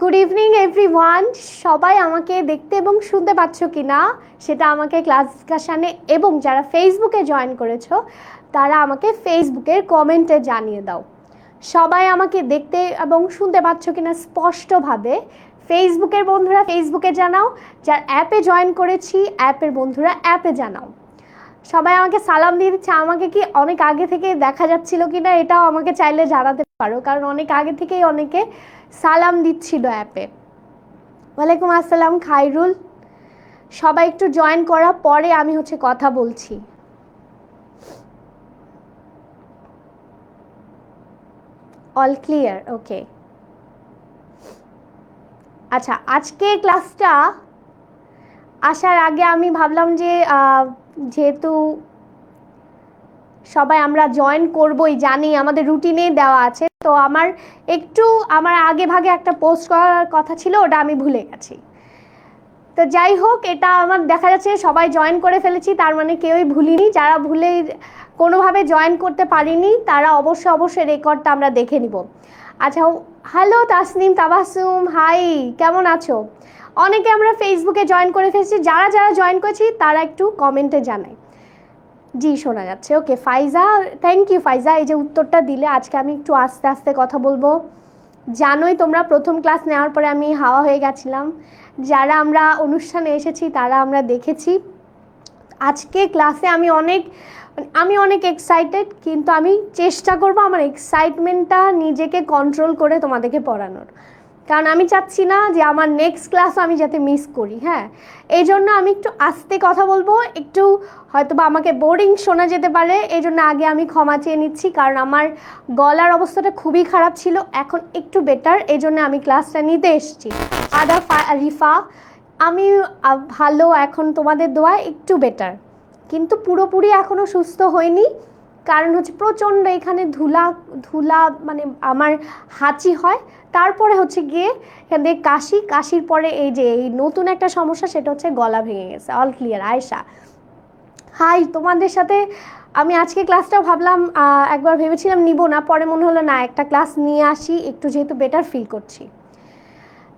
Good evening everyone. সবাই আমাকে দেখতে এবং শুনতে পাচ্ছ কি না সেটা আমাকে ক্লাস ডিসকাশানে এবং যারা ফেসবুকে জয়েন করেছো তারা আমাকে ফেসবুকের কমেন্টে জানিয়ে দাও। সবাই আমাকে দেখতে এবং শুনতে পাচ্ছ কি না স্পষ্টভাবে। ফেসবুকের বন্ধুরা ফেসবুকে জানাও, যার অ্যাপে জয়েন করেছি অ্যাপের বন্ধুরা অ্যাপে জানাও। সবাই আমাকে সালাম দিয়ে দিচ্ছে। আমাকে কি অনেক আগে থেকে দেখা যাচ্ছিল কি না এটাও আমাকে চাইলে জানাতে পারো, কারণ অনেক আগে থেকেই অনেকে সালাম দিচ্ছিল অ্যাপে। ওয়ালাইকুম আসসালাম খাইরুল। সবাই একটু জয়েন করার পরে আমি কথা বলছি। অল ক্লিয়ার, ওকে। আচ্ছা, আজকে ক্লাসটা আসার আগে আমি ভাবলাম যে যেহেতু সবাই আমরা জয়েন করবই, জানি আমাদের রুটিনে দেওয়া আছে, তো আমার আগে ভাগে একটা পোস্ট করার কথা ছিল, ওটা আমি ভুলে গেছি। তো যাই হোক, এটা আমার দেখা যাচ্ছে সবাই জয়েন করে ফেলেছি, তার মানে কেউই ভুলিনি। যারা ভুলে কোনোভাবে জয়েন করতে পারিনি তারা অবশ্যই রেকর্ডটা আমরা দেখে নিব। আচ্ছা, হ্যালো তাসনিম তাবাসুম, হাই, কেমন আছো? অনেকে আমরা ফেসবুকে জয়েন করে ফেলেছি, যারা যারা জয়েন করেছি তারা একটু কমেন্টে জানাই। জি, শোনা যাচ্ছে, ওকে। ফাইজা, থ্যাংক ইউ ফাইজা, এই যে উত্তরটা দিলে। আজকে আমি একটু আস্তে আস্তে কথা বলবো। জানোই তোমরা প্রথম ক্লাস নেওয়ার পরে আমি হাওয়া হয়ে গেছিলাম। যারা আমরা অনুষ্ঠানে এসেছি তারা আমরা দেখেছি। আজকে ক্লাসে আমি অনেক এক্সাইটেড, কিন্তু আমি চেষ্টা করব আমার এক্সাইটমেন্টটা নিজেকে কন্ট্রোল করে তোমাদেরকে পড়ানোর, কারণ আমি চাচ্ছি না যে আমার নেক্সট ক্লাস আমি যাতে মিস করি। হ্যাঁ, এই জন্য আমি একটু আস্তে কথা বলবো, একটু হয়তো বা আমাকে বোরিং শোনা যেতে পারে, এই জন্য আগে আমি ক্ষমা চেয়ে নিচ্ছি, কারণ আমার গলার অবস্থাটা খুবই খারাপ ছিল, এখন একটু বেটার, এই জন্য আমি ক্লাসটা নিতে এসেছি। আদা রিফা, আমি ভালো, এখন তোমাদের দোয়ায় একটু বেটার, কিন্তু পুরোপুরি এখনও সুস্থ হয়নি, কারণ প্রচণ্ড এখানে ধুলা ধুলা, মানে আমার হাঁচি হয়, তারপরে গিয়ে এখান থেকে কাশির পরে এই নতুন একটা সমস্যা, সেটা গলা ভেঙে গেছে। All clear. আয়েশা, হাই, তোমাদের সাথে আমি আজকে ক্লাসটা ভাবলাম একবার ভেবেছিলাম নিব না, পরে মনে হলো না, একটা ক্লাস নিয়ে আসি একটু, যেহেতু বেটার ফিল করছি।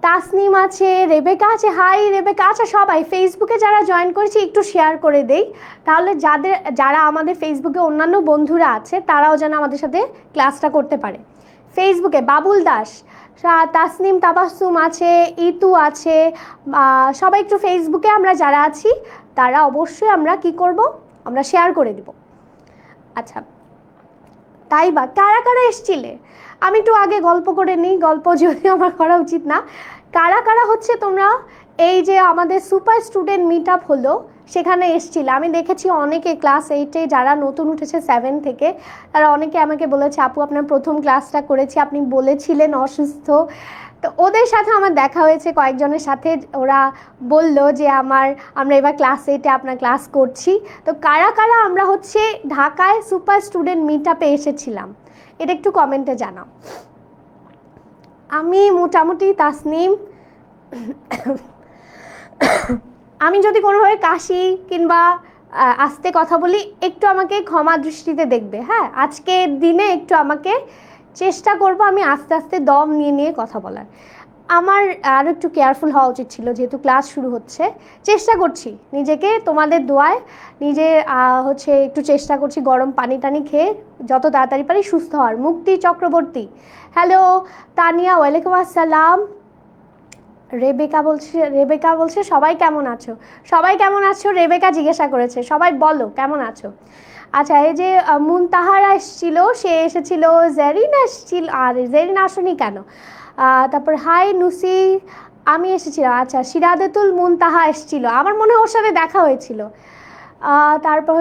তাসনিম আছে, রেবেকা আছে, হাই রেবেকা। আচ্ছা, সবাই ফেসবুকে যারা জয়েন করেছি একটু শেয়ার করে দেই, তাহলে যারা আমাদের ফেসবুকে অন্যান্য বন্ধুরা আছে তারাও যেন আমাদের সাথে ক্লাসটা করতে পারে। ফেসবুকে বাবুল দাস, তাসনিম তাবাসুম আছে, ইতু আছে, সবাই একটু ফেসবুকে আমরা যারা আছি তারা অবশ্যই আমরা কি করব, আমরা শেয়ার করে দিব। আচ্ছা, তাই বা কারা কারা এসছিলে? আমি একটু আগে গল্প করে নিই, গল্প যদিও আমার করা উচিত না। কারা কারা তোমরা এই যে আমাদের সুপার স্টুডেন্ট মিট আপ হলো সেখানে এসেছিলে? আমি দেখেছি অনেকে ক্লাস 8-এ যারা নতুন উঠেছে 7 থেকে, তারা অনেকে আমাকে বলেছে আপু আপনার প্রথম ক্লাসটা করেছি, আপনি বলেছিলেন অসুস্থ। তো ওদের সাথে আমার দেখা হয়েছে কয়েকজনের সাথে, ওরা বলল যে আমরা এবার ক্লাস 8-এ আপনার ক্লাস করছি। তো কারা কারা আমরা ঢাকায় সুপার স্টুডেন্ট মিট আপে এসেছিলাম এটা একটু কমেন্টে জানাও। আমি মোটামুটি তাসনিম, আমি যদি কোনোভাবে কাশি কিংবা আস্তে কথা বলি একটু আমাকে ক্ষমা দৃষ্টিতে দেখবে। হ্যাঁ, আজকের দিনে একটু আমাকে চেষ্টা করব আমি আস্তে আস্তে দম নিয়ে নিয়ে কথা বলার। আমার আরও একটু কেয়ারফুল হওয়া উচিত ছিল, যেহেতু ক্লাস শুরু হচ্ছে। চেষ্টা করছি নিজেকে, তোমাদের দোয়ায় নিজে একটু চেষ্টা করছি গরম পানি টানি খেয়ে যত তাড়াতাড়ি পারি সুস্থ হওয়ার। মুক্তি চক্রবর্তী, হ্যালো। তানিয়া, ওয়ালাইকুম আসসালাম। রেবেকা বলছে সবাই কেমন আছো? সবাই কেমন আছো রেবেকা জিজ্ঞাসা করেছে, সবাই বলো কেমন আছো। আচ্ছা, এই যে মুনতাহারা এসেছিল, সে এসেছিল, জেরিন এসেছিল, আর জেরিন আসনি কেন? তারপর হাই নুসি, আমি এসেছিলাম। আচ্ছা, সিরাদাতুল মুনতাহা এসেছিল, আমার মনে হয় ওর সাথে দেখা হয়েছিল। তারপর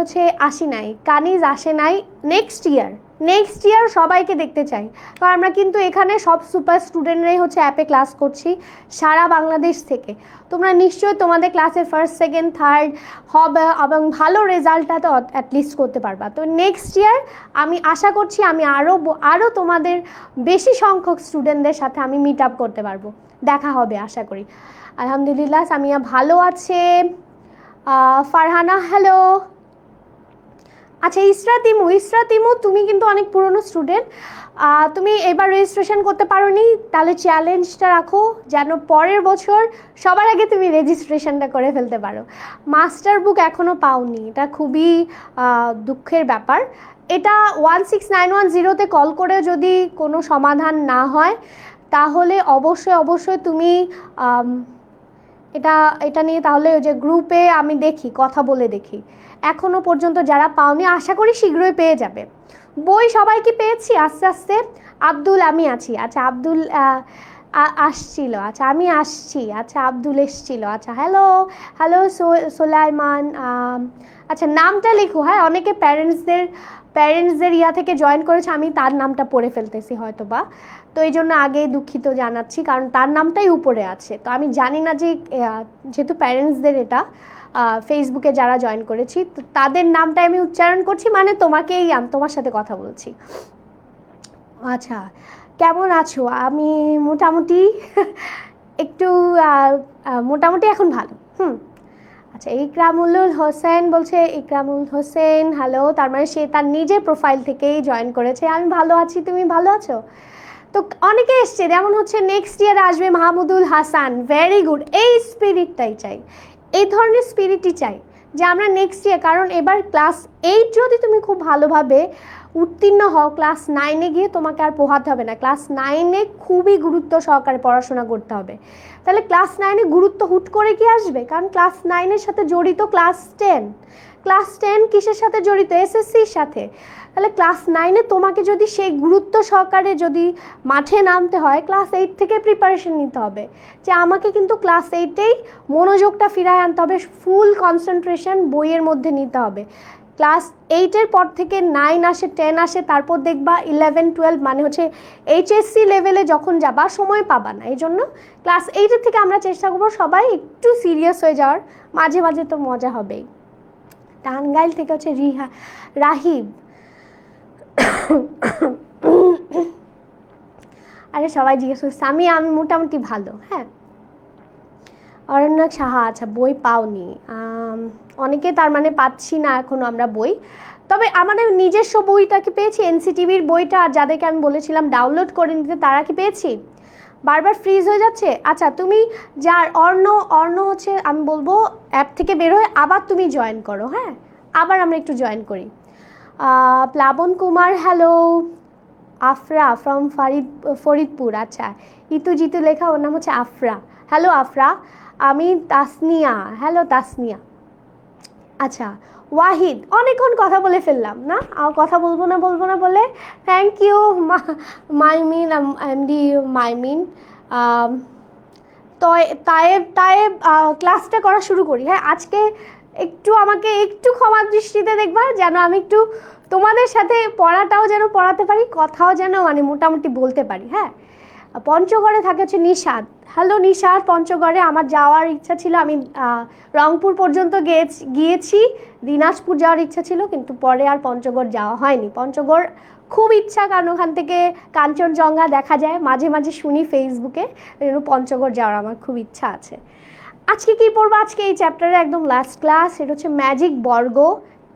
আসি নাই, কানিজ আসে নাই। নেক্সট ইয়ার সবাইকে দেখতে চাই, কারণ আমরা কিন্তু এখানে সব সুপার স্টুডেন্টরাই অ্যাপে ক্লাস করছি সারা বাংলাদেশ থেকে। তোমরা নিশ্চয়ই তোমাদের ক্লাসে ফার্স্ট সেকেন্ড থার্ড হবে এবং ভালো রেজাল্টটা তো অ্যাটলিস্ট করতে পারবা। তো নেক্সট ইয়ার আমি আশা করছি আমি আরও তোমাদের বেশি সংখ্যক স্টুডেন্টদের সাথে আমি মিট আপ করতে পারবো, দেখা হবে আশা করি। আলহামদুলিল্লাহ, সামিয়া ভালো আছে। ফারহানা, হ্যালো। আচ্ছা ইসরা তিমু তুমি কিন্তু অনেক পুরনো স্টুডেন্ট, তুমি এবার রেজিস্ট্রেশন করতে পারোনি, তাহলে চ্যালেঞ্জটা রাখো যেন পরের বছর সবার আগে তুমি রেজিস্ট্রেশনটা করে ফেলতে পারো। মাস্টার বুক এখনও পাওনি, এটা খুবই দুঃখের ব্যাপার। এটা 16910-তে কল করে যদি কোনো সমাধান না হয় তাহলে অবশ্যই তুমি এটা নিয়ে তাহলে ওই যে গ্রুপে আমি দেখি, কথা বলে দেখি। এখনও পর্যন্ত যারা পাওনি আশা করি শীঘ্রই পেয়ে যাবে। বই সবাই কি পেয়েছি আস্তে আস্তে? আব্দুল আমি আছি, আচ্ছা আব্দুল আসছিল, আচ্ছা আমি আসছি, আচ্ছা আব্দুল এসছিল, আচ্ছা হ্যালো সোলাইমান, আচ্ছা নামটা লিখো। হ্যাঁ, অনেকে প্যারেন্টসদের ইয়া থেকে জয়েন করেছে, আমি তার নামটা পড়ে ফেলতেছি হয়তো বা, তো এই জন্য আগেই দুঃখিত জানাচ্ছি, কারণ তার নামটাই উপরে আছে। তো আমি জানি না যে যেহেতু প্যারেন্টসদের এটা ফেসবুকে যারা জয়েন করেছি তো তাদের নামটাই আমি উচ্চারণ করছি, মানে তোমাকেই তোমার সাথে কথা বলছি। আচ্ছা কেমন আছো? আমি মোটামুটি একটু মোটামুটি এখন ভালো। আচ্ছা ইকরামুল হোসেন বলছে, ইকরামুল হোসেন হ্যালো, তার মানে সে তার নিজের প্রোফাইল থেকেই জয়েন করেছে। আমি ভালো আছি, তুমি ভালো আছো? তো অনেকে এসছে, যেমন হচ্ছে নেক্সট ইয়ার আসবে মাহমুদুল হাসান, ভেরি গুড। এই স্পিরিটটাই চাই, এই ধরনের স্পিরিটই চাই যে আমরা নেক্সট ইয়ার, কারণ এবার ক্লাস 8 যদি তুমি খুব ভালোভাবে উত্তীর্ণ হও, ক্লাস 9-এ গিয়ে তোমাকে আর পোহাতে হবে না। ক্লাস 9-এ খুবই গুরুত্ব সহকারে পড়াশোনা করতে হবে। তাহলে ক্লাস 9-এ গুরুত্ব হুট করে কি আসবে? কারণ ক্লাস 9-এর সাথে জড়িত ক্লাস 10। ক্লাস 10 কিসের সাথে জড়িত? এসএসসির সাথে। তাহলে ক্লাস 9-এ তোমাকে যদি সেই গুরুত্ব সহকারে যদি মাঠে নামতে হয়, ক্লাস 8 থেকে প্রিপারেশন নিতে হবে যে আমাকে কিন্তু ক্লাস 8-এই মনোযোগটা ফিরায় আনতে হবে, ফুল কনসেন্ট্রেশন বইয়ের মধ্যে নিতে হবে। ক্লাস 8-এর পর থেকে 9 আসে, 10 আসে, তারপর দেখবা 11, 12 মানে হচ্ছে এইচএসসি লেভেলে যখন যাবা সময় পাবা না। এই জন্য ক্লাস 8-এর থেকে আমরা চেষ্টা করবো সবাই একটু সিরিয়াস হয়ে যাওয়ার, মাঝে মাঝে তো মজা হবেই। টাঙ্গাইল থেকে হচ্ছে রাহিব, আরে সবাই জিজ্ঞেস করছে, আমি মোটামুটি ভালো। হ্যাঁ অরণ্যক সাহা, আচ্ছা বই পাওনি, অনেকে তার মানে পাচ্ছি না এখনও আমরা বই, তবে আমাদের নিজস্ব বইটা কি পেয়েছি? এনসিটিভির বইটা, আর যাদেরকে আমি বলেছিলাম ডাউনলোড করে নিতে তারা কি পেয়েছি? বারবার ফ্রিজ হয়ে যাচ্ছে। আচ্ছা তুমি যার অর্ণ হচ্ছে, আমি বলবো অ্যাপ থেকে বের হয়ে আবার তুমি জয়েন করো। হ্যাঁ আবার আমরা একটু জয়েন করি। প্লাবন কুমার হ্যালো, আফরা ফ্রম ফরিদপুর, আচ্ছা ইতু জিতু লেখা, ওর নাম হচ্ছে আফরা। হ্যালো আফরা। আমি তাসনিয়া, হ্যালো তাসনিয়া। আচ্ছা ওয়াহিদ, অনেকক্ষণ কথা বলে ফেললাম না, কথা বলবো না বলে থ্যাংক ইউ মাইমিন, এমডি মাইমিন। তায়েব ক্লাসটা করা শুরু করি। হ্যাঁ আজকে একটু আমাকে একটু ক্ষমা দৃষ্টিতে দেখবা, যেন আমি একটু তোমাদের সাথে পড়াটাও যেন পড়াতে পারি, কথাও যেন মানে মোটামুটি বলতে পারি। হ্যাঁ পঞ্চগড়ে থাকে হচ্ছে নিশাদ, হ্যালো নিশাদ। পঞ্চগড়ে আমার যাওয়ার ইচ্ছা ছিল, আমি রংপুর পর্যন্ত গিয়েছি, দিনাজপুর যাওয়ার ইচ্ছা ছিল, কিন্তু পরে আর পঞ্চগড় যাওয়া হয়নি। পঞ্চগড় খুব ইচ্ছা, কারণ ওখান থেকে কাঞ্চনজঙ্ঘা দেখা যায়, মাঝে মাঝে শুনি ফেসবুকে, এই জন্য পঞ্চগড় যাওয়ার আমার খুব ইচ্ছা আছে। আজকে কি পড়বো? আজকে এই চ্যাপ্টারে একদম লাস্ট ক্লাস, এটা হচ্ছে ম্যাজিক বর্গ।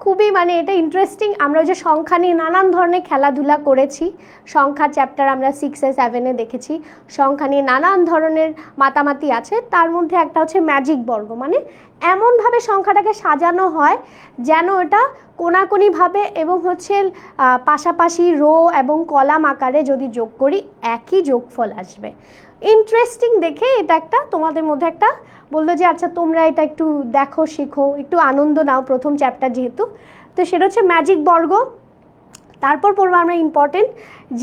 খুবই মানে এটা ইন্টারেস্টিং। আমরা যে সংখ্যা নিয়ে নানান ধরনের খেলাধুলা করেছি, সংখ্যার চ্যাপ্টার আমরা 6-এ 7-এ দেখেছি, সংখ্যা নিয়ে নানান ধরনের মাতামাতি আছে, তার মধ্যে একটা হচ্ছে ম্যাজিক বর্গ, মানে এমনভাবে সংখ্যাটাকে সাজানো হয় যেন এটা কোনাকুনিভাবে এবং হচ্ছে পাশাপাশি রো এবং কলাম আকারে যদি যোগ করি একই যোগফল আসবে। ইন্টারেস্টিং দেখে এটা একটা তোমাদের মধ্যে একটা বললো যে আচ্ছা তোমরা এটা একটু দেখো, শিখো, একটু আনন্দ নাও, প্রথম চ্যাপ্টার যেহেতু। তো সেটা হচ্ছে ম্যাজিক বর্গ। তারপর পড়বো আমরা ইম্পর্টেন্ট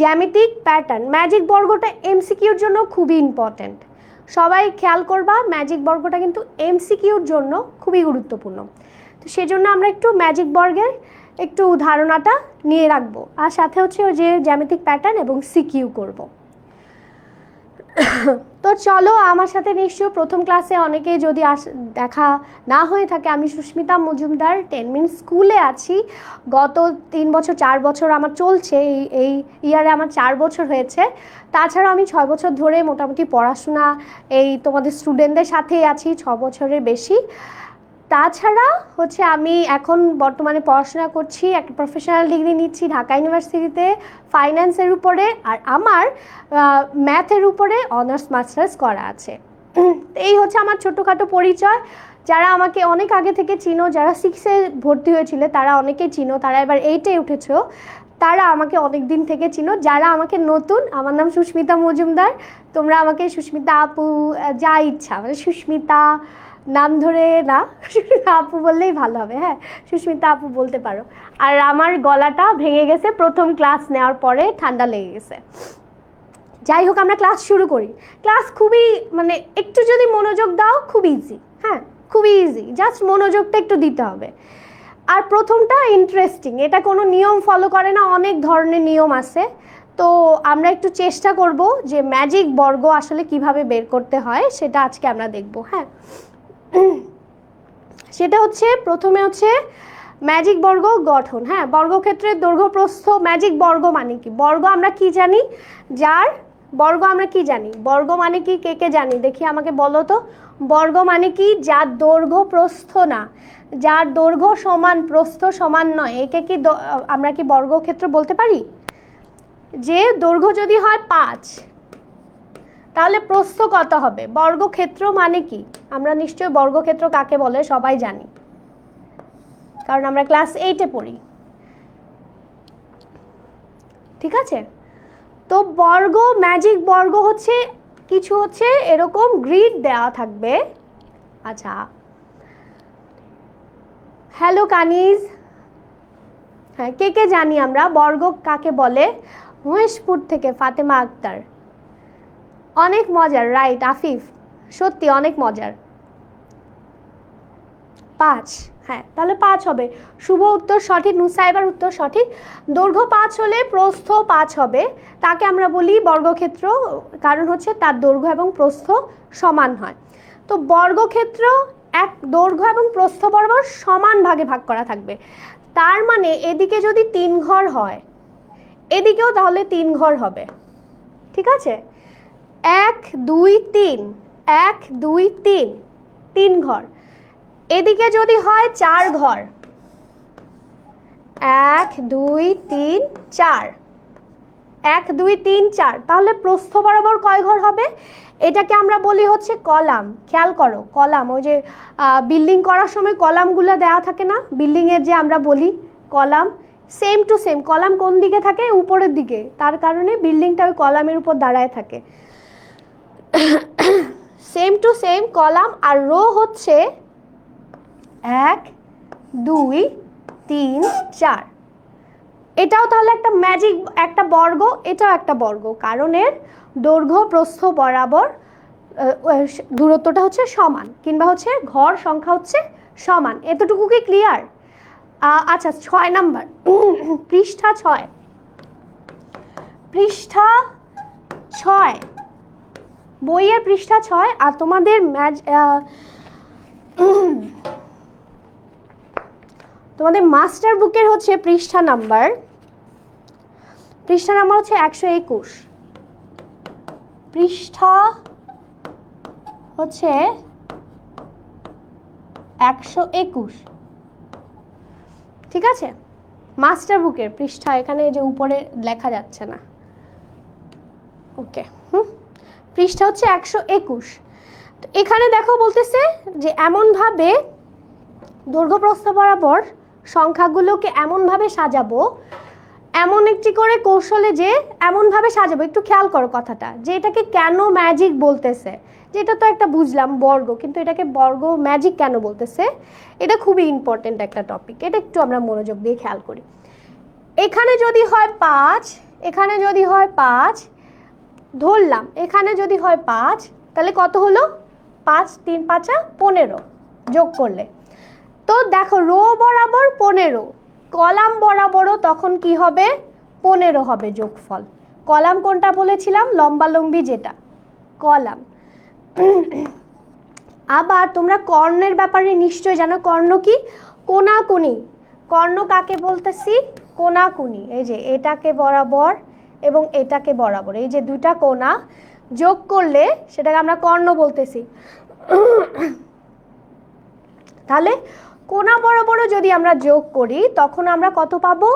জ্যামিতিক প্যাটার্ন। ম্যাজিক বর্গটা এমসিকিউর জন্য খুবই ইম্পর্টেন্ট, সবাই খেয়াল করবা, ম্যাজিক বর্গটা কিন্তু এমসিকিউর জন্য খুবই গুরুত্বপূর্ণ। তো সেজন্য আমরা একটু ম্যাজিক বর্গের একটু ধারণাটা নিয়ে রাখবো, আর সাথে হচ্ছে ওই যে জ্যামিতিক প্যাটার্ন এবং সিকিউ করব। তো চলো আমার সাথে নিশ্চয়ই প্রথম ক্লাসে অনেকে যদি দেখা না হয়ে থাকে, আমি সুস্মিতা মজুমদার 10 মিনিট স্কুলে আছি। গত 3 বছর 4 বছর আমার চলছে, এই ইয়ারে আমার 4 বছর হয়েছে। তাছাড়াও আমি 6 বছর ধরে মোটামুটি পড়াশোনা এই তোমাদের স্টুডেন্টদের সাথেই আছি, 6 বছরের বেশি। তাছাড়া হচ্ছে আমি এখন বর্তমানে পড়াশোনা করছি, একটা প্রফেশনাল ডিগ্রি নিচ্ছি ঢাকা ইউনিভার্সিটিতে ফাইন্যান্সের উপরে, আর আমার ম্যাথের উপরে অনার্স মাস্টার্স করা আছে। এই হচ্ছে আমার ছোটোখাটো পরিচয়। যারা আমাকে অনেক আগে থেকে চিনো, যারা 6-এ ভর্তি হয়েছিল তারা অনেকেই চিনো, তারা এবার 8-এ উঠেছো, তারা আমাকে অনেক দিন থেকে চিনো। যারা আমাকে নতুন, আমার নাম সুস্মিতা মজুমদার, তোমরা আমাকে সুস্মিতা আপু যা ইচ্ছা, মানে সুস্মিতা নাম ধরে না, আপু বললেই ভালো হবে। হ্যাঁ, সুস্মিতা আপু বলতে পারো। আর আমার গলাটা ভেঙে গেছে প্রথম ক্লাস নেওয়ার পরে, ঠান্ডা লেগে গেছে। যাই হোক, আমরা ক্লাস শুরু করি। ক্লাস খুবই, মানে একটু যদি মনোযোগ দাও খুব ইজি। হ্যাঁ, খুবই ইজি, জাস্ট মনোযোগটা একটু দিতে হবে। আর প্রথমটা ইন্টারেস্টিং, এটা কোনো নিয়ম ফলো করে না, অনেক ধরনের নিয়ম আছে। তো আমরা একটু চেষ্টা করব যে ম্যাজিক বর্গ আসলে কিভাবে বের করতে হয় সেটা আজকে আমরা দেখব। হ্যাঁ, সেটা হচ্ছে প্রথমে হচ্ছে ম্যাজিক বর্গ গঠন। হ্যাঁ, বর্গক্ষেত্রের দৈর্ঘ্য প্রস্থ। ম্যাজিক বর্গ মানে কি? বর্গ আমরা কি জানি? যার বর্গ আমরা কি জানি? বর্গ মানে কি, কে কে জানি দেখি আমাকে বলো তো। বর্গ মানে কি? যার দৈর্ঘ্য প্রস্থ না, যার দৈর্ঘ্য সমান প্রস্থ সমান নয়, একে কি আমরা কি বর্গক্ষেত্র বলতে পারি? যে দৈর্ঘ্য যদি হয় 5, তাহলে প্রস্থ কত হবে? বর্গক্ষেত্র মানে কি? আমরা নিশ্চয়ই বর্গক্ষেত্র কাকে বলে সবাই জানি, কারণ আমরা ক্লাস 8-এ পড়ি। ঠিক আছে, তো বর্গ, ম্যাজিক বর্গ হচ্ছে কিছু হচ্ছে এরকম গ্রিড দেওয়া থাকবে। আচ্ছা, হ্যালো কানিজ। হ্যাঁ, কে কে জানি আমরা বর্গ কাকে বলে? মহেশপুর থেকে ফাতেমা আক্তার, অনেক মজার। রাইট আফিফ, সত্যি অনেক মজার। 5, হ্যাঁ তাহলে 5 হবে। শুভ উত্তর সঠিক, নুসাইবার উত্তর সঠিক। দৈর্ঘ্য 5 হলে প্রস্থ 5 হবে, তাকে আমরা বলি বর্গক্ষেত্র, কারণ হচ্ছে তার দৈর্ঘ্য এবং প্রস্থ সমান হয়। তো বর্গক্ষেত্র এক দৈর্ঘ্য এবং প্রস্থ বরাবর সমান ভাগে ভাগ করা থাকবে। তার মানে এদিকে যদি 3 ঘর হয়, এদিকেও তাহলে 3 ঘর হবে। ঠিক আছে, 1 2 3, 1 2 3, 3 ঘর। এদিকে যদি হয় 4 ঘর, 1 2 3 4, 1 2 3 4, তাহলে প্রস্থ বরাবর কয় ঘর হবে? এটাকে আমরা বলি হচ্ছে কলাম। খেয়াল করো, কলাম, ওই যে বিল্ডিং করার সময় কলামগুলো দেওয়া থাকে না, বিল্ডিংয়ের যে আমরা বলি column, same to same. Column কোন দিকে থাকে? উপরের দিকে, তার কারণে বিল্ডিংটা ওই কলামের উপর দাঁড়ায় থাকে। Same to same column. আর রো হচ্ছে 1 2 3 4। এটাও তাহলে একটা ম্যাজিক, একটা বর্গ, এটাও একটা বর্গ, কারণ এর দৈর্ঘ্য প্রস্থ বরাবর দূরত্বটা হচ্ছে সমান, কিংবা হচ্ছে ঘর সংখ্যা হচ্ছে সমান। এতটুকু কি ক্লিয়ার? আচ্ছা, 6 নাম্বার, পৃষ্ঠা 6, পৃষ্ঠা 6, বইয়ের পৃষ্ঠা 6। আর তোমাদের তোমাদের মাস্টার বুকের হচ্ছে পৃষ্ঠা নাম্বার হচ্ছে 121, পৃষ্ঠা হচ্ছে 121। ঠিক আছে, মাস্টার বুকের পৃষ্ঠা, এখানে যে উপরে লেখা যাচ্ছে না, ওকে। পৃষ্ঠা হচ্ছে 121। তো এখানে দেখো বলতেছে যে এমনভাবে দৈর্ঘ্য প্রস্থ বরাবর সংখ্যাগুলোকে এমনভাবে সাজাবো, এমন একটি করে কৌশলে যে এমনভাবে সাজাবো। একটু খেয়াল করো কথাটা, যে এটাকে কেন ম্যাজিক বলতেছে। যেটা তো একটা বুঝলাম বর্গ, কিন্তু এটাকে বর্গ ম্যাজিক কেন বলতেছে, এটা খুবই ইম্পর্টেন্ট একটা টপিক। এটা একটু আমরা মনোযোগ দিয়ে খেয়াল করি। এখানে যদি হয় 5, এখানে যদি হয় 5, ধরলাম এখানে যদি হয় 5, তাহলে কত হলো? 5 3 5 15 যোগ করলে। তো দেখো, রো বরাবর 15, কলাম বরাবরও তখন কি হবে? 15 হবে যোগফল। কলাম কোনটা বলেছিলাম? লম্বালম্বি যেটা, কলাম। আবার তোমরা কর্ণের ব্যাপারে নিশ্চয় জানো। কর্ণ কি? কোনাকুনি। কর্ণ কাকে বলতেছি? কোনাকুনি। এই যে এটাকে বরাবর এবং এটাকে বরাবর, এই যে দুটা কোনা যোগ করলে সেটাকে আমরা কর্ণ বলতেছি। তাহলে কোনা বরাবরও যদি আমরা যোগ করি তখন আমরা কত পাবো?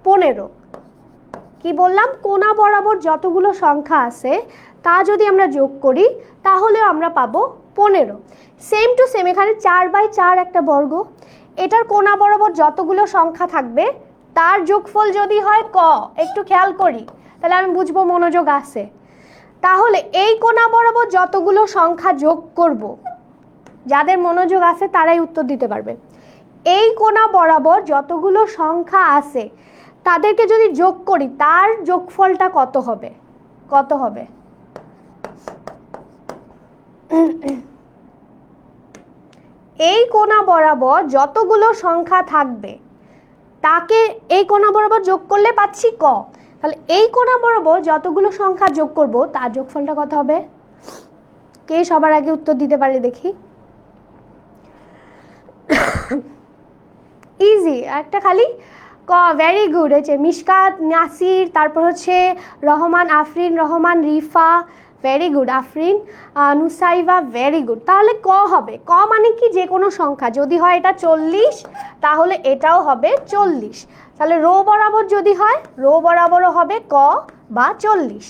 15। কি বললাম? কোনা বরাবর যতগুলো সংখ্যা আছে তা যদি আমরা যোগ করি তাহলেও আমরা পাবো 15। সেম টু সেম এখানে 4/4 একটা বর্গ, এটার কোনা বরাবর যতগুলো সংখ্যা থাকবে তার যোগফল যদি হয় ক, একটু খেয়াল করি তাহলে আমি বুঝবো মনোযোগ আছে। তাহলে এই কোনা বরাবর যতগুলো সংখ্যা যোগ করব, যাদের মনোযোগ আছে তারাই উত্তর দিতে পারবে। এই কোনা বরাবর যতগুলো সংখ্যা আছে তাদেরকে যদি যোগ করি তার যোগফলটা কত হবে? কত হবে? এই কোনা বরাবর যতগুলো সংখ্যা থাকবে তাকে এই কোনা বরাবর যোগ করলে পাচ্ছি ক, তাহলে এই কোনা বরাবর যতগুলো সংখ্যা যোগ করব তার যোগফলটা কত হবে? কে সবার আগে উত্তর দিতে পারে দেখি? ইজি একটা খালি ক। Very good. হচ্ছে মিশকাত, নাসির, তারপর হচ্ছে Rahman, Afrin, Rahman, Rifa, very good, Afrin, Nusaiba, very good. তাহলে ক হবে। ক মানে কি? যে কোনো সংখ্যা যদি হয় এটা 40 তাহলে এটাও হবে 40। তাহলে রো বরাবর যদি হয় রো বরাবরও হবে ক বা 40,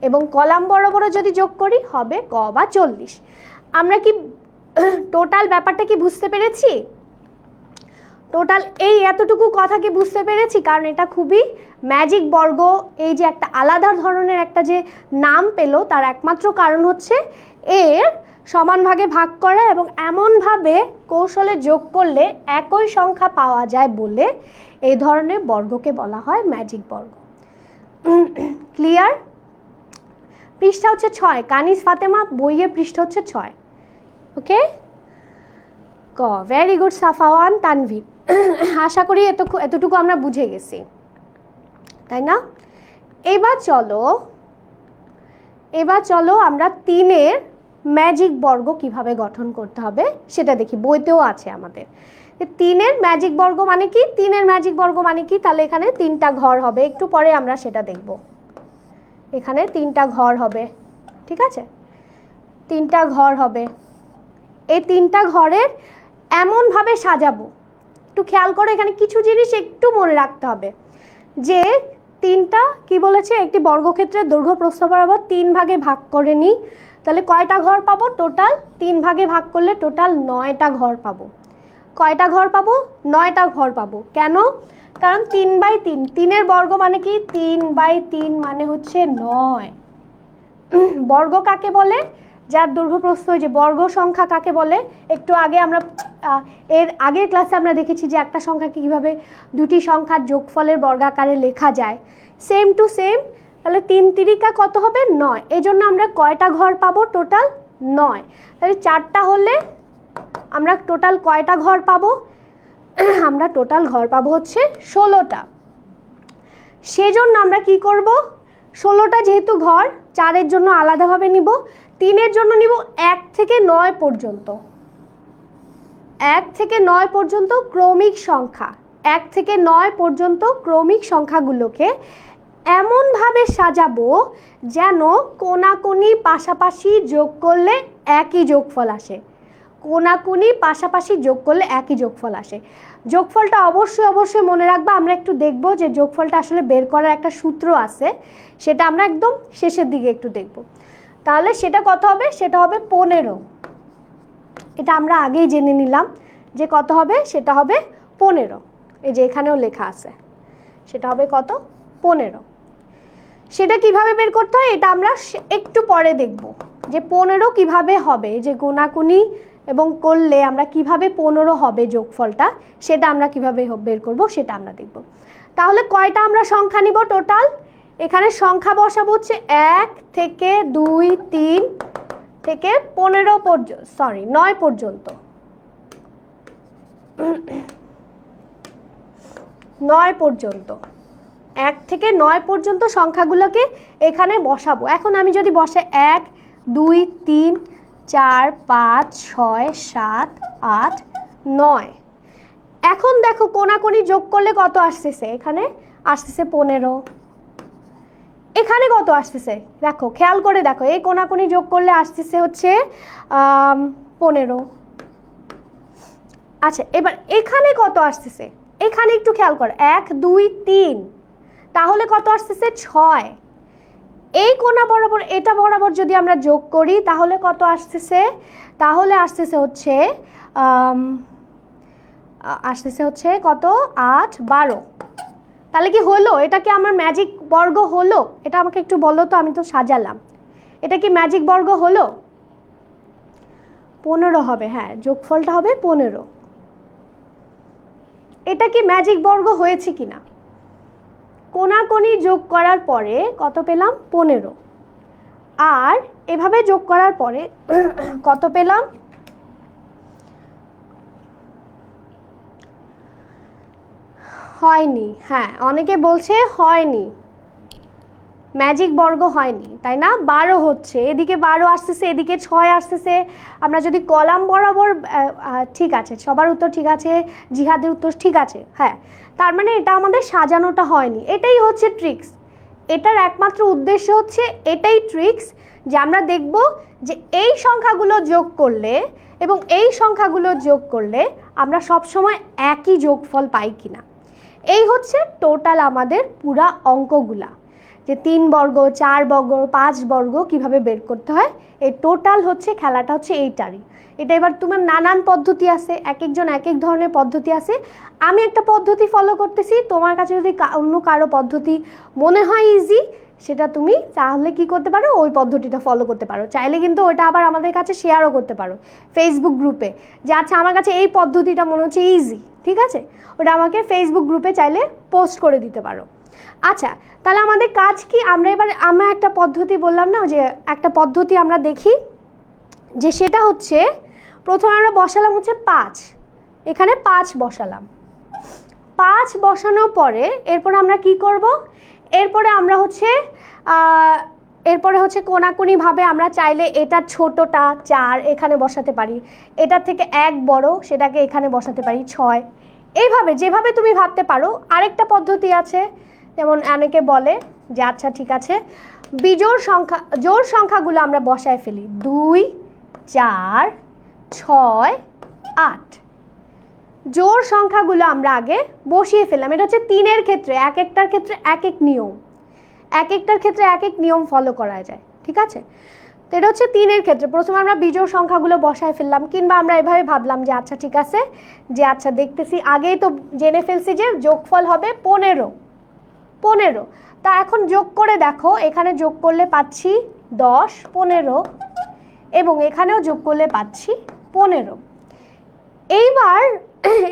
এবং কলাম বরাবরও যদি যোগ করি হবে ক বা 40। আমরা কি টোটাল ব্যাপারটা কি বুঝতে পেরেছি? টোটাল এই এতটুকু কথা কি বুঝতে পেরেছি? কারণ এটা খুবই ম্যাজিক বর্গ। এই যে একটা আলাদা ধরনের একটা যে নাম পেল তার একমাত্র কারণ হচ্ছে এর সমান ভাগে ভাগ করা এবং এমনভাবে কৌশলে যোগ করলে একই সংখ্যা পাওয়া যায় বলে এই ধরনের বর্গকে বলা হয় ম্যাজিক বর্গ। ক্লিয়ার? পৃষ্ঠা হচ্ছে 6, কানিজ ফাতেমা বইয়ের পৃষ্ঠা হচ্ছে 6। ওকে, ক। Very good Safwan, Tanvir. আশা করি এতটুকু আমরা বুঝে গেছি, তাই না? এবার চলো আমরা 3-এর ম্যাজিক বর্গ কিভাবে গঠন করতে হবে সেটা দেখি। বইতেও আছে আমাদের। 3-এর ম্যাজিক বর্গ মানে কি? 3-এর ম্যাজিক বর্গ মানে কি? তাহলে এখানে 3টা ঘর হবে, একটু পরে আমরা সেটা দেখব। এখানে 3টা ঘর হবে, ঠিক আছে? 3টা ঘর হবে। এই 3টা ঘরের এমনভাবে সাজাবো, একটু খেয়াল করে এখানে কিছু জিনিস একটু মনে রাখতে হবে যে 3টা কি বলেছে? একটি বর্গক্ষেত্রের দৈর্ঘ্য প্রস্থ বরাবর 3 ভাগে ভাগ করে নিই, তাহলে কয়টা ঘর পাবো? টোটাল 3 ভাগে ভাগ করলে টোটাল 9টা ঘর পাবো। কয়টা ঘর পাবো? 9টা ঘর পাবো। কেন? কারণ 3/3, 3-এর বর্গ মানে কি? 3/3 মানে হচ্ছে 9। বর্গ কাকে বলে? যার দৈর্ঘ্য প্রস্থ, যে বর্গ সংখ্যা কাকে বলে? একটু আগে আমরা এর আগের ক্লাসে আমরা দেখেছি যে একটা সংখ্যাকে কীভাবে দুটি সংখ্যার যোগফলের বর্গাকারে লেখা যায়। Same to same. তাহলে 3 তিরিকা কত হবে? 9। এই জন্য আমরা কয়টা ঘর পাবো? টোটাল 9। তাহলে 4টা হলে আমরা টোটাল কয়টা ঘর পাবো? আমরা টোটাল ঘর পাবো হচ্ছে 16টা। সেজন্য আমরা কি করব? 16টা যেহেতু ঘর, 4-এর জন্য আলাদাভাবে নিব, 3-এর জন্য নিব 1 থেকে 9 পর্যন্ত। 1 থেকে 9 পর্যন্ত ক্রমিক সংখ্যা। 1 থেকে 9 পর্যন্ত ক্রমিক সংখ্যাগুলোকে এমনভাবে সাজাবো যেন কোনাকুনি পাশাপাশি যোগ করলে একই যোগফল আসে। কোনাকুনি পাশাপাশি যোগ করলে একই যোগফল আসে। যোগফলটা অবশ্যই মনে রাখবা। আমরা একটু দেখব যে যোগফলটা আসলে বের করার একটা সূত্র আছে, সেটা আমরা একদম শেষের দিকে একটু দেখব। তাহলে সেটা কত হবে? সেটা হবে 15। এটা আমরা আগেই জেনে নিলাম যে কত হবে। সেটা হবে 15। এই যে এখানেও লেখা আছে, সেটা হবে কত? 15। সেটা কিভাবে বের করতে হয় এটা আমরা একটু পরে দেখব, যে 15 কিভাবে হবে, যে কোনাকুনি এবং করলে আমরা কিভাবে 15 হবে যোগফলটা, সেটা আমরা কিভাবে বের করব সেটা আমরা দেখব। তাহলে কয়টা আমরা সংখ্যা নিব টোটাল? এখানে সংখ্যা বসাবো হচ্ছে 1 থেকে 2 3 থেকে 15 পর্যন্ত, 9 পর্যন্ত। 9 পর্যন্ত, 1 থেকে 9 পর্যন্ত সংখ্যাগুলোকে এখানে বসাবো। এখন আমি যদি বসে 1 2 3 4 5 6 7 8 9, এখন দেখো কোনাকুনি যোগ করলে কত আসতেছে? এখানে আসতেছে 15। এখানে কত আসতেছে? দেখো, খেয়াল করে দেখো, এই কোনাকুনি যোগ করলে আসতেছে হচ্ছে 15। আচ্ছা এবার এখানে কত আসতেছে, এখানে একটু খেয়াল কর, 1 2 3, তাহলে কত আসতেছে 6। এই কোণা বরাবর এটা বরাবর যদি আমরা যোগ করি তাহলে কত আসতেছে, তাহলে আসতেছে হচ্ছে কত 8 12। তাহলে কি হলো, এটা কি আমার ম্যাজিক বর্গ হলো? এটা আমাকে একটু বলো তো, আমি তো সাজালাম, এটা কি ম্যাজিক বর্গ হলো? 15 হবে, হ্যাঁ যোগফলটা হবে 15। এটা কি ম্যাজিক বর্গ হয়েছে কিনা? কোণাকোণি যোগ করার পরে কত পেলাম 15, আর এভাবে যোগ করার পরে কত পেলাম, হয়নি। হ্যাঁ অনেকে বলছে হয়নি, ম্যাজিক বর্গ হয়নি, তাই না? 12 হচ্ছে, এদিকে 12 আসতেছে, এদিকে 6 আসতেছে। আমরা যদি কলাম বরাবর, ঠিক আছে সবার উত্তর ঠিক আছে, জিহাদের উত্তর ঠিক আছে, হ্যাঁ তার মানে এটা আমাদের সাজানোটা হয়নি। এটাই হচ্ছে ট্রিক্স, এটার একমাত্র উদ্দেশ্য হচ্ছে এটাই ট্রিক্স, যে আমরা দেখব যে এই সংখ্যাগুলো যোগ করলে এবং এই সংখ্যাগুলো যোগ করলে আমরা সবসময় একই যোগফল পাই কিনা। এই হচ্ছে টোটাল আমাদের পুরা অঙ্কগুলা, যে 3 বর্গ 4 বর্গ 5 বর্গ কিভাবে বের করতে হয়, এই টোটাল হচ্ছে খেলাটা হচ্ছে এইটারই। এটা এবার তোমার নানান পদ্ধতি আছে, এক একজন এক এক ধরনের পদ্ধতি আছে। আমি একটা পদ্ধতি ফলো করতেছি, তোমার কাছে যদি অন্য কারো পদ্ধতি মনে হয় ইজি, সেটা তুমি তাহলে কি করতে পারো, ওই পদ্ধতিটা ফলো করতে পারো। চাইলে কিন্তু ওটা আবার আমাদের কাছে শেয়ারও করতে পারো ফেসবুক গ্রুপে, যে আচ্ছা আমার কাছে এই পদ্ধতিটা মনে হচ্ছে ইজি, ঠিক আছে, ওটা আমাকে ফেসবুক গ্রুপে চাইলে পোস্ট করে দিতে পারো। আচ্ছা তাহলে আমাদের কাজ কি, আমরা একটা পদ্ধতি বললাম না, যে একটা পদ্ধতি আমরা দেখি, যে সেটা হচ্ছে প্রথমে আমরা বসালাম হচ্ছে 5, এখানে 5 বসালাম। 5 বসানোর পরে এরপর আমরা কি করব, এরপরে আমরা হচ্ছে কোণাকুণিভাবে আমরা চাইলে এটা ছোটটা 4 এখানে বসাতে পারি, এটার থেকে 1 বড় সেটাকে এখানে বসাতে পারি 6। এইভাবে যেভাবে তুমি ভাবতে পারো। আরেকটা পদ্ধতি আছে, যেমন অনেকে বলে যে আচ্ছা ঠিক আছে জোড় সংখ্যাগুলো আমরা বসায় ফেলি, 2 4 6 8, জোড় সংখ্যাগুলো আমরা আগে বসিয়ে ফেললাম। এটা হচ্ছে 3-এর ক্ষেত্রে, এক একটার ক্ষেত্রে এক এক নিয়ম, এক একটার ক্ষেত্রে এক এক নিয়ম ফলো করা যায়, ঠিক আছে। তো এটা হচ্ছে 3-এর ক্ষেত্রে প্রথমে আমরা বিজোড় সংখ্যাগুলো বসায় ফেললাম, কিংবা আমরা এভাবে ভাবলাম যে আচ্ছা ঠিক আছে, যে আচ্ছা দেখতেছি আগেই তো জেনে ফেলছি যে যোগফল হবে 15। তা এখন যোগ করে দেখো, এখানে যোগ করলে পাচ্ছি 10 15, এবং এখানেও যোগ করলে পাচ্ছি 15।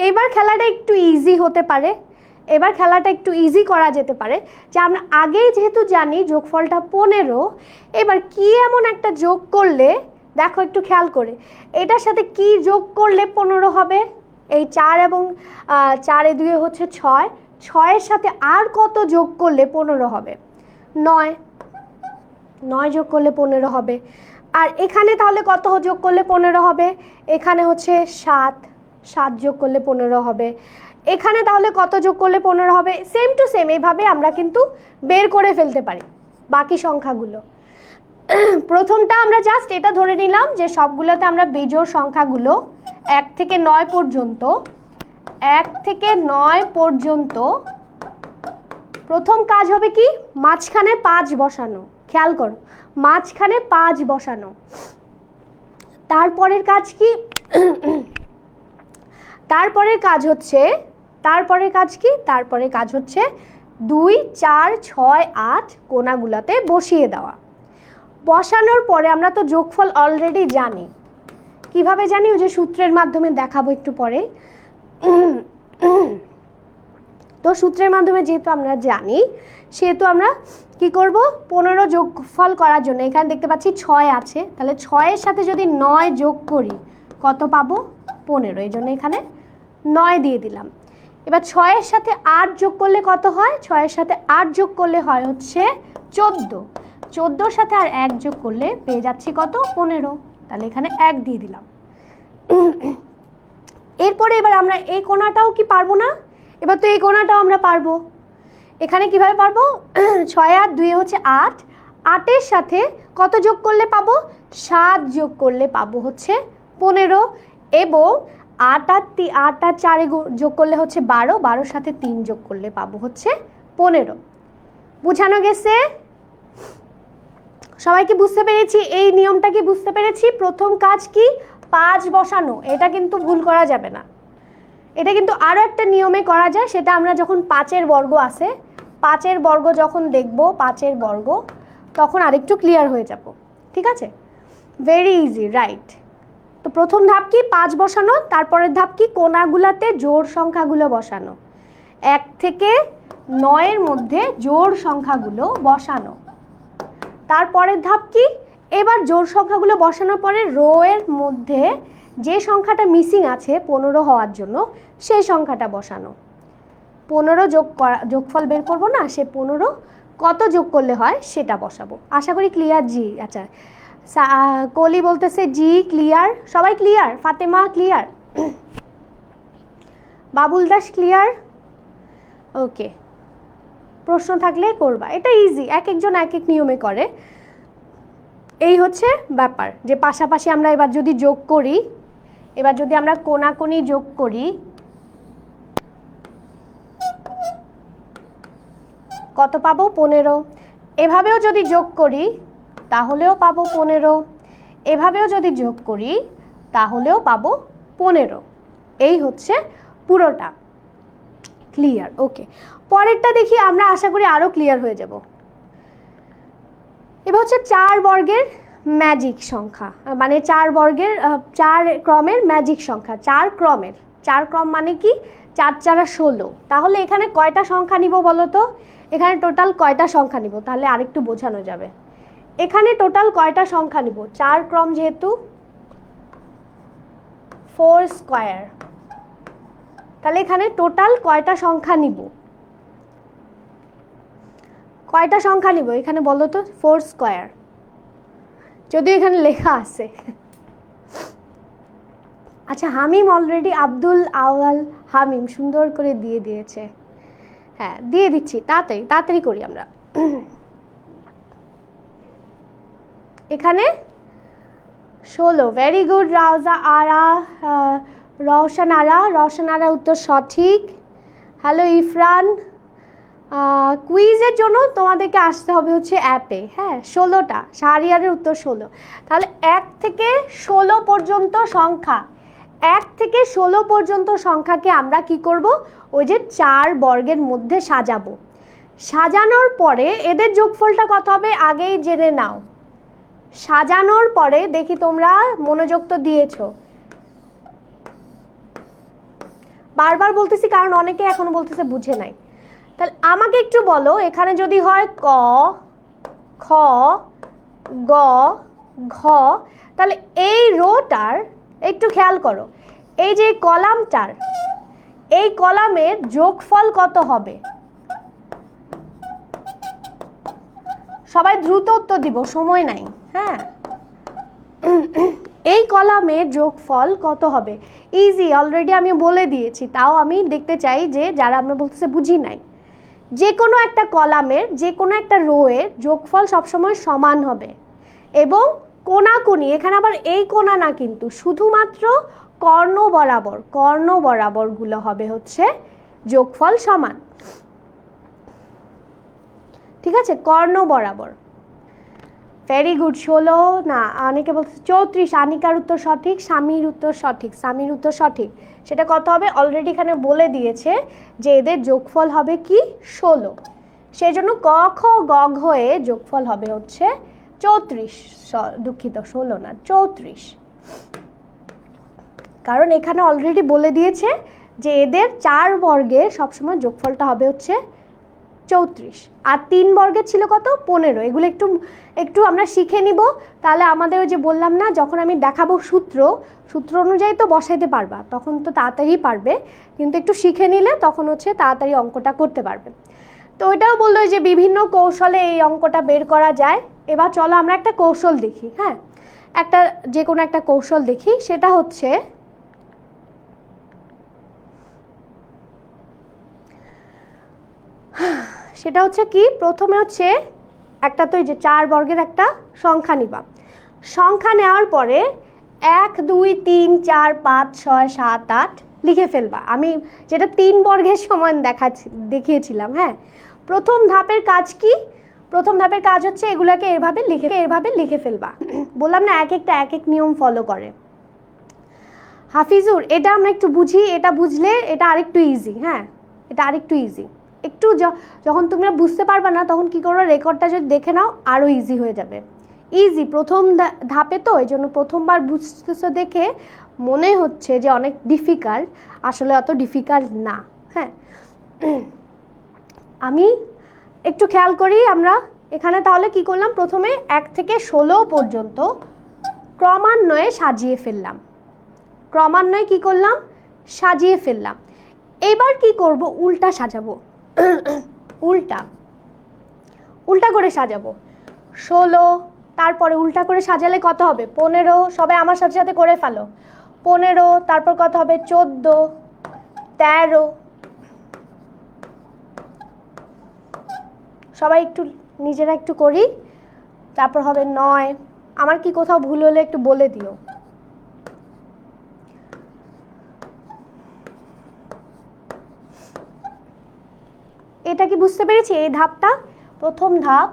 এইবার খেলাটা একটু ইজি হতে পারে, এবার খেলাটা একটু ইজি করা যেতে পারে, যে আমরা আগেই যেহেতু জানি যোগফলটা 15, এবার কি এমন একটা যোগ করলে, দেখো একটু খেয়াল করে, এটার সাথে কি যোগ করলে 15 হবে, এই 4 এবং 4 এ 2 হচ্ছে 6, 6-এর সাথে আর কত যোগ করলে 15 হবে, 9 যোগ করলে 15 হবে। আর এখানে তাহলে কত যোগ করলে 15 হবে, এখানে হচ্ছে 7 যোগ করলে 15 হবে, এখানে তাহলে কত যোগ করলে 15 হবে, সেম টু সেম এইভাবে আমরা কিন্তু বের করে ফেলতে পারি বাকি সংখ্যাগুলো। প্রথমটা আমরা জাস্ট এটা ধরে নিলাম যে সবগুলোতে আমরা বিজোড় সংখ্যাগুলো 1 থেকে 9 পর্যন্ত প্রথম কাজ হবে কি, মাঝখানে 5 বসানো, খেয়াল করো মাঝখানে 5 বসানো। তারপরের কাজ কি, তারপরের কাজ হচ্ছে 2 4 6 8 কোণাগুলোতে বসিয়ে দেওয়া। বসানোর পরে আমরা তো যোগফল অলরেডি জানি, কিভাবে জানি, ওই যে সূত্রের মাধ্যমে দেখাবো একটু পরে। তো সূত্রের মাধ্যমে যেহেতু আমরা জানি, সেহেতু আমরা কি করব, 15 যোগফল করার জন্য এখানে দেখতে পাচ্ছি 6 আছে, তাহলে 6-এর সাথে যদি 9 যোগ করি কত পাবো, 15, এই জন্য এখানে 9 দিয়ে দিলাম। এবার 6-এর সাথে 8 যোগ করলে কত হয়, 6-এর সাথে 8 যোগ করলে হয় হচ্ছে 14, 14-র সাথে আর 1 যোগ করলে পেয়ে যাচ্ছি কত, 15, তাহলে এখানে 1 দিয়ে দিলাম। এরপরে এবার আমরা এই কোণাটাও কি পারবো না, এবার তো এই কোণাটাও আমরা পারবো। এখানে কিভাবে পারবো, 6 আর 2 হচ্ছে 8, 8-এর সাথে কত যোগ করলে পাবো, 7 যোগ করলে পাবো হচ্ছে 15, এবং 8 আর 4 যোগ করলে হচ্ছে 12, 12-র সাথে 3 যোগ করলে পাবো হচ্ছে 15। বুঝানো গেছে? সবাইকে বুঝতে পেরেছি? এই নিয়মটা কি বুঝতে পেরেছি? প্রথম কাজ কি? 5 বসানো, এটা কিন্তু ভুল করা যাবে না। এটা কিন্তু আরও একটা নিয়মে করা যায়, সেটা আমরা যখন 5-এর বর্গ আছে, 5-এর বর্গ যখন দেখব, 5-এর বর্গ, তখন আরেকটু ক্লিয়ার হয়ে যাব। ঠিক আছে, ভেরি ইজি, রাইট। তো প্রথম ধাপ কি? 5 বসানো। তারপরের ধাপ কি? কোণাগুলোতে জোড় সংখ্যাগুলো বসানো, 1 থেকে 9-এর মধ্যে জোড় সংখ্যাগুলো বসানো। তারপরের ধাপ কি? এবার জোড় সংখ্যাগুলো বসানোর পরে রো এর মধ্যে যে সংখ্যাটা মিসিং আছে 15 হওয়ার জন্য, সেই সংখ্যাটা বসানো। 15 যোগফল বের করবো না, সে 15 কত যোগ করলে হয় সেটা বসাবো। আশা করি ক্লিয়ার? জি, আচ্ছা, কলি বলতেছে জি ক্লিয়ার। সবাই clear? Fatema clear? Babul Das clear? Okay, প্রশ্ন থাকলে করবা, এটা ইজি, এক একজন এক এক নিয়মে করে। এই হচ্ছে ব্যাপার, যে পাশাপাশি আমরা এবার যদি যোগ করি, এবার যদি আমরা কোণাকোণি যোগ করি, কত পাবো? 15। এভাবেও যদি যোগ করি তাহলেও পাবো 15, এভাবেও যদি যোগ করি তাহলেও পাবো 15। এই হচ্ছে পুরোটা। ক্লিয়ার? ওকে, পরেরটা দেখি আমরা, আশা করি আরও ক্লিয়ার হয়ে যাব। এবার হচ্ছে 4 বর্গের ম্যাজিক সংখ্যা, মানে 4 বর্গের 4 ক্রমের ম্যাজিক সংখ্যা। 4 ক্রমের, 4 ক্রম মানে কি? 4 4 16। তাহলে এখানে কয়টা সংখ্যা নিব বলো তো? এখানে টোটাল কয়টা সংখ্যা নিব? তাহলে আরেকটু বোঝানো যাবে। এখানে টোটাল কয়টা সংখ্যা নিব? 4 ক্রম যেহেতু, 4 স্কয়ার, তাহলে এখানে টোটাল কয়টা সংখ্যা নিব? কয়টা সংখ্যা নিব এখানে বলো তো? 4 স্কয়ার, যদিও এখানে লেখা আছে। আচ্ছা, হামিম অলরেডি, আব্দুল আওয়াল হামিম সুন্দর করে দিয়ে দিয়েছে। হ্যাঁ, দিয়ে দিচ্ছি, তাড়াতাড়ি তাড়াতাড়ি করি আমরা। এখানে 16। ভেরি গুড রাউজা আরা, রওশন আরা উত্তর সঠিক। হ্যালো ইফরান। কুইজের জন্য তোমাদেরকে আসতে হবে হচ্ছে অ্যাপে। হ্যাঁ, 16টা, শাহরিয়ারের উত্তর 16। তাহলে 1 থেকে 16 পর্যন্ত সংখ্যা, 1 থেকে 16 পর্যন্ত সংখ্যাকে আমরা কি করব? ওই যে 4 বর্গের মধ্যে সাজাবো। সাজানোর পরে এদের যোগফলটা কত হবে আগেই জেনে নাও। সাজানোর পরে দেখি তোমরা মনোযোগ তো দিয়েছো। বারবার বলতেছি কারণ অনেকে এখনো বলতেছে বুঝে নাই। তাহলে আমাকে একটু বলো, এখানে যদি হয় ক, খ, গ, ঘ, তাহলে এই রোটার একটু খেয়াল করো, এই যে কলামটার, এই কলামের যোগফল কত হবে? সবাই দ্রুত উত্তর দিব, সময় নাই। হ্যাঁ, এই কলামের যোগফল কত হবে? ইজি, অলরেডি আমি বলে দিয়েছি, তাও আমি দেখতে চাই যে যারা আমরা বলতেছে বুঝি নাই। যে কোনো একটা কলামের, যে কোনো একটা রোয়ের যোগফল সবসময় সমান হবে, এবং কোণাকুনি, এখানে আবার এই কোণা না কিন্তু, শুধুমাত্র কর্ণ বরাবর, কর্ণ বরাবরগুলো হবে হচ্ছে যোগফল সমান। ঠিক আছে, কর্ণ বরাবর। Very good. 16 না, অনেকে বলছে 34। আনিকার উত্তর সঠিক, স্বামীর উত্তর সঠিক, স্বামীর উত্তর সঠিক। সেটা কত হবে? অলরেডি এখানে বলে দিয়েছে যে এদের যোগফল হবে কি? 16। সেই জন্য ক, খ, গ, ঘ এ যোগফল হবে হচ্ছে 34। দুঃখিত, 16 না, 34। কারণ এখানে অলরেডি বলে দিয়েছে যে এদের 4 বর্গে সবসময় যোগফলটা হবে হচ্ছে 34, আর 3 বর্গের ছিল কত? 15। এগুলো একটু একটু আমরা শিখে নিব, তাহলে আমাদের ওই যে বললাম না, যখন আমি দেখাবো সূত্র অনুযায়ী তো বসাইতে পারবা, তখন তো তাড়াতাড়ি পারবে, কিন্তু একটু শিখে নিলে তখন হচ্ছে তাড়াতাড়ি অঙ্কটা করতে পারবে। তো ওইটাও বললো যে বিভিন্ন কৌশলে এই অঙ্কটা বের করা যায়। এবার চলো আমরা একটা কৌশল দেখি। হ্যাঁ, একটা যে কোনো একটা কৌশল দেখি, সেটা হচ্ছে কি, প্রথমে হচ্ছে একটা তো এই যে 4 বর্গের একটা সংখ্যা নিবা। সংখ্যা নেওয়ার পরে 1 2 3 4 5 6 7 8 লিখে ফেলবা। আমি যেটা 3 বর্গের সমান দেখিয়েছিলাম। হ্যাঁ, প্রথম ধাপের কাজ কি? প্রথম ধাপের কাজ হচ্ছে এগুলাকে এভাবে লিখে ফেলবা। বললাম না এক এক নিয়ম ফলো করে। হাফিজুর, এটা আমরা একটু বুঝি, এটা বুঝলে এটা আরেকটু ইজি। হ্যাঁ, এটা আরেকটু ইজি। একটু যখন তোমরা বুঝতে পারবে না তখন কি করো, রেকর্ডটা যদি দেখে নাও আরও ইজি হয়ে যাবে। ইজি প্রথম ধাপে, তো এই জন্য প্রথমবার বুঝতেছো দেখে মনে হচ্ছে যে অনেক ডিফিকাল্ট, আসলে অত ডিফিকাল্ট না। হ্যাঁ, আমি একটু খেয়াল করি আমরা এখানে তাহলে কি করলাম, প্রথমে 1 থেকে 16 পর্যন্ত ক্রমান্বয়ে সাজিয়ে ফেললাম। ক্রমান্বয়ে কি করলাম, সাজিয়ে ফেললাম। এবার কি করব, উল্টা সাজাবো। উল্টা করে সাজাবো। 16, তারপরে উল্টা করে সাজালে কত হবে, 15। সবাই আমার সাথে সাথে করে ফেলো। 15, তারপর কত হবে, 14, 13। সবাই একটু নিজেরা একটু করি। তারপর হবে 9। আমার কি কোথাও ভুল হলে একটু বলে দিও। এটা কি বুঝতে পেরেছি? এই ধাপটা প্রথম ধাপ।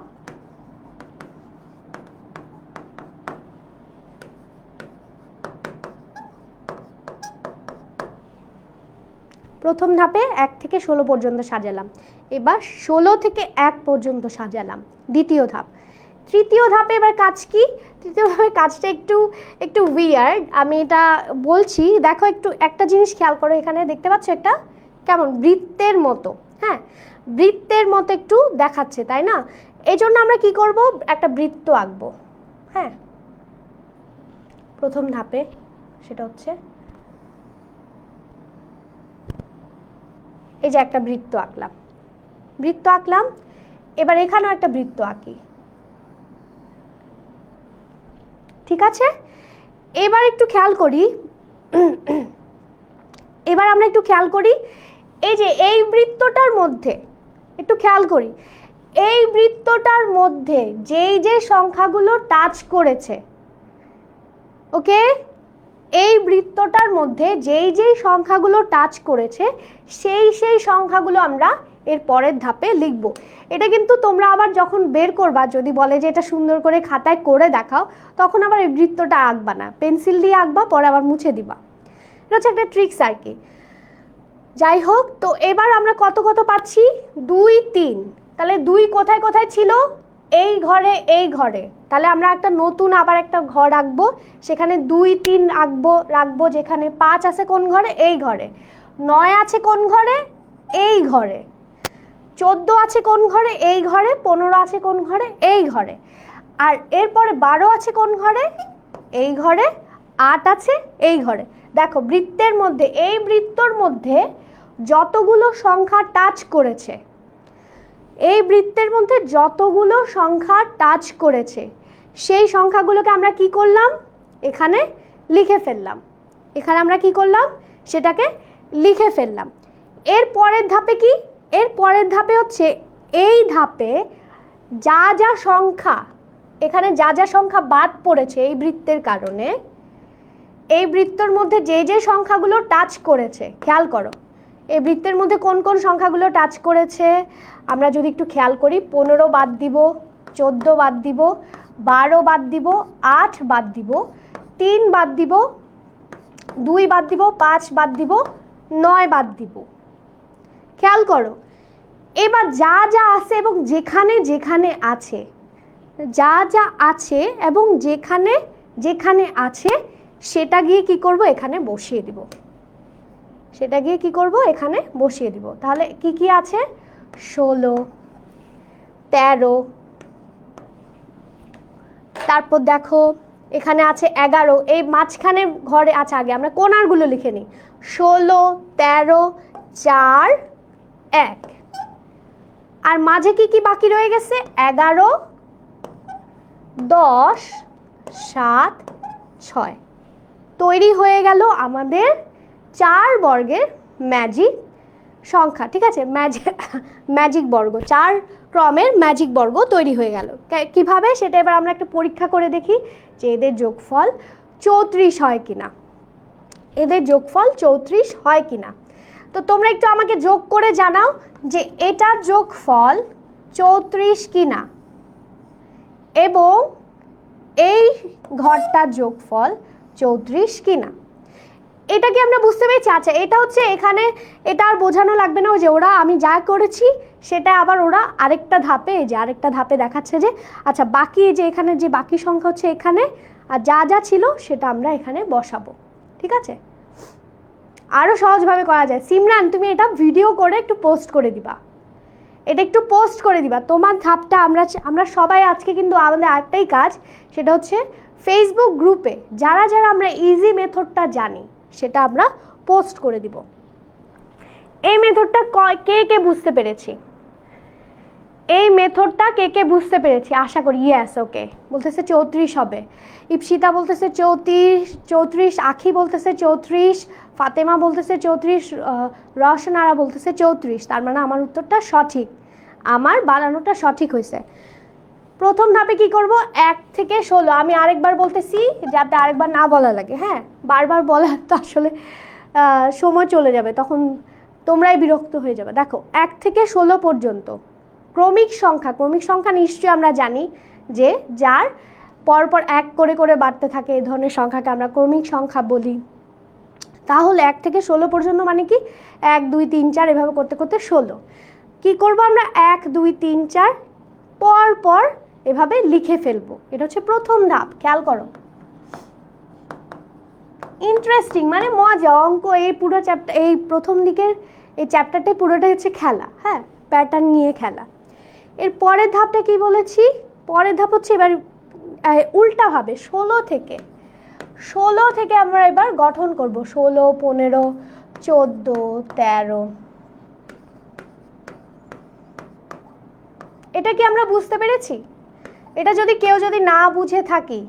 প্রথম ধাপে 1 থেকে 16 পর্যন্ত সাজালাম। এবার 16 থেকে 1 পর্যন্ত সাজালাম, দ্বিতীয় ধাপ। তৃতীয় ধাপে এবার কাজ কি? তৃতীয় ধাপে কাজটা একটু উইয়ার্ড, আমি এটা বলছি। দেখো একটু একটা জিনিস খেয়াল করো, এখানে দেখতে পাচ্ছ একটা কেমন বৃত্তের মতো। হ্যাঁ, বৃত্তের মতো একটু দেখাচ্ছে, তাই না? এই জন্য আমরা কি করব, একটা বৃত্ত আঁকবো। হ্যাঁ, প্রথম ধাপে সেটা হচ্ছে এই যে একটা বৃত্ত আঁকলাম। এবার এখানেও একটা বৃত্ত আঁকি, ঠিক আছে? এবার একটু খেয়াল করি, এই যে এই বৃত্তটার মধ্যে একটু খেয়াল করি, এই বৃত্তটার মধ্যে যে সংখ্যাগুলো টাচ করেছে, ওকে, এই বৃত্তটার মধ্যে যেই সংখ্যাগুলো টাচ করেছে সেই সংখ্যাগুলো আমরা এর পরের ধাপে লিখব। এটা কিন্তু তোমরা আবার যখন বের করবা, যদি বলে যে এটা সুন্দর করে খাতায় করে দেখাও, তখন আবার এই বৃত্তটা আঁকবা না, পেন্সিল দিয়ে আঁকবা, পরে আবার মুছে দিবা। এটা হচ্ছে একটা ট্রিক্স আর কি। যাই হোক, তো এবার আমরা কত পাচ্ছি, 2 3। তাহলে 2 কোথায় কোথায় ছিল, এই ঘরে। তাহলে আমরা একটা নতুন আবার একটা ঘর আঁকবো, সেখানে 2 3 রাখবো। যেখানে 5 আছে কোন ঘরে, এই ঘরে। 9 আছে কোন ঘরে, এই ঘরে। 14 আছে কোন ঘরে, এই ঘরে। 15 আছে কোন ঘরে, এই ঘরে। আর এরপরে 12 আছে কোন ঘরে, এই ঘরে। 8 আছে এই ঘরে। দেখো বৃত্তের মধ্যে, এই বৃত্তর মধ্যে যতগুলো সংখ্যা টাচ করেছে, এই বৃত্তের মধ্যে যতগুলো সংখ্যা টাচ করেছে সেই সংখ্যাগুলোকে আমরা কি করলাম, এখানে লিখে ফেললাম। এখানে আমরা কি করলাম, সেটাকে লিখে ফেললাম। এর পরের ধাপে কি, এর পরের ধাপে হচ্ছে এই ধাপে যা সংখ্যা, এখানে যা সংখ্যা বাদ পড়েছে এই বৃত্তের কারণে, এই বৃত্তের মধ্যে যে সংখ্যাগুলো টাচ করেছে, খেয়াল করো এই বৃত্তের মধ্যে কোন কোন সংখ্যাগুলো টাচ করেছে আমরা যদি একটু খেয়াল করি। 15 বাদ দিব, 14 বাদ দিব, 12 বাদ দিব, 8 বাদ দিব, 3 বাদ দিব, 2 বাদ দিব, 5 বাদ দিব, 9 বাদ দিব। খেয়াল করো এবার যা আছে এবং যেখানে আছে, যা আছে এবং যেখানে আছে সেটা গিয়ে কি করব, এখানে বসিয়ে দিব। তাহলে কি আছে, 16, 13, তারপর দেখো এখানে আছে 11। এই মাঝখানে ঘরে আছে, আগে আমরা কোণারগুলো লিখে নিই। 16, 13, 4, 1। আর মাঝে কি বাকি রয়ে গেছে, 11, 10, 7, 6। তৈরি হয়ে গেল আমাদের 4 বর্গের ম্যাজিক সংখ্যা, ঠিক আছে? ম্যাজিক বর্গ, 4 ক্রমের ম্যাজিক বর্গ তৈরি হয়ে গেল। কিভাবে সেটা এবার আমরা একটা পরীক্ষা করে দেখি যে এদের যোগফল 34 হয় কিনা, এদের যোগফল 34 হয় কিনা। তো তোমরা একটু আমাকে যোগ করে জানাও যে এটার যোগফল 34 কিনা এবং এই ঘরটার যোগফল 34 কিনা। এটা কি আমরা বুঝতে পেরেছি? আচ্ছা, এটা হচ্ছে এখানে, এটা আর বোঝানো লাগবে না, যে ওরা আমি যা করেছি সেটা আবার ওরা আরেকটা ধাপে, যে আরেকটা ধাপে দেখাচ্ছে যে আচ্ছা বাকি যে এখানে যে বাকি সংখ্যা হচ্ছে এখানে, আর যা যা ছিল সেটা আমরা এখানে বসাবো। ঠিক আছে, আরও সহজভাবে করা যায়। সিমরান, তুমি এটা ভিডিও করে একটু পোস্ট করে দিবা, এটা একটু পোস্ট করে দিবা তোমার ধাপটা। আমরা সবাই আজকে কিন্তু আমাদের আরেকটাই কাজ, সেটা হচ্ছে ফেসবুক গ্রুপে যারা যারা আমরা ইজি মেথডটা জানি সেটা আমরা পোস্ট করে দিব। এই মেথডটা কে কে বুঝতে পেরেছি? এই মেথডটা কে কে বুঝতে পেরেছি? আশা করি ইয়েস, ওকে বলতেছে 34 হবে, ইপসিতা বলতেছে 34, আখি বলতেছে 34, ফাতেমা বলতেছে 34, রওশনারা বলতেছে 34। তার মানে আমার উত্তরটা সঠিক, আমার বানানোটা সঠিক হয়েছে। প্রথম ধাপে কি করব? 1 থেকে 16। আমি আরেকবার বলতেছি যাতে আরেকবার না বলা লাগে। হ্যাঁ, বারবার বলা তো আসলে সময় চলে যাবে, তখন তোমরাই বিরক্ত হয়ে যাবে। দেখো 1 থেকে 16 পর্যন্ত ক্রমিক সংখ্যা নিশ্চয়ই আমরা জানি যে যার পরপর 1 করে করে বাড়তে থাকে, এই ধরনের সংখ্যাকে আমরা ক্রমিক সংখ্যা বলি। তাহলে 1 থেকে 16 পর্যন্ত মানে কি 1 2 3 4 এভাবে করতে করতে 16। কি করব আমরা? 1 2 3 4 পর পর এভাবে লিখে ফেলবো। এটা হচ্ছে প্রথম ধাপ। খেয়াল করো, ইন্টারেস্টিং মানে মজা অঙ্ক। এই পুরো চ্যাপ্টার, এই প্রথম দিকের এই চ্যাপ্টারটাই পুরোটাই হচ্ছে খেলা। হ্যাঁ, প্যাটার্ন নিয়ে খেলা। এর পরের ধাপটা কি বলেছি? পরের ধাপ হচ্ছে এবার উল্টাভাবে 16 থেকে আমরা এবার গঠন করব। 16 15 14 13। এটা কি আমরা বুঝতে পেরেছি? এটা যদি কেউ না বুঝে থাকি,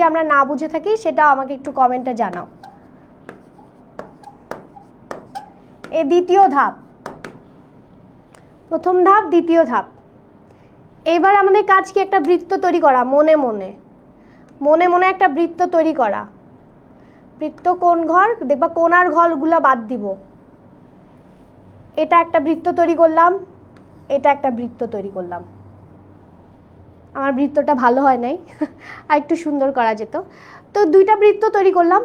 আমরা না বুঝে থাকি, সেটা আমাকে একটু কমেন্টে জানাও। এই দ্বিতীয় ধাপ, প্রথম ধাপ দ্বিতীয় ধাপ। এবার আমাদের কাজ কি? একটা বৃত্ত তৈরি করা, মনে মনে একটা বৃত্ত তৈরি করা। বৃত্ত কোন ঘর? দেখবা কোনার ঘরগুলো বাদ দিব। এটা একটা বৃত্ত তৈরি করলাম, এটা একটা বৃত্ত তৈরি করলাম। আমার বৃত্তটা ভালো হয় নাই, আর একটু সুন্দর করা যেত। তো দুইটা বৃত্ত তৈরি করলাম।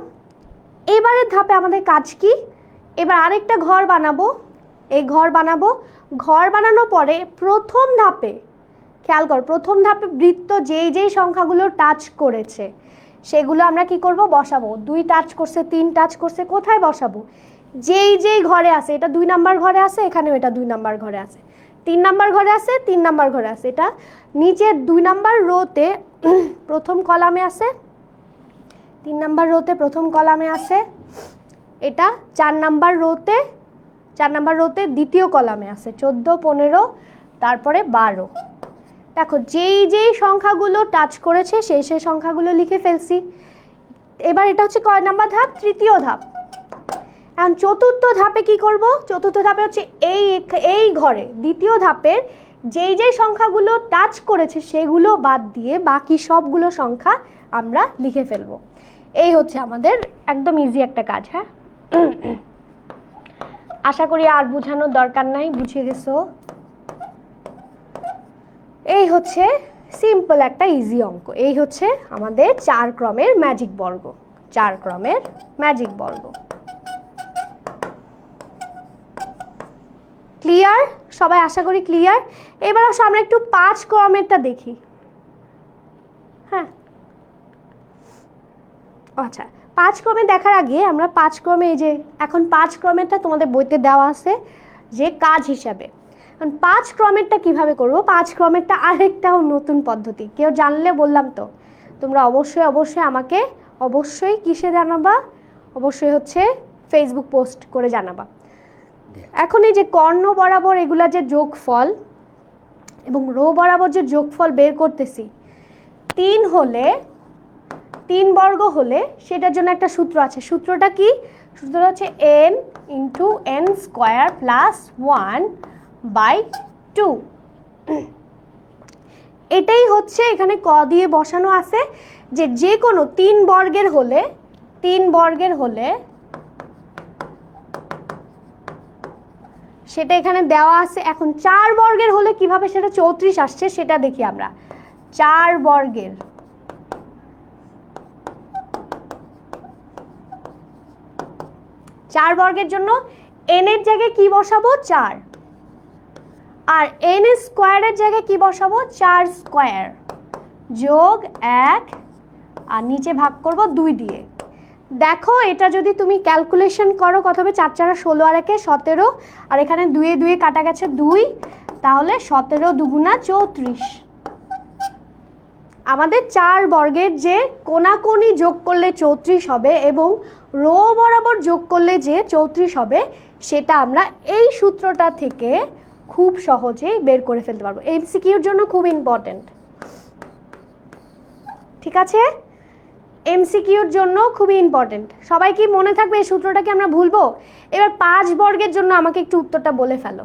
এবারের ধাপে আমাদের কাজ কি? এবার আরেকটা ঘর বানাবো। এই ঘর বানানোর পরে প্রথম ধাপে, খেয়াল কর, প্রথম ধাপে বৃত্ত যেই সংখ্যাগুলো টাচ করেছে সেগুলো আমরা কি করব? বসাবো। 2 টাচ করছে, 3 টাচ করছে, কোথায় বসাবো? যেই ঘরে আছে। এটা 2 নাম্বার ঘরে আছে, এখানেও এটা 2 নাম্বার ঘরে আছে, 3 নাম্বার ঘরে আছে, 3 নাম্বার ঘরে আছে। এটা নিচের 2 নাম্বার রোতে প্রথম কলামে আছে, 3 নাম্বার রোতে প্রথম কলামে আছে। এটা 4 নাম্বার রোতে দ্বিতীয় কলামে আছে, 14 15 তারপরে 12। দেখো যেই সংখ্যাগুলো টাচ করেছে সেই সংখ্যাগুলো লিখে ফেলছি। এবার এটা হচ্ছে কয় নাম্বার ধাপ? তৃতীয় ধাপ। এখন চতুর্থ ধাপে কি করব? চতুর্থ ধাপে হচ্ছে এই ঘরে দ্বিতীয় ধাপের যেই সংখ্যাগুলো টাচ করেছে সেগুলো বাদ দিয়ে বাকি সবগুলো সংখ্যা আমরা লিখে ফেলবো। এই হচ্ছে আমাদের একদম ইজি একটা কাজ। হ্যাঁ, আশা করি আর বোঝানোর দরকার নাই, বুঝিয়ে গেছো। এই হচ্ছে সিম্পল একটা ইজি অঙ্ক। এই হচ্ছে আমাদের 4 ক্রমের ম্যাজিক বর্গ। 4 ক্রমের ম্যাজিক বর্গ। ক্লিয়ার সবাই? আশা করি ক্লিয়ার। এবার আসো আমরা একটু 5 ক্রমেরটা দেখি। হ্যাঁ, আচ্ছা, 5 ক্রমে দেখার আগে আমরা 5 ক্রমে, এই যে এখন 5 ক্রমেরটা তোমাদের বইতে দেওয়া আছে যে কাজ হিসাবে। 5 ক্রমেরটা কিভাবে করব? 5 ক্রমেরটা আরেকটাও নতুন পদ্ধতি, কেউ জানলে বললাম তো তোমরা অবশ্যই আমাকে কিসে জানাবা? অবশ্যই হচ্ছে ফেসবুক পোস্ট করে জানাবা। এখন এই যে কর্ণ বরাবর এগুলা যে যোগফল এবং রো বরাবর যে যোগফল বের করতেছি, 3 বর্গ হলে সেটার জন্য একটা সূত্র আছে। সূত্রটা কি? সূত্রটা হচ্ছে n × n² + 1/2। এটাই হচ্ছে এখানে ক দিয়ে বসানো আছে যে যে কোনো 3 বর্গের হলে সেটা এখানে দেওয়া আছে। এখন 4 বর্গের হলে কিভাবে সেটা 34 আসছে সেটা দেখি আমরা। 4 বর্গের জন্য n এর জায়গায় কি বসাবো 4, আর n স্কয়ারের জায়গায় কি বসাবো 4 স্কয়ার যোগ 1 আর নিচে ভাগ করব 2 দিয়ে। দেখো এটা যদি তুমি ক্যালকুলেশন করো কত হবে, 4 4 16 আর 1 17, আর এখানে 2 এ 2 কাটা গেছে 2, তাহলে 17 2 34। আমাদের 4 বর্গের যে কোণাকোণি যোগ করলে 34 হবে এবং রো বরাবর যোগ করলে যে 34 হবে সেটা আমরা এই সূত্রটা থেকে খুব সহজেই বের করে ফেলতে পারবো। এমসিকিউর জন্য খুব ইম্পর্টেন্ট, ঠিক আছে? এমসিকিউর জন্য খুবই ইম্পর্টেন্ট। সবাই কি মনে থাকবে এই সূত্রটাকে আমরা ভুলবো? এবার 5 বর্গের জন্য আমাকে একটু উত্তরটা বলে ফেলো।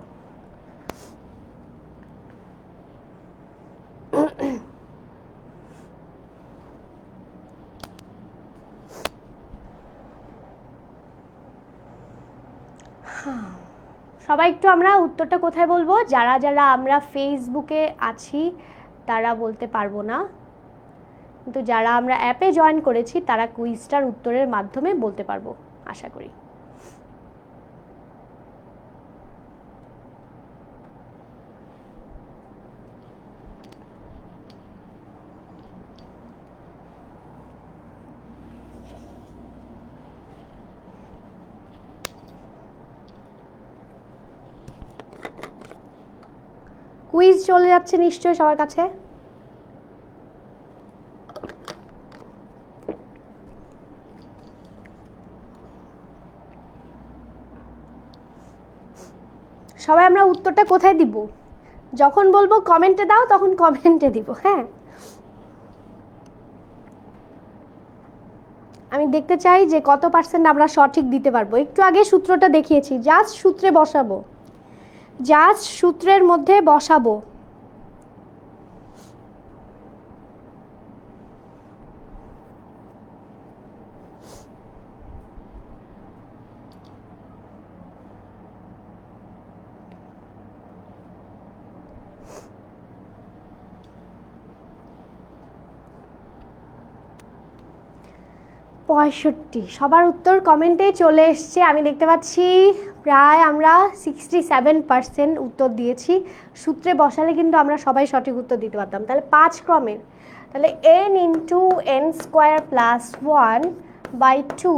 সবাই একটু আমরা উত্তরটা কোথায় বলবো? যারা যারা আমরা ফেসবুকে আছি তারা বলতে পারবো না, কিন্তু যারা আমরা অ্যাপে জয়েন করেছি তারা কুইজটার উত্তরের মাধ্যমে বলতে পারবো আশা করি। কুইজ চলে যাচ্ছে নিশ্চয়ই সবার কাছে। সবাই আমরা উত্তরটা কোথায় দিব? যখন বলবো কমেন্টে দাও তখন কমেন্টে দিব। হ্যাঁ, আমি দেখতে চাই যে কত পার্সেন্ট আমরা সঠিক দিতে পারবো। একটু আগে সূত্রটা দেখিয়েছি, জাস্ট সূত্রে বসাবো, জাস্ট সূত্রের মধ্যে বসাবো। পঁয়ষট্টি, সবার উত্তর কমেন্টে চলে এসছে আমি দেখতে পাচ্ছি। প্রায় আমরা 67% উত্তর দিয়েছি। সূত্রে বসালে কিন্তু আমরা সবাই সঠিক উত্তর দিতে পারতাম। তাহলে 5 ক্রমের, তাহলে n into n square plus 1/2,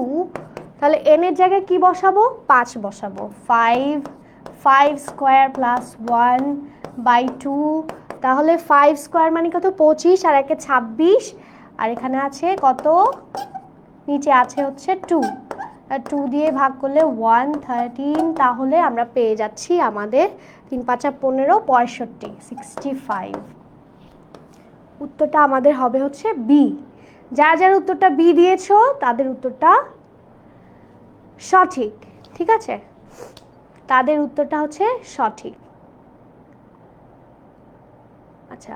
তাহলে n এর জায়গায় কি বসাবো 5 বসাবো। 5 স্কোয়ার প্লাস 1/2, তাহলে 5 স্কোয়ার মানে কত 25, আর একে 26, আর এখানে আছে কত নিচে আছে হচ্ছে 2, আর 2 দিয়ে ভাগ করলে 113, তাহলে আমরা পেয়ে যাচ্ছি আমাদের 3 5 15 65, 65। উত্তরটা আমাদের হবে হচ্ছে বি। যারা যারা উত্তরটা বি দিয়েছো তাদের উত্তরটা সঠিক, ঠিক আছে? তাদের উত্তরটা হচ্ছে সঠিক। আচ্ছা,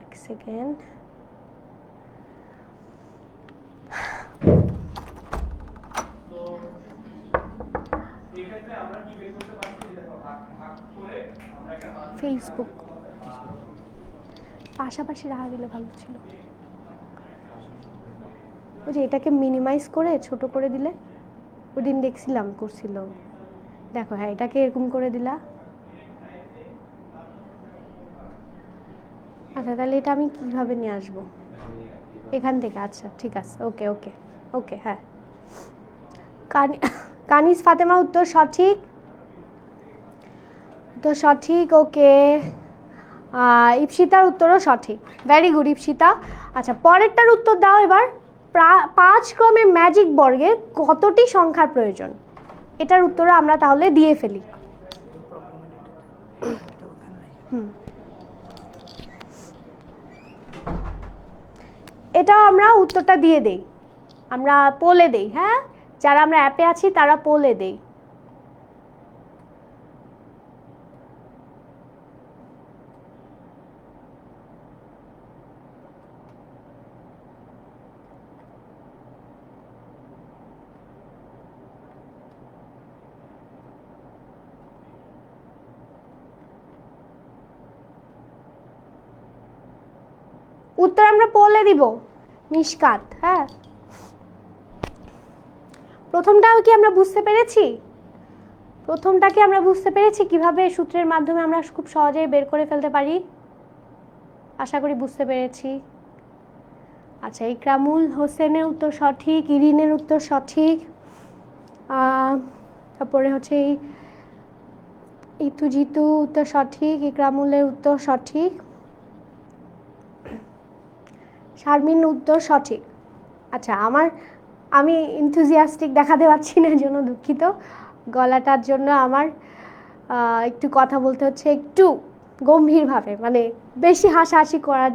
এক সেকেন্ড। ফেসবুক পাশাপাশি রাখা গেলে ভালো ছিল। ওই যে এটাকে মিনিমাইজ করে ছোট করে দিলে, ওদিন দেখছিলাম করছিল, দেখো। হ্যাঁ, এটাকে এরকম করে দিলা। আচ্ছা, তাহলে এটা আমি কিভাবে নিয়ে আসবো এখান থেকে? আচ্ছা ঠিক আছে, ওকে ওকে ওকে। হ্যাঁ, কানিজ ফাতেমা উত্তর সঠিক, তো সঠিক। ওকে, ইপসিতার উত্তরও সঠিক, ভেরি গুড ইপসিতা। আচ্ছা, পরেরটার উত্তর দাও এবার। 5 ক্রমে ম্যাজিক বর্গে কতটি সংখ্যার প্রয়োজন? এটার উত্তরও আমরা তাহলে দিয়ে ফেলি। এটা আমরা উত্তরটা দিয়ে দেই, আমরা পোলে দেই। হ্যাঁ, যারা আমরা অ্যাপে আছি তারা পোলে দেই। উত্তর আমরা বলে দিব মিশকাত। হ্যাঁ, প্রথমটাও কি আমরা বুঝতে পেরেছি? প্রথমটাকে আমরা বুঝতে পেরেছি কিভাবে সূত্রের মাধ্যমে আমরা খুব সহজেই বের করে ফেলতে পারি? আশা করি বুঝতে পেরেছি। আচ্ছা, ইকরামুল হোসেনের উত্তর সঠিক, ইরিনের উত্তর সঠিক, তারপরে হচ্ছে ইতু জিতু উত্তর সঠিক, ইকরামুলের উত্তর সঠিক, শারমিন উত্তর সঠিক। আচ্ছা, আমি ইনথুজিয়াস্টিক দেখাতে পারছি না, জন্য দুঃখিত। গলাটার জন্য আমার একটু কথা বলতে হচ্ছে একটু গম্ভীরভাবে, মানে বেশি হাসাহাসি করা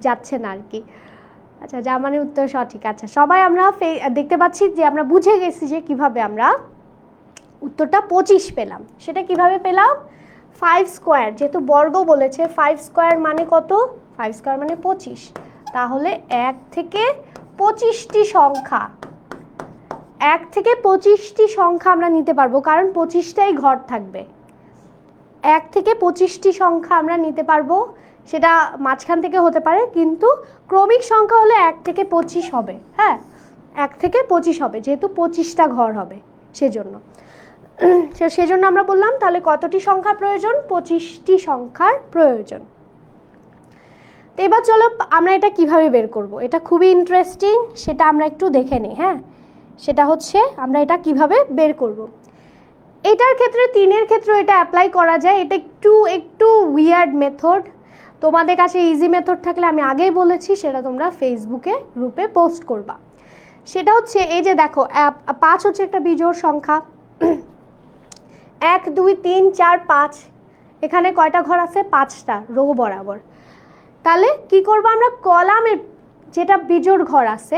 যাচ্ছে না আর কি। আচ্ছা, জামানের উত্তর সঠিক। আচ্ছা, সবাই আমরা দেখতে পাচ্ছি যে আমরা বুঝে গেছি যে কিভাবে আমরা উত্তরটা 25 পেলাম। সেটা কিভাবে পেলাম? 5 স্কোয়ার, যেহেতু বর্গ বলেছে, 5 স্কোয়ার মানে কত? 5 স্কোয়ার মানে 25। তাহলে 1 থেকে 25টি সংখ্যা, 1 থেকে 25টি সংখ্যা আমরা নিতে পারবো, কারণ 25টাই ঘর থাকবে। 1 থেকে 25টি সংখ্যা আমরা নিতে পারবো, সেটা মাঝখান থেকে হতে পারে, কিন্তু ক্রমিক সংখ্যা হলে 1 থেকে 25 হবে। হ্যাঁ, 1 থেকে 25 হবে, যেহেতু 25টা ঘর হবে, সেজন্য আমরা বললাম তাহলে কতটি সংখ্যা প্রয়োজন? 25টি সংখ্যার প্রয়োজন। তো এবার চলো আমরা এটা কিভাবে বের করব। এটা খুবই ইন্টারেস্টিং, সেটা আমরা একটু দেখে নিই। হ্যাঁ, সেটা হচ্ছে আমরা এটা কিভাবে বের করব। এটার ক্ষেত্রে, 3-এর ক্ষেত্রে এটা অ্যাপ্লাই করা যায়। এটা একটু উইয়ার্ড মেথড। তোমাদের কাছে ইজি মেথড থাকলে আমি আগেই বলেছি, সেটা তোমরা ফেসবুকে গ্রুপে পোস্ট করবা। সেটা হচ্ছে এই যে দেখো, 5 হচ্ছে একটা বিজোড় সংখ্যা। 1 2 3 4 5, এখানে কয়টা ঘর আছে? 5টা, রো বরাবর। তাহলে কি করব আমরা? কলামের যেটা বিজোড় ঘর আছে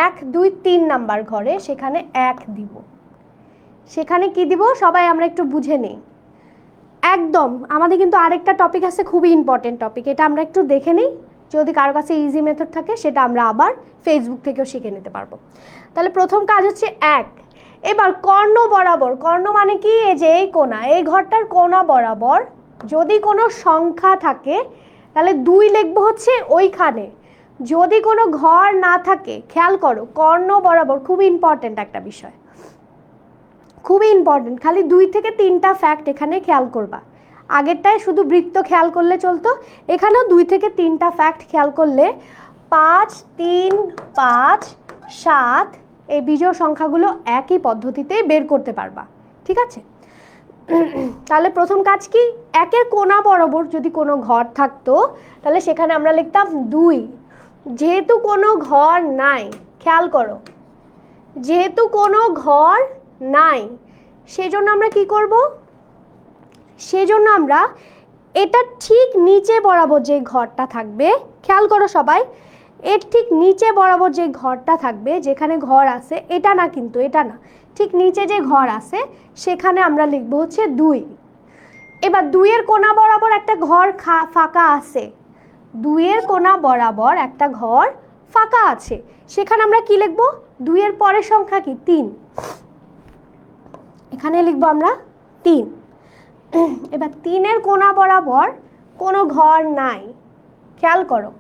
1 2 3 নাম্বার ঘরে সেখানে 1 দিব। সেখানে কি দিব সবাই আমরা একটু বুঝে নিই। একদম আমাদের কিন্তু আরেকটা টপিক আছে, খুবই ইম্পর্টেন্ট টপিক, এটা আমরা একটু দেখে নিই। যদি কারো কাছে ইজি মেথড থাকে সেটা আমরা আবার ফেসবুক থেকেও শিখে নিতে পারবো। তাহলে প্রথম কাজ হচ্ছে 1। এবার কর্ণ বরাবর, কর্ণ মানে কি? এই যে এই কোণা, এই ঘরটার কোণা বরাবর যদি কোনো সংখ্যা থাকে তাহলে 2 লিখবো হচ্ছে ওইখানে। যদি কোনো ঘর না থাকে, খেয়াল করো, কর্ণ বরাবর খুবই ইম্পর্টেন্ট একটা বিষয়, খুবই ইম্পর্টেন্ট। খালি 2 থেকে 3টা ফ্যাক্ট এখানে খেয়াল করবা। আগেরটায় শুধু বৃত্ত খেয়াল করলে চলতো, এখানেও 2 থেকে 3টা ফ্যাক্ট খেয়াল করলে 5 3 5 7 এই বিজোড় সংখ্যাগুলো একই পদ্ধতিতে বের করতে পারবা। ঠিক আছে, তাহলে প্রথম কাজ কি? 1-এর কোণা বরাবর যদি কোনো ঘর থাকতো তাহলে সেখানে আমরা লিখতাম 2। যেহেতু কোনো ঘর নাই, খেয়াল করো, যেহেতু কোনো ঘর নাই, সেজন্য আমরা কি করব? সেজন্য আমরা এটা ঠিক নিচে বরাবর যে ঘরটা থাকবে, খেয়াল করো সবাই, এর ঠিক নিচে বরাবর যে ঘরটা থাকবে, যেখানে ঘর আছে, এটা না কিন্তু, এটা না, ঠিক নিচে যে ঘর আছে সেখানে আমরা লিখব হচ্ছে 2। এবার 2-এর কোণা বরাবর একটা ঘর ফাঁকা আছে, 2-এর কোণা বরাবর একটা ঘর ফাঁকা আছে, সেখানে আমরা কি লিখব? 2-এর পরের সংখ্যা কি? 3, এখানে লিখব আমরা 3। এবার 3-এর কোণা বরাবর কোনো ঘর নাই, খেয়াল করো,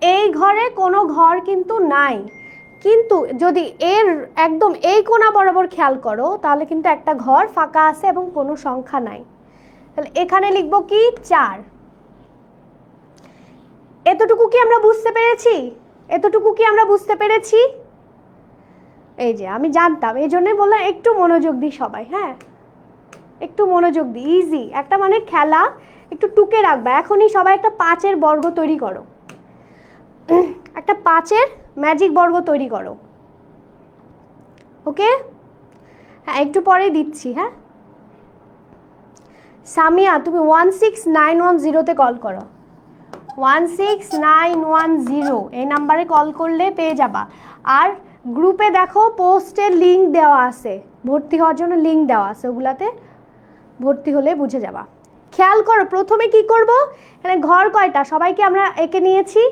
এই ঘরে কোনো ঘর কিন্তু নাই, কিন্তু যদি এর একদম এই কোণা বরাবর খেয়াল করো তাহলে কিন্তু একটা ঘর ফাঁকা আছে এবং কোনো সংখ্যা নাই। তাহলে এখানে লিখব কি? 4। এতটুকু কি আমরা বুঝতে পেরেছি? এতটুকু কি আমরা বুঝতে পেরেছি? এই যে আমি জানতাম, এই জন্যই বললাম একটু মনোযোগ দিই সবাই। হ্যাঁ, একটু মনোযোগ দিই, ইজি একটা মানে খেলা, একটু টুকে রাখবা। এখনই সবাই একটা 5-এর বর্গ তৈরি করো, একটা 5-এর ম্যাজিক বর্গ তৈরি করো। ওকে, হ্যাঁ একটু পরে দিচ্ছি। হ্যাঁ, সামিয়া তুমি 16910-তে কল করো, 16910 এই নাম্বারে কল করলে পেয়ে যাবা। আর গ্রুপে দেখো পোস্টের লিঙ্ক দেওয়া আছে, ভর্তি হওয়ার জন্য লিঙ্ক দেওয়া আছে, ওগুলাতে ভর্তি হলে বুঝে যাবা। খেয়াল করো প্রথমে কি করব, এখানে ঘর কয়টা সবাইকে আমরা এঁকে নিয়েছি।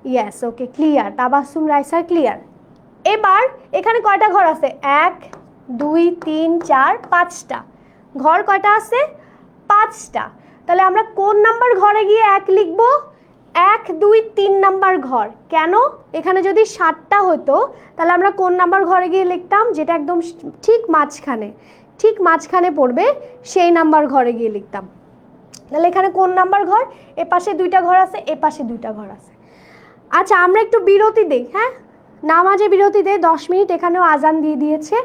ইয়েস, ওকে, ক্লিয়ার, তাবাসসুম রাইসা ক্লিয়ার। এবার এখানে কয়টা ঘর আছে? 1 2 3 4 5টা ঘর। কয়টা আছে? 5টা। তাহলে আমরা কোন নাম্বার ঘরে গিয়ে 1 লিখব? 1 2 3 নাম্বার ঘর। কেন? এখানে যদি 7টা হতো তাহলে আমরা কোন নাম্বার ঘরে গিয়ে লিখতাম? যেটা একদম ঠিক মাঝখানে পড়বে সেই নাম্বার ঘরে গিয়ে লিখতাম। তাহলে এখানে কোন নাম্বার ঘর? এ পাশে 2টা ঘর আছে, এ পাশে 2টা ঘর আছে। আচ্ছা আমরা একটু বিরতি দেই, হ্যাঁ নামাজে বিরতি দেই 10 মিনিট। এখানেও আজান দিয়ে দিয়েছে।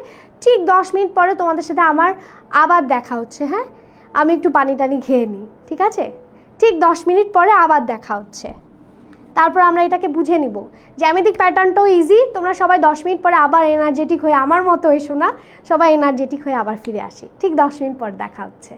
ঠিক 10 মিনিট পরে তোমাদের সাথে আমার আবার দেখা হচ্ছে। হ্যাঁ আমি একটু পানি টানি খেয়ে নিই, ঠিক আছে? ঠিক 10 মিনিট পরে আবার দেখা হচ্ছে। তারপর আমরা এটাকে বুঝে নিব। জ্যামিতিক প্যাটার্নটাও ইজি। তোমরা সবাই 10 মিনিট পরে আবার এনার্জেটিক হয়ে, আমার মতো এসো না, সবাই এনার্জেটিক হয়ে আবার ফিরে আসি। ঠিক 10 মিনিট পর দেখা হচ্ছে।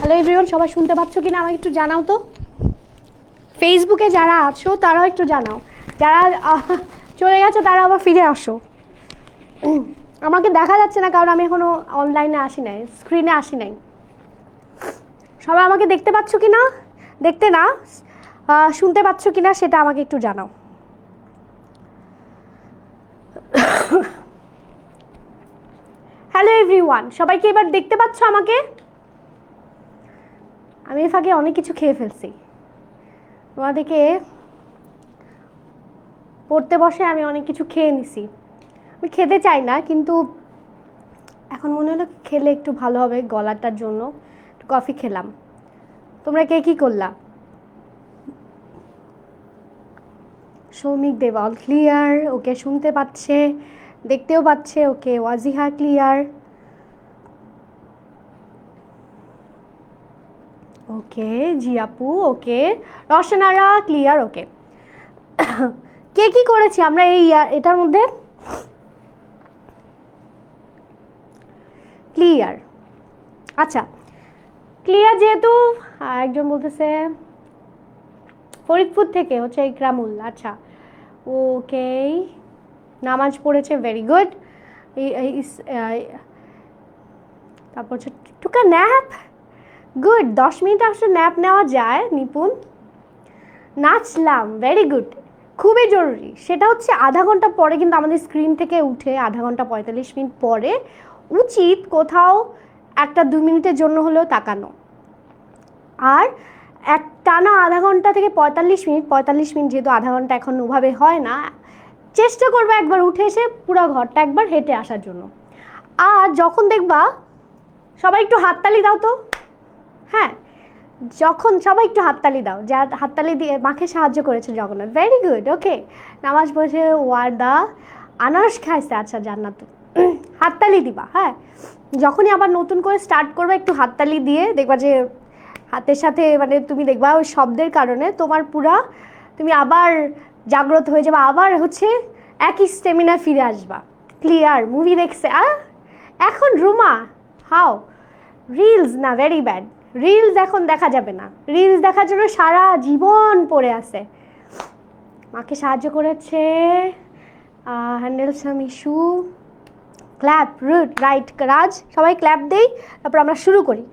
হ্যালো এভরিওয়ান, সবাই শুনতে পাচ্ছ কিনা আমাকে একটু জানাও তো। ফেসবুকে যারা আছো তারাও একটু জানাও, যারা চলে গেছো তারা আবার ফিরে আসো। আমাকে দেখা যাচ্ছে না কারণ আমি এখনো অনলাইনে আসি নাই, স্ক্রিনে আসি নাই। সবাই আমাকে দেখতে পাচ্ছ কি না, দেখতে না শুনতে পাচ্ছ কি না সেটা আমাকে একটু জানাও। হ্যালো এভরিওয়ান, সবাই কি এবার দেখতে পাচ্ছ আমাকে? আমি এর ফাঁকে অনেক কিছু খেয়ে ফেলছি। তোমাদেরকে পড়তে বসে আমি অনেক কিছু খেয়ে নিছি। আমি খেতে চাই না, কিন্তু এখন মনে হলো খেলে একটু ভালো হবে গলাটার জন্য। একটু কফি খেলাম। তোমরা কে কী করলা? সৌমিক দেব অল ক্লিয়ার, ওকে শুনতে পাচ্ছে, দেখতেও পাচ্ছে, ওকে। ওয়াজিহা ক্লিয়ার, ওকে। জি আপু ওকে। রসনারা ক্লিয়ার, ওকে। কে কি করেছি আমরা এই এটার মধ্যে? ক্লিয়ার, আচ্ছা ক্লিয়ার। যেহেতু একজন বলতেছে ফরিদপুর থেকে, হচ্ছে ইকরামুল, আচ্ছা ওকে। নামাজ পড়েছে, ভেরি গুড। তারপর হচ্ছে টুকা ন্যাপ, গুড। 10 মিনিট আসলে ন্যাপ নেওয়া যায় নিপুণ। নাচলাম, ভেরি গুড, খুবই জরুরি। সেটা হচ্ছে আধা ঘন্টা পরে কিন্তু আমাদের স্ক্রিন থেকে উঠে আধা ঘন্টা 45 মিনিট পরে উচিত কোথাও 1-2 মিনিটের জন্য হলেও তাকানো। আর টানা আধা ঘন্টা থেকে 45 মিনিট যেহেতু আধা ঘন্টা এখন ওভাবে হয় না, চেষ্টা করবে একবার উঠে এসে পুরো ঘরটা একবার হেঁটে আসার জন্য। আর যখন দেখবা, সবাই একটু হাততালি দাও তো। হ্যাঁ, যখন সবাই একটু হাততালি দাও, যা হাততালি দিয়ে মাকে সাহায্য করেছে জগন্নাথ, ভেরি গুড, ওকে। নামাজ পড়েছে ওয়ার্দা, আনারস খাইছে, আচ্ছা জান্নাত। হাততালি দিবা, হ্যাঁ। যখনই আবার নতুন করে স্টার্ট করবে একটু হাততালি দিয়ে দেখবা যে হাতের সাথে মানে তুমি দেখবা ওই শব্দের কারণে তোমার পুরা তুমি আবার জাগ্রত হয়ে যাবে, আবার হচ্ছে একই স্টেমিনা ফিরে আসবা। ক্লিয়ার, মুভি দেখছে এখন রুমা, হাও রিলস না, ভেরি ব্যাড। রিলস এখন দেখা যাবে না, রিলস দেখার জন্য সারা জীবন পড়ে আছে। মাকে সাহায্য করেছে, handle some issue, clap, root, right, Raj, সবাই ক্ল্যাপ দেই, তারপর আমরা শুরু করি।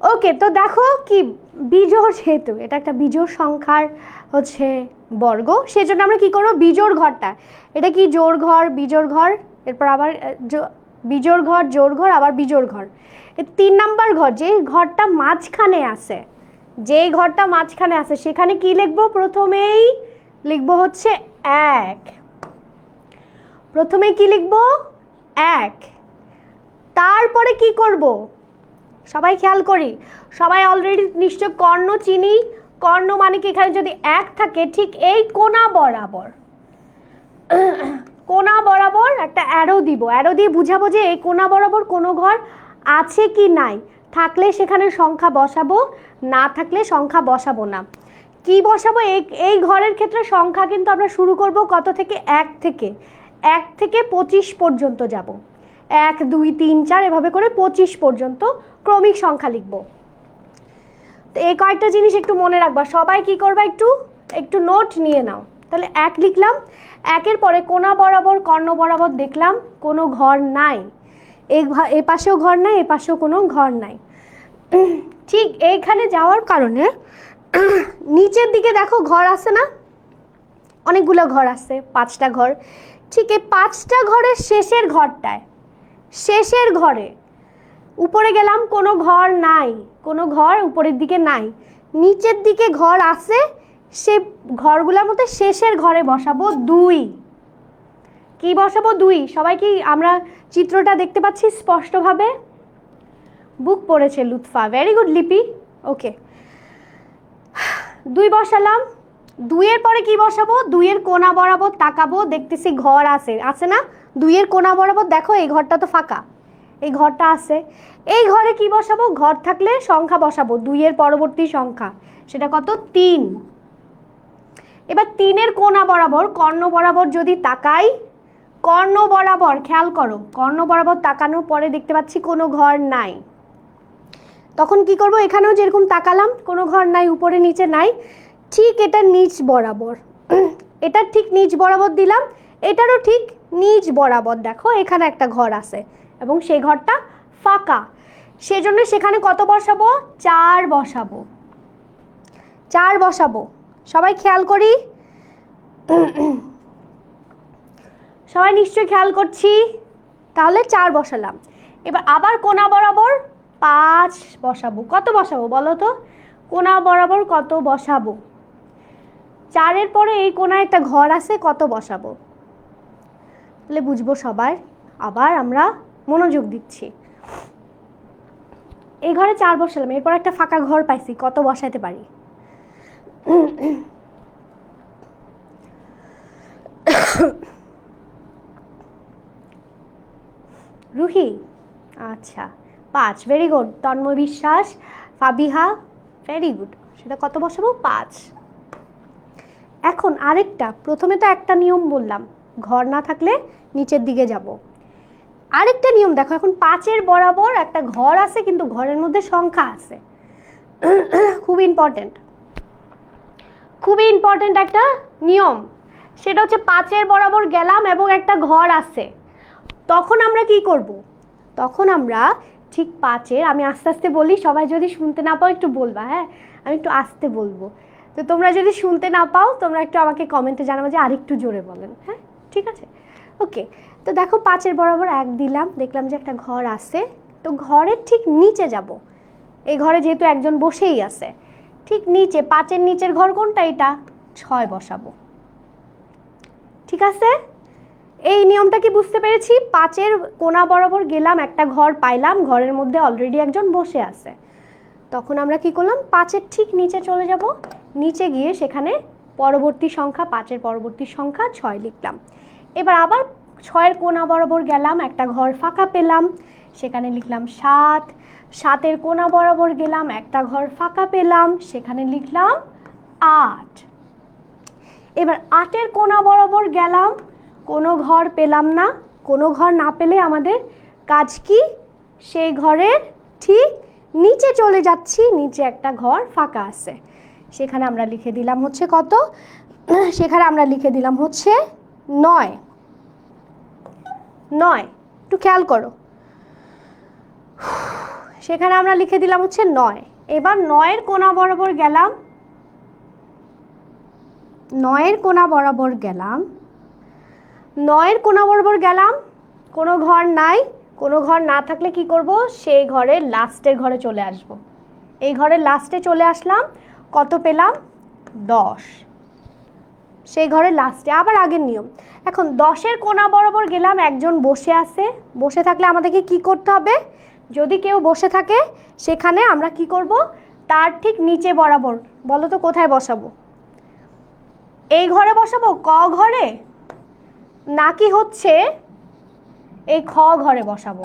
ওকে, তো দেখো কি বিজোড়, যেহেতু এটা একটা বিজোড় সংখ্যার হচ্ছে বর্গ, সেজন্য আমরা কি করবো, বিজোড় ঘরটা, এটা কি জোড় ঘর, বিজোড় ঘর, এরপর আবার বিজোড় ঘর, জোড় ঘর, আবার বিজোড় ঘর। 3 নাম্বার ঘর, যে ঘরটা মাঝখানে আছে, যেই ঘরটা মাঝখানে আছে সেখানে কি লিখবো? প্রথমেই লিখবো হচ্ছে 1। প্রথমে কি লিখবো? 1। তারপরে কি করব? সবাই খেয়াল করি, সবাই অলরেডি নিশ্চয় কর্ণ চিনি। কর্ণ মানে কি, এখানে যদি 1 থাকে ঠিক এই কোণা বরাবর, কোণা বরাবর একটা অ্যারো দিব, অ্যারো দিয়ে বুঝাবো যে এই কোণা বরাবর কোনো ঘর আছে কি নাই। থাকলে সেখানে সংখ্যা বসাবো, না থাকলে সংখ্যা বসাবো না। কি বসাবো? এই ঘরের ক্ষেত্রে সংখ্যা কিন্তু আমরা শুরু করব কত থেকে? 1 থেকে। 1 থেকে 25 পর্যন্ত যাব। 1 2 3 4 এভাবে করে 25 পর্যন্ত ক্রমিক সংখ্যা লিখব। তো এই কয়েকটা জিনিস একটু মনে রাখবা। সবাই কি করবা, একটু নোট নিয়ে নাও। তাহলে 1 লিখলাম, 1-এর পরে কোণা বরাবর, কর্ণ বরাবর দেখলাম কোনো ঘর নাই, এ পাশেও ঘর নাই, এ পাশেও কোনো ঘর নাই। ঠিক এইখানে যাওয়ার কারণে নিচের দিকে দেখো ঘর আছে না, অনেকগুলো ঘর আছে, 5টা ঘর। ঠিক এই 5টা ঘরের শেষের ঘরটায়, শেষের ঘরে উপরে গেলাম, কোনো ঘর নাই, কোনো ঘর উপরের দিকে নাই, নিচের দিকে ঘর আছে, সে ঘরগুলোর মধ্যে শেষের ঘরে বসাবো 2। কি বসাবো? 2। সবাই কি আমরা চিত্রটা দেখতে পাচ্ছি স্পষ্টভাবে? বুক পড়েছে লুৎফা, ভেরি গুড লিপি, ওকে। 2 বসালাম। 2-এর পরে কি বসাবো? 2-এর কোণা বরাবর তাকাবো, দেখতেছি ঘর আছে না? 2-এর কোণা বরাবর দেখো এই ঘরটা তো ফাঁকা, এই ঘরটা আছে। এই ঘরে কি বসাবো? ঘর থাকলে সংখ্যা বসাবো, 2-এর পরবর্তী সংখ্যা, সেটা কত? 3। এবার 3-এর কোণা বরাবর, কর্ণ বরাবর যদি তাকাই, কর্ণ বরাবর, খেয়াল করো, কর্ণ বরাবর তাকানোর পরে দেখতে পাচ্ছি কোনো ঘর নাই। তখন কি করব, এখানেও যেরকম তাকালাম কোনো ঘর নাই, উপরে নিচে নাই, ঠিক এটা নিচ বরাবর, এটা ঠিক নিচ বরাবর দিলাম, এটারও ঠিক নিচ বরাবর দেখো এখানে একটা ঘর আছে এবং সেই ঘরটা ফাঁকা, সেজন্য সেখানে কত বসাবো, 4 বসাবো, 4 বসাবো। সবাই খেয়াল করি, সবাই নিশ্চয়ই খেয়াল করছি, তাহলে 4 বসালাম। এবার আবার কোণা বরাবর 5 বসাবো। কত বসাবো বলো তো, কোণা বরাবর কত বসাবো, 4-এর পরে এই কোণায় একটা ঘর আছে, কত বসাবো, তাহলে বুঝবো সবাই। আবার আমরা মনোযোগ দিচ্ছি, এই ঘরে 4 বসালাম, এরপর একটা ফাঁকা ঘর পাইছি, কত বসাতে পারি, রুহি, আচ্ছা 5, ভেরি গুড। তন্ময় বিশ্বাস, ফাবিহা, ভেরি গুড, সেটা কত বসাবো, 5। এখন আরেকটা, প্রথমে তো একটা নিয়ম বললাম, ঘর না থাকলে নিচের দিকে যাব, আরেকটা নিয়ম দেখো, এখন 5-এর বরাবর একটা ঘর আছে কিন্তু ঘরের মধ্যে সংখ্যা আছে, খুব ইম্পর্টেন্ট, খুবই ইম্পর্টেন্ট একটা নিয়ম, সেটা হচ্ছে 5-এর বরাবর গেলাম এবং একটা ঘর আছে, তখন আমরা কি করব, তখন আমরা ঠিক 5-এর, আমি আস্তে আস্তে বলি, সবাই যদি শুনতে না পাও একটু বলবা, হ্যাঁ আমি একটু আস্তে বলবো, তো তোমরা যদি শুনতে না পাও তোমরা একটু আমাকে কমেন্টে জানাবো যে আরেকটু জোরে বলেন, হ্যাঁ ঠিক আছে, ওকে। তো দেখো 5-এর বরাবর 1 দিলাম, দেখলাম যে একটা ঘর আছে, তো ঘরের ঠিক নিচে যাব, এই ঘরে যেহেতু একজন বসেই আছে, ঠিক নিচে 5-এর নিচের ঘর কোনটা, এটা 6 বসাবো, ঠিক আছে। এই নিয়মটা কি বুঝতে পেরেছি, 5-এর কোণা বরাবর গেলাম, একটা ঘর পাইলাম, ঘরের মধ্যে অলরেডি একজন বসে আছে, তখন আমরা কি করলাম, 5-এর ঠিক নিচে চলে যাব, নিচে গিয়ে সেখানে পরবর্তী সংখ্যা, 5-এর পরবর্তী সংখ্যা 6 লিখলাম। এবার আবার 6-এর কোণা বরাবর গেলাম, একটা ঘর ফাঁকা পেলাম, সেখানে লিখলাম 7, 7-এর কোণা বরাবর গেলাম, একটা ঘর ফাঁকা পেলাম, সেখানে লিখলাম 8। এবার 8-এর কোণা বরাবর গেলাম, কোনো ঘর পেলাম না, কোনো ঘর না পেলে আমাদের কাজ কি, সেই ঘরের ঠিক নিচে চলে যাচ্ছি, নিচে একটা ঘর ফাঁকা আছে, সেখানে আমরা লিখে দিলাম হচ্ছে কত, সেখানে আমরা লিখে দিলাম হচ্ছে 9, 9, একটু খেয়াল করো, সেখানে আমরা লিখে দিলাম হচ্ছে 9। এবার 9-এর কোণা বরাবর গেলাম, 9-এর কোণা বরাবর গেলাম, 9-এর কোণা বরাবর গেলাম, কোনো ঘর নাই, কোনো ঘর না থাকলে কি করব, সেই ঘরের লাস্টের ঘরে চলে আসব, এই ঘরের লাস্টে চলে আসলাম, কত পেলাম, 10, সেই ঘরের লাস্টে, আবার আগের নিয়ম। এখন 10-এর কোণা বরাবর গেলাম, একজন বসে আছে, বসে থাকলে আমাদেরকে কি করতে হবে, যদি কেউ বসে থাকে সেখানে আমরা কি করব, তার ঠিক নিচে বরাবর, বলো তো কোথায় বসাবো, এই ঘরে বসাবো, ক ঘরে, নাকি হচ্ছে এই খ ঘরে বসাবো,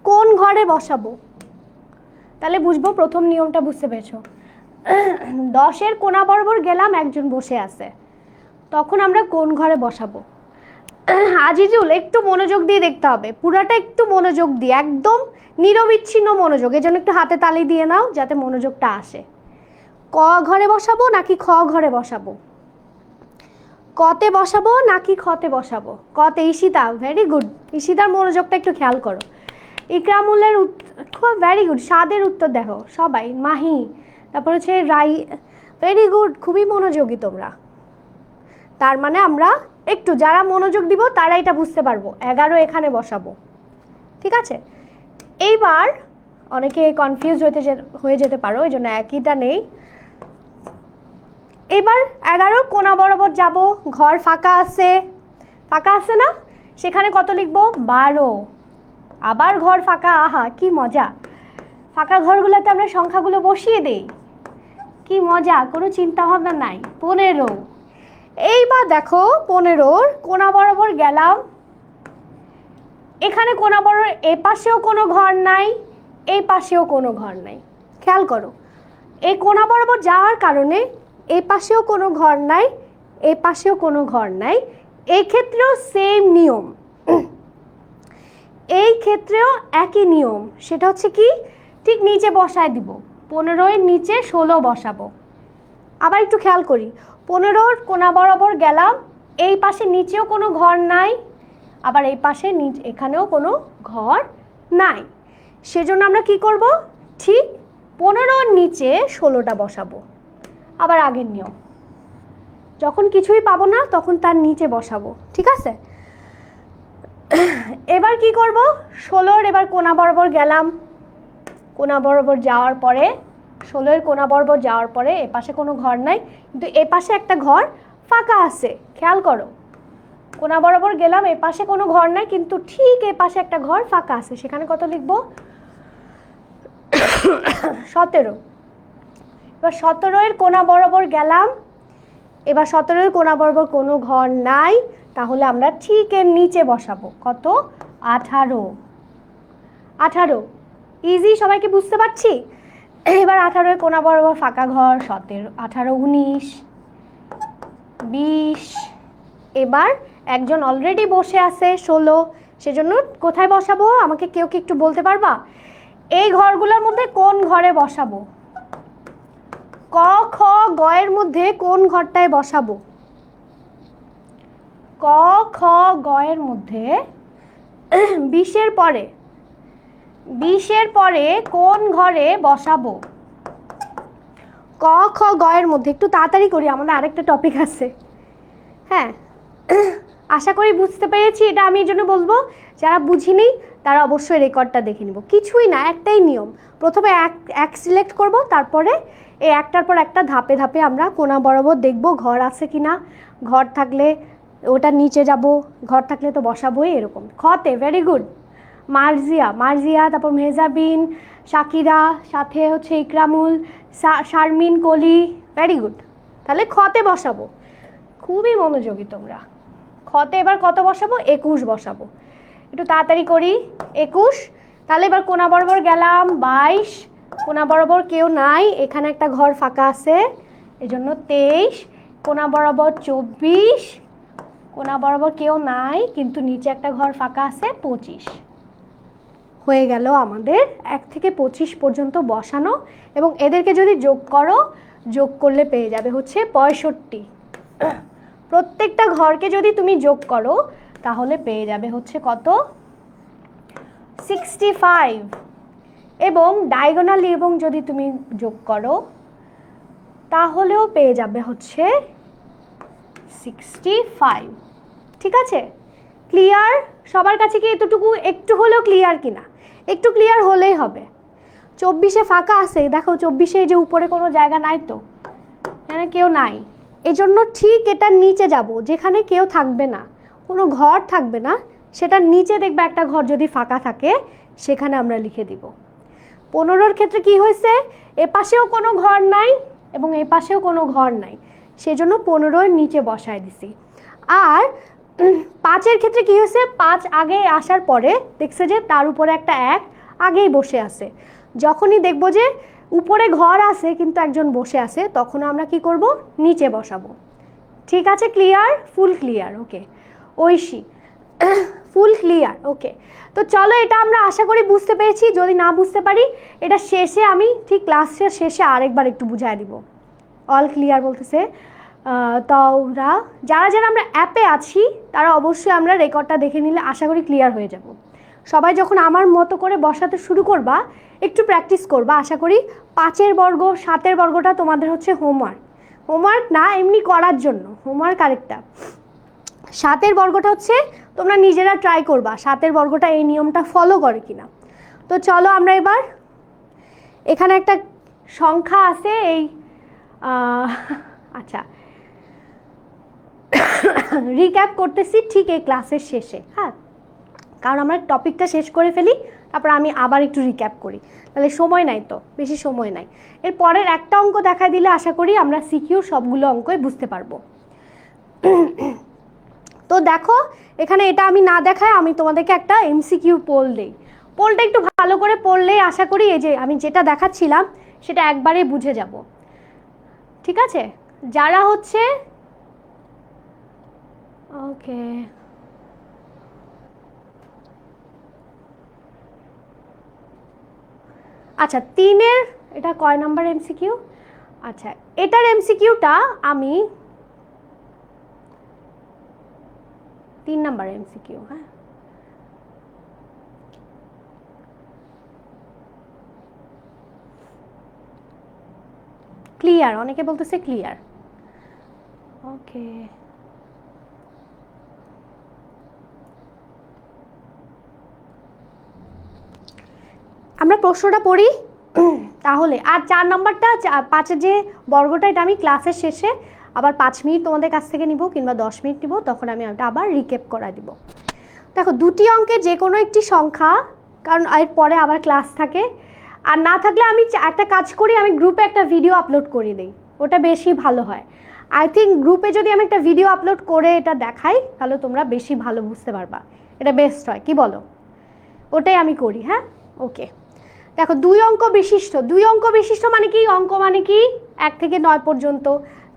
কোন ঘরে বসাবো, তাহলে বুঝবো, প্রথম নিয়মটা বুঝতে পেরেছো। 10-এর কোণা বরাবর গেলাম, একজন বসে আছে, তখন আমরা কোন ঘরে বসাবো, আজিজুল একটু মনোযোগ দিয়ে দেখতে হবে, পুরাটা একটু মনোযোগ দিয়ে, একদম নিরবিচ্ছিন্ন মনোযোগ, এজন্য একটু হাতে তালি দিয়ে নাও যাতে মনোযোগটা আসে। ক ঘরে বসাবো নাকি খ ঘরে বসাবো, কতে বসাবো নাকি খতে বসাবো, কতে, ঈশিতা ভেরি গুড, ঈশিতার মনোযোগটা একটু খেয়াল করো, ইকরামুলের খুব ভেরি গুড, স্বাদের উত্তর দেখো সবাই, মাহি, তারপর হচ্ছে রাই, ভেরি গুড, খুবই মনোযোগী তোমরা, তার মানে আমরা একটু যারা মনোযোগ দিব তারা এটা বুঝতে পারবো, 11 এখানে বসাবো, ঠিক আছে। এইবার অনেকে কনফিউজ হয়ে যেতে পারো, এই জন্য একইটা নেই, এবার 11 কোণা বরাবর যাব, ঘর ফাঁকা আছে, ফাঁকা আছে না, সেখানে কত লিখবো, 12, আবার ঘর ফাঁকা, আহা কি মজা, ফাঁকা ঘরগুলোতে আমরা সংখ্যাগুলো বসিয়ে দেই, কি মজা, কোনো চিন্তা ভাবনা নাই, 15। এইবার দেখো 15-র কোণা বরাবর গেলাম, এখানে কোণা বরাবর এ পাশেও কোনো ঘর নাই, এই পাশেও কোনো ঘর নাই, খেয়াল করো, এই কোণা বরাবর যাওয়ার কারণে এই পাশেও কোনো ঘর নাই, এই পাশেও কোনো ঘর নাই, এই ক্ষেত্রেও সেম নিয়ম, এই ক্ষেত্রেও একই নিয়ম, সেটা হচ্ছে কি ঠিক নিচে বসায় দিব, 15 এর নিচে 16 বসাবো। আবার একটু খেয়াল করি, 15 কোনা বরাবর গেলাম, এই পাশে নিচেও কোনো ঘর নাই, আবার এই পাশে এখানেও কোনো ঘর নাই, সেজন্য আমরা কি করব, ঠিক 15 নিচে 16টা বসাবো। আবার আগের নিয়ম, যখন কিছুই পাবো না তখন তার নিচে বসাবো, ঠিক আছে। এবার কি করব, 16 এবার কোনা বরাবর গেলাম, কোনা বরাবর যাওয়ার পরে 16 কোনা বরাবর যাওয়ার পরে এ পাশে কোনো ঘর নাই, কিন্তু এ পাশে একটা ঘর ফাঁকা আছে, খেয়াল করো, কোনা বরাবর গেলাম, এ পাশে কোনো ঘর নাই, কিন্তু ঠিক এ পাশে একটা ঘর ফাঁকা আছে, সেখানে কত লিখবো, 17। এবার 17 এর কোনা বরাবর গেলাম, এবার 17 এর কোনা বরাবর কোনো ঘর নাই, তাহলে আমরা ঠিক এর নিচে বসাবো, কত, 18। 18 ইজি, সবাইকে বুঝতে পারছি। এবার 18 এর কোনা বরাবর ফাঁকা ঘর, 17, 18, 19, 20। এবার একজন অলরেডি বসে আছে 16, সেজন্য কোথায় বসাবো আমাকে কেউ কি একটু বলতে পারবা, এই ঘরগুলোর মধ্যে কোন ঘরে বসাবো, ক খ গ এর মধ্যে কোন ঘরটায় বসাবো, ক খ গ এর মধ্যে 20 এর পরে, 20 এর পরে কোন ঘরে বসাবো, ক খ গ এর মধ্যে, একটু তাড়াতাড়ি করি, আমাদের আরেকটা টপিক আছে। হ্যাঁ, আশা করি বুঝতে পেরেছি, এটা আমি এই জন্য বলবো, যারা বুঝিনি তারা অবশ্যই রেকর্ডটা দেখে নিব, কিছুই না, একটাই নিয়ম, প্রথমে এক সিলেক্ট করব, তারপরে এই একটার পর একটা ধাপে ধাপে আমরা কোনা বরাবর দেখব ঘর আছে কিনা, ঘর থাকলে ওটা নিচে যাব, ঘর থাকলে তো বসাবোই, এরকম। খতে ভেরি গুড, মার্জিয়া, মার্জিয়া, তারপর মেহজাবিন, শাকিরা, সাথে হচ্ছে ইকরামুল, শারমিন, কলি, ভেরি গুড। তাহলে খতে বসাবো, খুবই মনোযোগী তোমরা। খতে এবার কত বসাবো, 21 বসাবো, একটু তাড়াতাড়ি করি, 21। তাহলে এবার কোনা বরাবর গেলাম, 22, কোনা বরাবর কেউ নাই, এখানে একটা ঘর ফাঁকা আছে, এজন্য 23, কোনা বরাবর 24, কোনা বরাবর কেউ নাই কিন্তু নিচে একটা ঘর ফাঁকা আছে, 25। হয়ে গেল আমাদের 1 থেকে 25 পর্যন্ত বসানো, এবং এদেরকে যদি যোগ করো, যোগ করলে পেয়ে যাবে হচ্ছে 65। প্রত্যেকটা ঘরকে যদি তুমি যোগ করো তাহলে পেয়ে যাবে হচ্ছে কত, 65। এবং ডায়াগোনালি এবং যদি তুমি যোগ করো তাহলেও পেয়ে যাবে হচ্ছে 65। ঠিক আছে, ক্লিয়ার সবার কাছে? কি এতটুকু একটু হলেও ক্লিয়ার কিনা? একটু ক্লিয়ার হলেই হবে। 24-এ ফাঁকা আছে, দেখো 24-এ যে উপরে কোনো জায়গা নাই, তো এখানে কেউ নাই, এজন্য ঠিক এটার নিচে যাব, যেখানে কেউ থাকবে না, কোনো ঘর থাকবে না, সেটার নিচে দেখবে একটা ঘর যদি ফাঁকা থাকে, সেখানে আমরা লিখে দিব। 15-র ক্ষেত্রে কি হয়েছে, এ পাশেও কোনো ঘর নাই এবং এ পাশেও কোনো ঘর নাই, সেজন্য 15-এর নিচে বসায় দিছি। আর 5-এর ক্ষেত্রে কি হয়েছে, 5 আগে আসার পরে দেখছে যে তার উপরে একটা 1 আগেই বসে আছে, যখনই দেখব যে উপরে ঘর আছে কিন্তু একজন বসে আছে, তখন আমরা কি করব, নিচে বসাবো। ঠিক আছে, clear? Full clear? Okay Aishi, full clear? Okay, তো চলো এটা আমরা আশা করি বুঝতে পেরেছি। যদি না বুঝতে পারি এটা শেষে আমি ঠিক ক্লাসের শেষে আরেকবার একটু বুঝাই দিব। অল ক্লিয়ার বলতেছে। তোমরা যারা যারা আমরা অ্যাপে আছি তারা অবশ্যই আমরা রেকর্ডটা দেখে নিলে আশা করি ক্লিয়ার হয়ে যাব। সবাই যখন আমার মতো করে বসাতে শুরু করবা, একটু প্র্যাকটিস করবা, আশা করি 5-এর বর্গ 7-এর বর্গটা তোমাদের হচ্ছে হোমওয়ার্ক, হোমওয়ার্ক না এমনি করার জন্য, হোমওয়ার্ক আরেকটা। 7-এর বর্গটা হচ্ছে তোমরা নিজেরা ট্রাই করবা 7-এর বর্গটা এই নিয়মটা ফলো করে কিনা। তো চলো আমরা এবার, এখানে একটা সংখ্যা আছে, এই আচ্ছা রিক্যাপ করতেছি ঠিক এই ক্লাসের শেষে, হ্যাঁ, কারণ আমরা টপিকটা শেষ করে ফেলি, তারপর আমি আবার একটু রিক্যাপ করি, তাহলে সময় নাই, তো বেশি সময় নাই। এর পরের একটা অঙ্ক দেখায় দিলে আশা করি আমরা সিকিউর সবগুলো অঙ্কই বুঝতে পারবো। তো দেখো এখানে এটা আমি না দেখায় আমি তোমাদেরকে একটা এমসিকিউ পোল দেই, পোলটা একটু ভালো করে পড়লে আশা করি এই যে আমি যেটা দেখাচ্ছিলাম সেটা একবারে বুঝে যাব। ঠিক আছে, যারা হচ্ছে ওকে, আচ্ছা 3-এর এটা কয় নাম্বার এমসিকিউ? আচ্ছা এটার এমসিকিউটা আমি 3 নাম্বার এমসিকিউ। হ্যাঁ, ক্লিয়ার, অনেকে বলতেছে ক্লিয়ার। ওকে, আমরা প্রশ্নটা পড়ি তাহলে। আর 4 নম্বরটা 5-এর যে বর্গটা, এটা আমি ক্লাসের শেষে আবার 5 মিনিট তোমাদের কাছ থেকে নিব কিংবা 10 মিনিট নিব, তখন আমি ওটা আবার রিক্যাপ করা দিব। দেখো দুটি অঙ্কে যে কোনো একটি সংখ্যা, কারণ এর পরে আবার ক্লাস থাকে, আর না থাকলে আমি একটা কাজ করি, আমি গ্রুপে একটা ভিডিও আপলোড করে দিই, ওটা বেশি ভালো হয়। আই থিঙ্ক গ্রুপে যদি আমি একটা ভিডিও আপলোড করে এটা দেখাই, তাহলে তোমরা বেশি ভালো বুঝতে পারবা, এটা বেস্ট হয়, কি বলো? ওটাই আমি করি। হ্যাঁ, ওকে। দেখো 2 অঙ্ক বিশিষ্ট, 2 অঙ্ক বিশিষ্ট মানে কি? অঙ্ক মানে কি 1 থেকে 9 পর্যন্ত।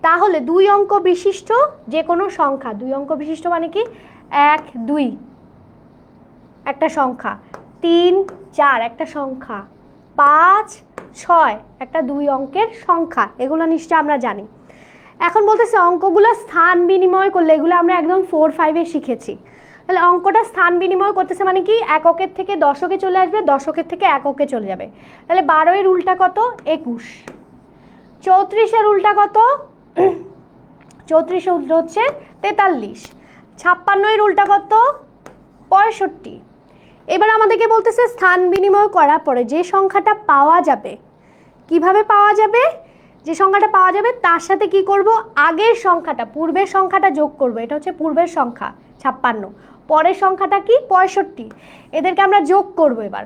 তাহলে 2 অঙ্ক বিশিষ্ট যে কোনো সংখ্যা, 2 অঙ্ক বিশিষ্ট মানে কি 1 2 একটা সংখ্যা, 3 4 একটা সংখ্যা, 5 6 একটা 2 অঙ্কের সংখ্যা, এগুলো নিশ্চয় আমরা জানি। এখন বলতেছে অঙ্কগুলো স্থান বিনিময় করলে, এগুলো আমরা একদম 4 5-এ শিখেছি। তাহলে অঙ্কটা স্থান বিনিময় করতেছে মানে কি এককের থেকে দশকে চলে আসবে, দশকের থেকে এককে চলে যাবে। তাহলে 12-এর উল্টা কত? 21। 34-এর উল্টা কত? 34-এর উল্টা হচ্ছে 43। 56-এর উল্টা কত? 65। এবার আমাদেরকে বলতেছে স্থান বিনিময় করার পরে যে সংখ্যাটা পাওয়া যাবে, কিভাবে পাওয়া যাবে? যে সংখ্যাটা পাওয়া যাবে তার সাথে কি করব? আগের সংখ্যাটা, পূর্বের সংখ্যাটা যোগ করব। এটা হচ্ছে পূর্বের সংখ্যা 56, পরের সংখ্যাটা কি 65, এদেরকে আমরা যোগ করব। এবার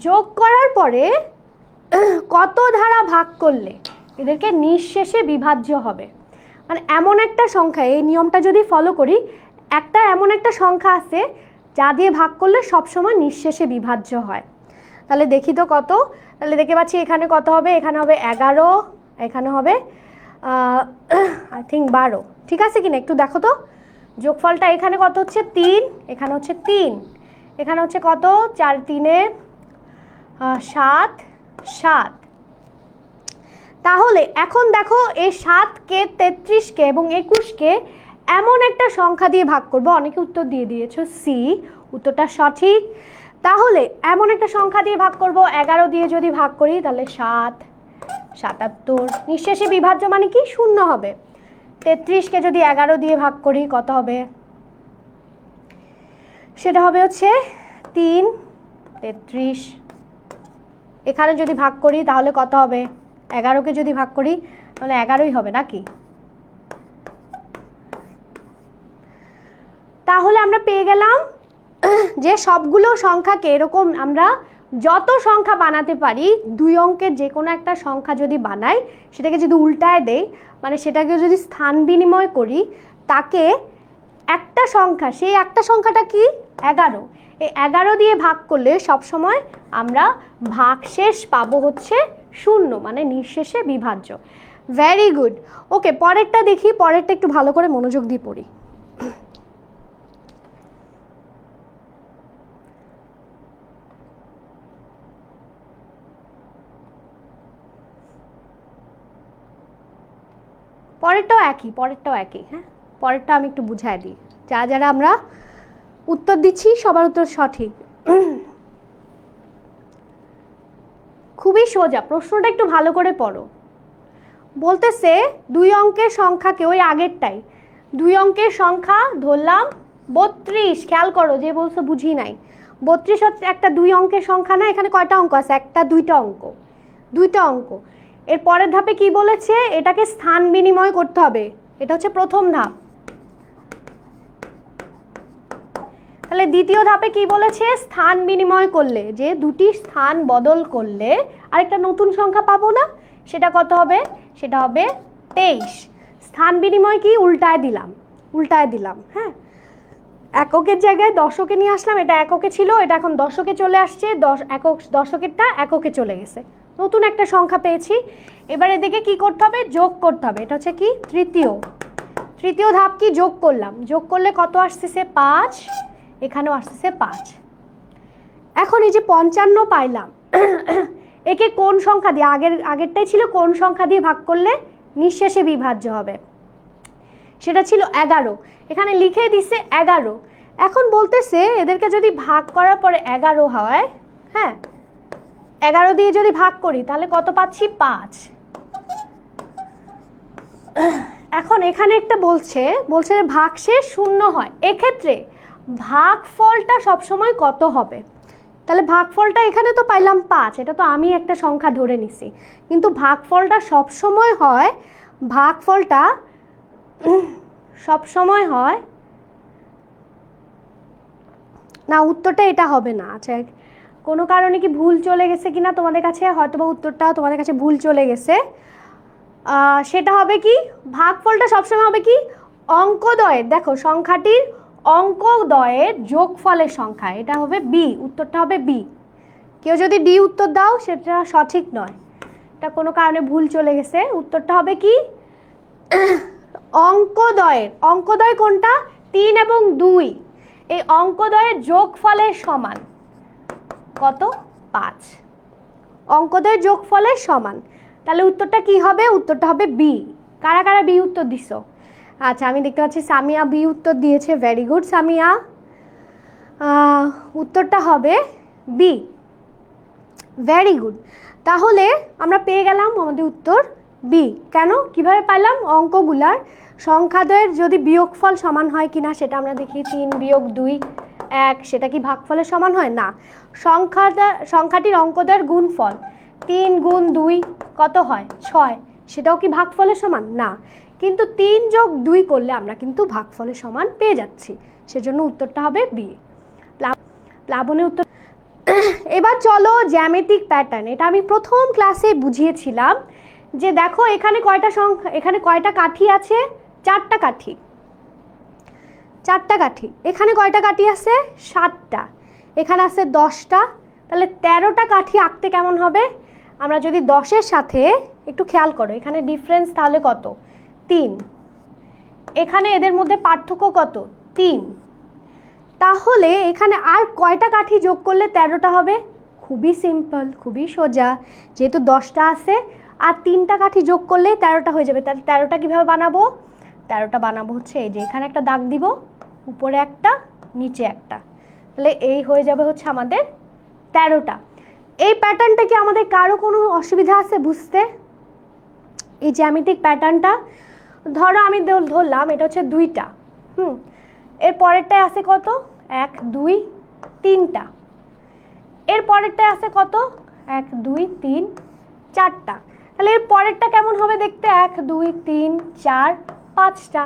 যোগ করার পরে কত ধারা ভাগ করলে এদেরকে নিঃশেষে বিভাজ্য হবে। মানে এমন একটা সংখ্যা, এই নিয়মটা যদি ফলো করি, একটা এমন একটা সংখ্যা আছে যা দিয়ে ভাগ করলে সবসময় নিঃশেষে বিভাজ্য হয়। তাহলে দেখি তো কত। তাহলে দেখতে পাচ্ছি এখানে কত হবে? এখানে হবে 11, এখানে হবে আই থিঙ্ক 12। ঠিক আছে কিনা একটু দেখো তো। যোগফলটা এখানে কত হচ্ছে? 3, এখানে হচ্ছে 3, এখানে হচ্ছে কত? 4 3-এ 7 7। তাহলে এখন দেখো এই 7কে 33কে এবং 21কে এমন একটা সংখ্যা দিয়ে ভাগ করব। অনেকে উত্তর দিয়ে দিয়েছো সি, উত্তরটা সঠিক। তাহলে এমন একটা সংখ্যা দিয়ে ভাগ করব, 11 দিয়ে যদি ভাগ করি তাহলে 7 77। নিঃশেষে বিভাজ্য মানে কি? শূন্য হবে। 33কে যদি 11 দিয়ে ভাগ করি কত হবে? সেটা হবে হচ্ছে 3 33। এখানে যদি ভাগ করি তাহলে কত হবে? 11কে যদি ভাগ করি তাহলে 11ই হবে নাকি? তাহলে আমরা পেয়ে গেলাম যে সবগুলো সংখ্যাকে এরকম আমরা যত সংখ্যা বানাতে পারি, 2 অঙ্কের যে কোনো একটা সংখ্যা যদি বানাই, সেটাকে যদি উল্টায় দেই, মানে সেটাকে যদি স্থান বিনিময় করি, তাকে একটা সংখ্যা, সেই একটা সংখ্যাটা কি 11, এই 11 দিয়ে ভাগ করলে সবসময় আমরা ভাগশেষ পাবো হচ্ছে 0, মানে নিঃশেষে বিভাজ্য। Very good. ওকে, পরেরটা দেখি, পরেরটা একটু ভালো করে মনোযোগ দিয়ে পড়ি। পরেরটাও একই। হ্যাঁ, পরেরটা আমি একটু বুঝাই দিই, যারা আমরা উত্তর দিচ্ছি সবার উত্তর সঠিক। খুবই সোজা, প্রশ্নটা একটু ভালো করে পড়ো। বলতেছে 2 অঙ্কের সংখ্যাকে, ওই আগেরটাই, 2 অঙ্কের সংখ্যা ধরলাম 32। খেয়াল করো, যে বলছো বুঝি নাই, 32 হচ্ছে একটা 2 অঙ্কের সংখ্যা না? এখানে কয়টা অঙ্ক আছে? একটা, দুইটা অঙ্ক। এর পরের ধাপে কি বলেছে? এটাকে স্থান বিনিময় করতে হবে। এটা হচ্ছে প্রথম ধাপ। তাহলে দ্বিতীয় ধাপে কি বলেছে? স্থান বিনিময় করলে, যে দুটি স্থান বদল করলে আরেকটা নতুন সংখ্যা পাবো না? সেটা কত হবে? সেটা হবে 23। স্থান বিনিময় কি? উল্টায় দিলাম। হ্যাঁ, এককের জায়গায় দশকে নিয়ে আসলাম। এটা এককে ছিল, এটা এখন দশকে চলে আসছে, দশকেরটা এককে চলে গেছে, নতুন একটা সংখ্যা পেয়েছি। এবার এদিকে কি করতে হবে? যোগ করতে হবে। এটা হচ্ছে কি? তৃতীয় তৃতীয় ধাপ কি, যোগ করলাম, যোগ করলে কত আসতেছে 5, এখানেও আসতেছে 5। এখন এই যে 55 পাইলাম, একে কোন সংখ্যা দিয়ে, আগেরটাই ছিল কোন সংখ্যা দিয়ে ভাগ করলে নিঃশেষে বিভাজ্য হবে, সেটা ছিল 11, এখানে লিখে দিছে 11। এখন বলতেছে এদেরকে যদি ভাগ করার পরে 11 হয়, হ্যাঁ 11 দিয়ে যদি ভাগ করি তাহলে কত পাচ্ছি 5। এখন এখানে একটা বলছে ভাগশেষ 0 হয়, এক্ষেত্রে ভাগফলটা সবসময় কত হবে? তাহলে ভাগফলটা এখানে তো পাইলাম 5, এটা তো আমি একটা সংখ্যা ধরে নিছি, কিন্তু ভাগফলটা সবসময় হয়, ভাগফলটা সবসময় হয় না, উত্তরটা এটা হবে না। আচ্ছা কোনো কারণে কি ভুল চলে গেছে কিনা তোমাদের কাছে, হয়তো বা উত্তরটা তোমাদের কাছে ভুল চলে গেছে। সেটা হবে কি, ভাগফলটা সবসময় হবে কি, অঙ্কদ্বয়ের, দেখো সংখ্যাটির অঙ্কদ্বয়ের যোগফলের সংখ্যা, এটা হবে বি, উত্তরটা হবে বি। কেউ যদি ডি উত্তর দাও সেটা সঠিক নয়, এটা কোনো কারণে ভুল চলে গেছে, উত্তরটা হবে কি অঙ্কদ্বয়ের, অঙ্কদ্বয় কোনটা 3 এবং 2, এই অঙ্কদ্বয়ের যোগফলের সমান কত 5, অঙ্কদ্বয়ের যোগফলের সমান, তাহলে উত্তরটা কি হবে, উত্তরটা হবে বি। কারা কারা বি উত্তর দিছো? আচ্ছা আমি দেখতে পাচ্ছি সামিয়া বি উত্তর দিয়েছে, ভেরি গুড সামিয়া, উত্তরটা হবে বি, ভেরি গুড। তাহলে আমরা পেয়ে গেলাম আমাদের উত্তর বি। কেন, কিভাবে পাইলাম, অঙ্কগুলার সংখ্যাদ্বয়ের যদি বিয়োগফল সমান হয় কিনা সেটা আমরা দেখি, 3 বিয়োগ 2 1, সেটা কি ভাগফলের সমান হয় না, সংখ্যাটির অঙ্কদ্বয়ের গুণফল 3 গুণ 2 কত হয় 6, সেটাও কি ভাগফলের সমান না, কিন্তু 3 যোগ 2 করলে আমরা কিন্তু ভাগফলের সমান পেয়ে যাচ্ছি, সেজন্য উত্তরটা হবে বি। প্লাবনের উত্তর। এবার চলো জ্যামিতিক প্যাটার্ন, এটা আমি প্রথম ক্লাসে বুঝিয়েছিলাম যে দেখো এখানে কয়টা সংখ্যা, এখানে কয়টা কাঠি আছে, 4টা কাঠি, 4টা কাঠি, এখানে কয়টা কাঠি আছে 7টা, এখানে আছে 10টা, তাহলে 13টা কাঠি আঁকতে কেমন হবে, আমরা যদি 10-এর সাথে একটু খেয়াল করো এখানে ডিফারেন্স তাহলে কত 3, এখানে এদের মধ্যে পার্থক্য কত 3, তাহলে এখানে আর কয়টা কাঠি যোগ করলে 13টা হবে, খুবই সিম্পল, খুবই সোজা, যেহেতু 10টা আছে আর 3টা কাঠি যোগ করলে 13টা হয়ে যাবে। তাহলে 13টা কিভাবে বানাবো, 13টা বানাবো হচ্ছে এই যে এখানে একটা দাগ দিব, উপরে একটা নিচে একটা, তাহলে এই হয়ে যাবে হচ্ছে আমাদের 13টা। এই প্যাটার্নটা কি আমাদের কারো কোনো অসুবিধা আছে বুঝতে, এই জ্যামিতিক প্যাটার্নটা? ধরো আমি ধরলাম এটা হচ্ছে 2টা, এর পরেরটায় আছে কত 1 2 3টা, এর পরেরটায় আছে কত 1 2 3 4টা, তাহলে এর পরেরটা কেমন হবে দেখতে 1 2 3 4 5টা,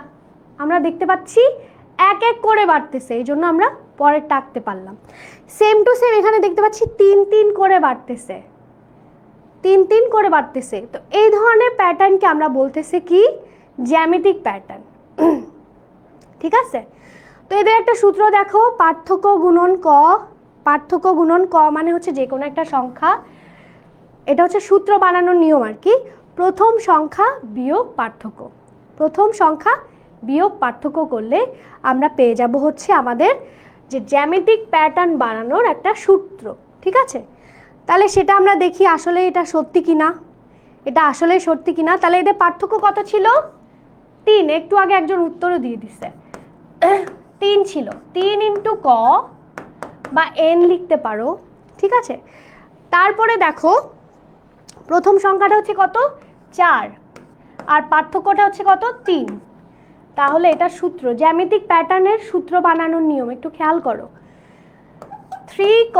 আমরা দেখতে পাচ্ছি এক এক করে বাড়তেছে, এই জন্য আমরা পরেরটা আঁকতে পারলাম। সেম টু সেম এখানে দেখতে পাচ্ছি 3 3 করে বাড়তেছে, 3 3 করে বাড়তেছে, তো এই ধরনের প্যাটার্নকে আমরা বলতেছি কি জ্যামিতিক প্যাটার্ন, ঠিক আছে? তো এদের একটা সূত্র দেখো, পার্থক্য গুণন ক, পার্থক্য গুণন ক মানে হচ্ছে যে কোনো একটা সংখ্যা, এটা হচ্ছে সূত্র বানানোর নিয়ম আর কি, প্রথম সংখ্যা বিয়োগ পার্থক্য, প্রথম সংখ্যা বিয়োগ পার্থক্য করলে আমরা পেয়ে যাব হচ্ছে আমাদের যে জ্যামিতিক প্যাটার্ন বানানোর একটা সূত্র, ঠিক আছে? তাহলে সেটা আমরা দেখি আসলে এটা সত্যি কিনা, এটা আসলে সত্যি কিনা। তাহলে এদের পার্থক্য কত ছিল 3, একটু আগে একজন উত্তরও দিয়ে দিছে 3 ছিল, 3 ইন্টু ক বা এন লিখতে পারো, ঠিক আছে? তারপরে দেখো প্রথম সংখ্যাটা হচ্ছে কত 4 আর পার্থক্যটা হচ্ছে কত 3, তাহলে এটা সূত্র, জ্যামিতিক প্যাটার্নের সূত্র বানানোর নিয়ম একটু খেয়াল করো, 3 ক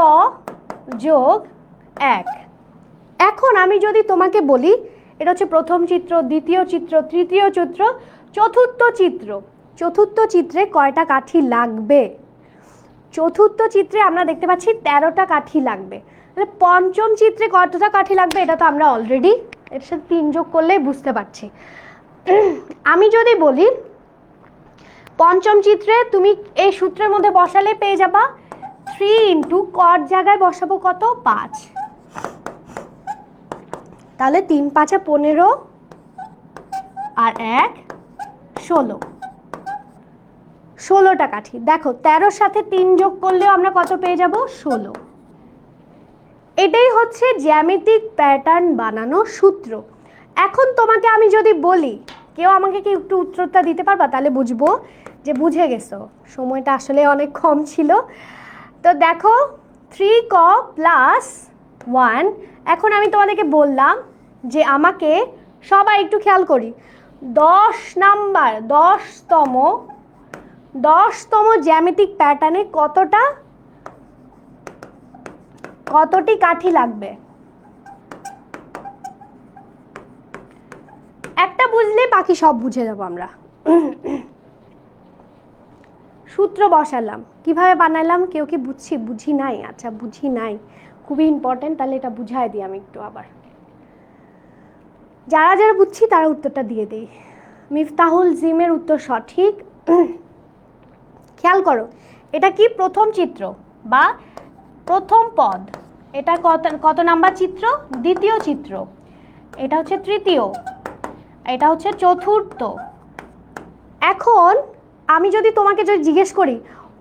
যোগ 1। এখন আমি যদি তোমাকে বলি এটা হচ্ছে প্রথম চিত্র, দ্বিতীয় চিত্র, তৃতীয় চিত্র, চতুর্থ চিত্র, চতুর্থ চিত্রে কয়টা কাঠি লাগবে, চতুর্থ চিত্রে আমরা দেখতে পাচ্ছি 13টা কাঠি লাগবে, তাহলে পঞ্চম চিত্রে কতটা কাঠি লাগবে এটা তো আমরা অলরেডি এর সাথে 3 যোগ করলে বুঝতে পারছি। আমি যদি বলি পঞ্চম চিত্রে তুমি এই সূত্রের মধ্যে বসালে পেয়ে যাবা 3 ইন্টু কর জায়গায় বসাবো কত 5, তাহলে 3 5 15 আর 1 16, 16টা কাঠি। দেখো 13-র সাথে 3 যোগ করলেও আমরা কত পেয়ে যাব? 16। এটাই হচ্ছে জ্যামিতিক প্যাটার্ন বানানোর সূত্র। এখন তোমাকে আমি যদি বলি, কেউ আমাকে কি একটু উত্তরটা দিতে পারবা? তাহলে বুঝবো যে বুঝে গেছো। সময়টা আসলে অনেক কম ছিল। তো দেখো 3ক প্লাস 1। এখন আমি তোমাদেরকে বললাম যে আমাকে, সবাই একটু খেয়াল করি, 10 নাম্বার 10তম জ্যামিতিক প্যাটার্নে কতটি কাঠি লাগবে? একটা বুঝলে বাকি সব বুঝে যাব আমরা। সূত্র বসালাম, কিভাবে বানালাম? কেউ কি বুঝি নাই? আচ্ছা বুঝি নাই, খুবই ইম্পর্টেন্ট। তাহলে এটা বুঝাই দিই আমি একটু আবার, যারা যারা বুঝছি তারা উত্তরটা দিয়ে দেই। মিফতাহুল জিমের উত্তর সঠিক। খেয়াল করো, এটা কি প্রথম চিত্র বা প্রথম পদ। এটা কত নাম্বার চিত্র? দ্বিতীয় চিত্র। এটা হচ্ছে তৃতীয়, এটা হচ্ছে চতুর্থ। এখন আমি যদি তোমাকে জিজ্ঞেস করি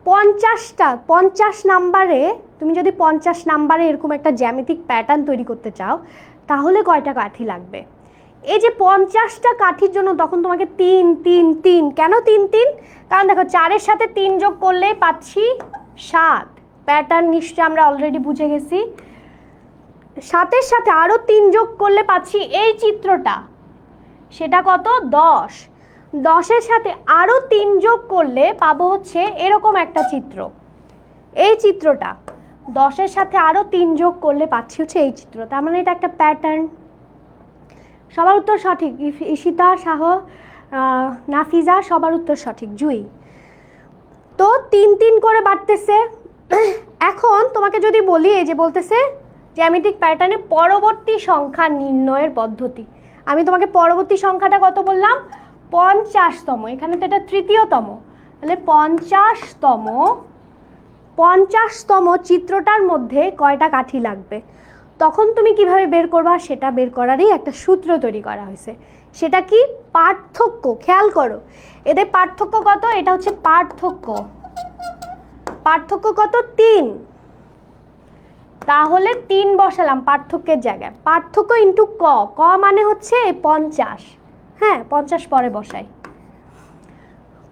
50 নাম্বারে, তুমি যদি 50 নাম্বারে এরকম একটা জ্যামিতিক প্যাটার্ন তৈরি করতে চাও, তাহলে কয়টা কাঠি লাগবে? এই যে 50টা কাঠির জন্য তখন তোমাকে 3 3 3। কেন 3 3? কারণ দেখো 4-এর সাথে 3 যোগ করলে পাচ্ছি 7। প্যাটার্ন নিশ্চয় আমরা অলরেডি বুঝে গেছি। 7-এর সাথে আরও 3 যোগ করলে পাচ্ছি এই চিত্রটা, সেটা কত? 10। 10-এর সাথে আরও 3 যোগ করলে পাবো হচ্ছে এরকম একটা চিত্র, এই চিত্রটা। 10-এর সাথে আরও 3 যোগ করলে পাচ্ছি হচ্ছে এই চিত্র। তার মানে এটা একটা প্যাটার্ন। সবার উত্তর সঠিক। ঈশিতা, শাহ, নাফিজা, সবার উত্তর সঠিক। জুই। তো 3 3 করে বাড়তেছে। এখন তোমাকে যদি বলি, এই যে বলতেছে জ্যামিতিক প্যাটার্নে পরবর্তী সংখ্যা নির্ণয়ের পদ্ধতি, আমি তোমাকে পরবর্তী সংখ্যাটা কত বললাম? 50তম। এখানে তো এটা তৃতীয়তম, তাহলে 50তম চিত্রটার মধ্যে কয়টা কাঠি লাগবে? তখন তুমি কিভাবে বের করবা সেটা বের করারই একটা সূত্র তৈরি করা হয়েছে। সেটা কি? পার্থক্য। খেয়াল করো, এদের পার্থক্য কত? এটা হচ্ছে পার্থক্য কত? 3। তাহলে 3 বসালাম পার্থক্যের জায়গায়। পার্থক্য ইন্টু ক মানে হচ্ছে 50। হ্যাঁ, 50 পরে বসাই।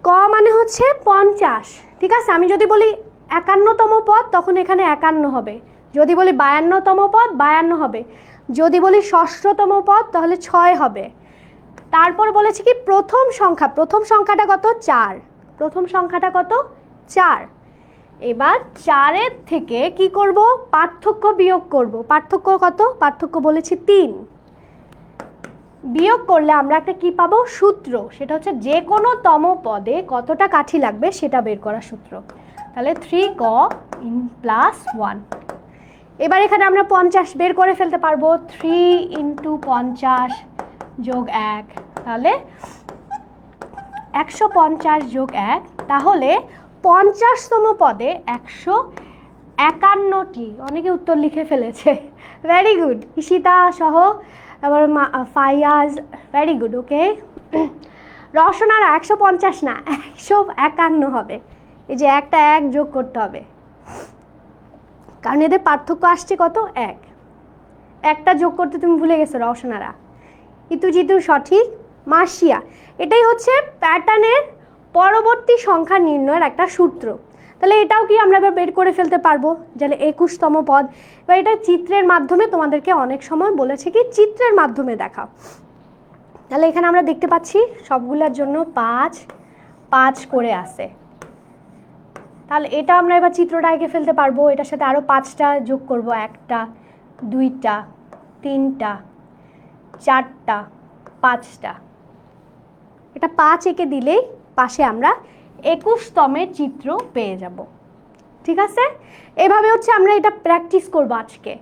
ক মানে হচ্ছে 50। ঠিক আছে, আমি যদি বলি 51তম পদ, তখন এখানে 51 হবে। যদি বলি 52তম পদ, 52 হবে। যদি বলি 6তম পদ, তাহলে 6 হবে। তারপর বলেছি কি প্রথম সংখ্যাটা কত? 4। প্রথম সংখ্যাটা কত? 4। এবার 4-এর থেকে কি করব? পার্থক্য বিয়োগ করব। পার্থক্য কত? পার্থক্য বলেছি 3। বিয়োগ করলে আমরা একটা কি পাবো? সূত্র। সেটা হচ্ছে যে কোনো তম পদে কতটা কাঠি লাগবে সেটা বের করার সূত্র। তাহলে 3ক প্লাস 1। এবার এখানে আমরা 50 বের করে ফেলতে পারবো। 3 × 50 যোগ 1, তাহলে 150 যোগ 1, তাহলে 50তম পদে 151টি। অনেকে উত্তর লিখে ফেলেছে, ভেরি গুড। ঈশিতা সহ, আবার ফাইয়াজ, ভেরি গুড। ওকে, রসনারা 150 না, 151 হবে। এই যে একটা 1 যোগ করতে হবে, কারণ এদের পার্থক্য আসছে কত? 1। একটা যোগ করতে তুমি ভুলে গেছো রসনারা। ইতু সঠিক। মাসিয়া, এটাই হচ্ছে প্যাটার্নের পরবর্তী সংখ্যা নির্ণয়ের একটা সূত্র। তাহলে এটাও কি আমরা বের করে ফেলতে পারবো, যেন 21তম পদ। বা এটা চিত্রের মাধ্যমে তোমাদেরকে অনেক সময় বলেছে কি চিত্রের মাধ্যমে দেখাও। তাহলে এখানে আমরা দেখতে পাচ্ছি সবগুলোর জন্য 5 5 করে আসে। তাহলে এটা আমরা এবার চিত্রটা এঁকে ফেলতে পারবো। এটার সাথে আরও 5টা যোগ করব। 1টা, 2টা, 3টা, 4টা, 5টা। এটা 5 এঁকে দিলেই পাশে আমরা 21তমের চিত্র পেয়ে যাব। ঠিক আছে, এভাবে হচ্ছে আমরা এটা প্র্যাকটিস করব আজকে।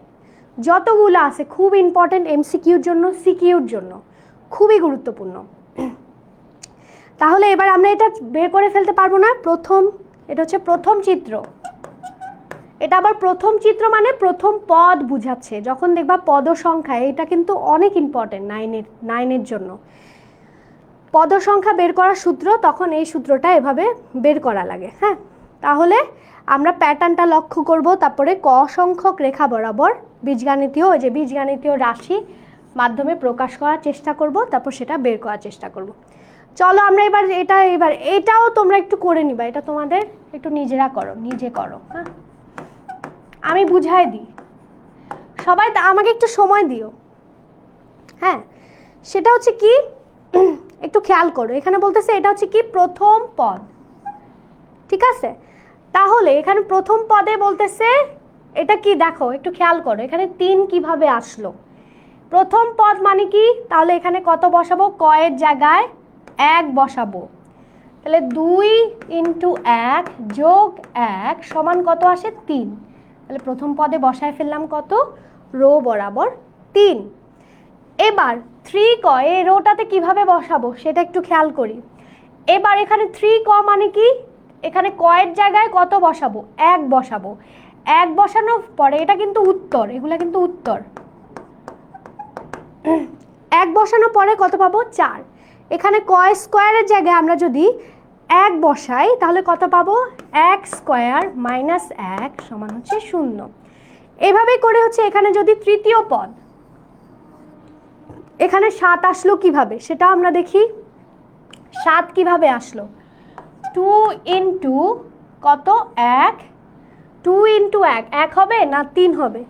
যতগুলো আছে খুব ইম্পর্টেন্ট, এমসিকিউর জন্য, সিকিউর জন্য খুবই গুরুত্বপূর্ণ। তাহলে এবার আমরা এটা বের করে ফেলতে পারবো না? এটা হচ্ছে প্রথম চিত্র। এটা আবার প্রথম চিত্র মানে প্রথম পদ বুঝাচ্ছে। যখন দেখবা পদ সংখ্যা, এটা কিন্তু অনেক ইম্পর্টেন্ট 9-এর জন্য। পদ সংখ্যা বের করার সূত্র, তখন এই সূত্রটা এভাবে বের করা লাগে। হ্যাঁ, তাহলে আমরা প্যাটার্নটা লক্ষ্য করব, তারপরে ক সংখ্যক রেখা বরাবর বীজগাণিতীয়, ওই যে বীজগাণিতীয় রাশি মাধ্যমে প্রকাশ করার চেষ্টা করব, তারপর সেটা বের করার চেষ্টা করব। চলো আমরা এবার এটাও তোমরা একটু করে নিবা, এটা তোমাদের একটু নিজেরা করো, নিজে করো। হ্যাঁ, আমি বুঝাই দিই, সবাই আমাকে একটু সময় দিও। হ্যাঁ, সেটা হচ্ছে কি, একটু খেয়াল করো, এখানে বলতেছে এটা হচ্ছে কি প্রথম পদ, ঠিক আছে? তাহলে এখানে প্রথম পদে বলতেছে এটা কি, দেখো একটু খেয়াল করো, এখানে 3 কিভাবে আসলো। প্রথম পদ মানে কি, তাহলে এখানে কত বসাবো, ক এর জায়গায় 1 বসাবো, তাহলে 2 × 1 যোগ 1 সমান কত আসে, 3। তাহলে প্রথম পদে বসায় ফেললাম কত, রো বরাবর 3। এবার 3 ক, এই রোটাতে কিভাবে বসাবো সেটা একটু খেয়াল করি। এবার এখানে 3 ক মানে কি, এখানে ক এর জায়গায় কত বসাবো, 1 বসাবো। 1 বসানোর পরে এটা কিন্তু উত্তর, এগুলা কিন্তু উত্তর। 1 বসানোর পরে কত পাবো, 4। এখানে ক স্কোয়ারের জায়গায় আমরা যদি 1 বসাই তাহলে কত পাবো, 1 স্কোয়ার মাইনাস 1 সমান হচ্ছে 0। এভাবে করে হচ্ছে এখানে যদি তৃতীয় পদ, এখানে 7 আসলো কিভাবে সেটা আমরা দেখি। 7 কিভাবে আসলো, 2 × কত, 1, 2 × 1, 1 হবে না 3 হবে?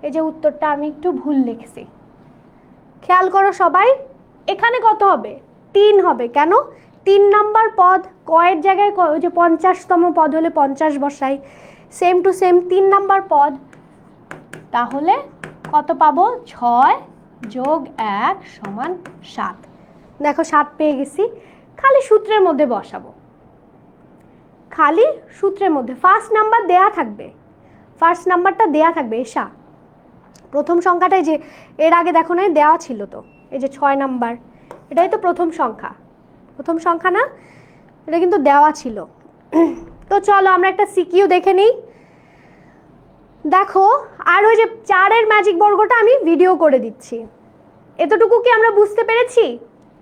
এই যে উত্তরটা আমি একটু ভুল লিখছি, খেয়াল করো সবাই। এখানে কত হবে, 3 হবে। কেন, 3 নাম্বার পদ, ক এর জায়গায় ওই যে 50তম পদ হলে 50 বসাই, সেম টু সেম 3 নাম্বার পদ, তাহলে কত পাবো, 6 যোগ 1 সমান 7। দেখো 7 পেয়ে গেছি, খালি সূত্রের মধ্যে বসাবো, খালি সূত্রের মধ্যে ফার্স্ট নাম্বার দেয়া থাকবে, ফার্স্ট নাম্বারটা দেয়া থাকবে। এসা প্রথম সংখ্যাটাই যে এর আগে দেখো না দেওয়া ছিল, তো এই যে 6 নাম্বার, এটাই তো প্রথম সংখ্যা, প্রথম সংখ্যা না, এটা কিন্তু দেওয়া ছিল। তো চলো আমরা একটা সিকিউ দেখে নিই। দেখো, আর ওই যে 4-এর ম্যাজিক বর্গটা আমি ভিডিও করে দিচ্ছি। এতটুকু কি আমরা বুঝতে পেরেছি?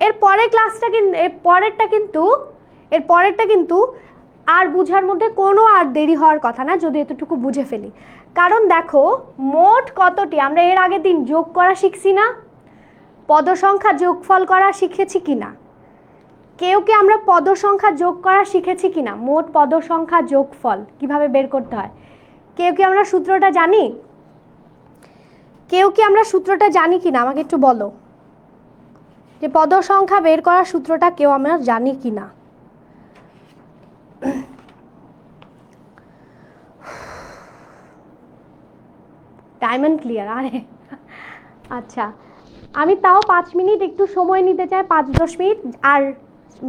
এর পরের ক্লাসটা কিন্তু এর পরেরটা কিন্তু আর বুঝার মধ্যে কোনো আর দেরি হওয়ার কথা না যদি এতটুকু বুঝে ফেলি। কারণ দেখো মোট কতটি, আমরা এর আগের দিন যোগ করা শিখছি না, পদ সংখ্যা যোগফল করা শিখেছি কিনা? কেউ কি আমরা পদ সংখ্যা যোগ করা শিখেছি কিনা? মোট পদ সংখ্যা যোগফল কিভাবে বের করতে হয়, কেউ কি আমরা সূত্রটা জানি? কেউ কি আমরা সূত্রটা জানি কিনা আমাকে একটু বলো, যে পদ সংখ্যা বের করার সূত্রটা কেউ আমরা জানি কিনা? ডায়মন্ড ক্লিয়ার, আরে আচ্ছা, আমি তাও 5 মিনিট একটু সময় নিতে চাই, 5-10 মিনিট, আর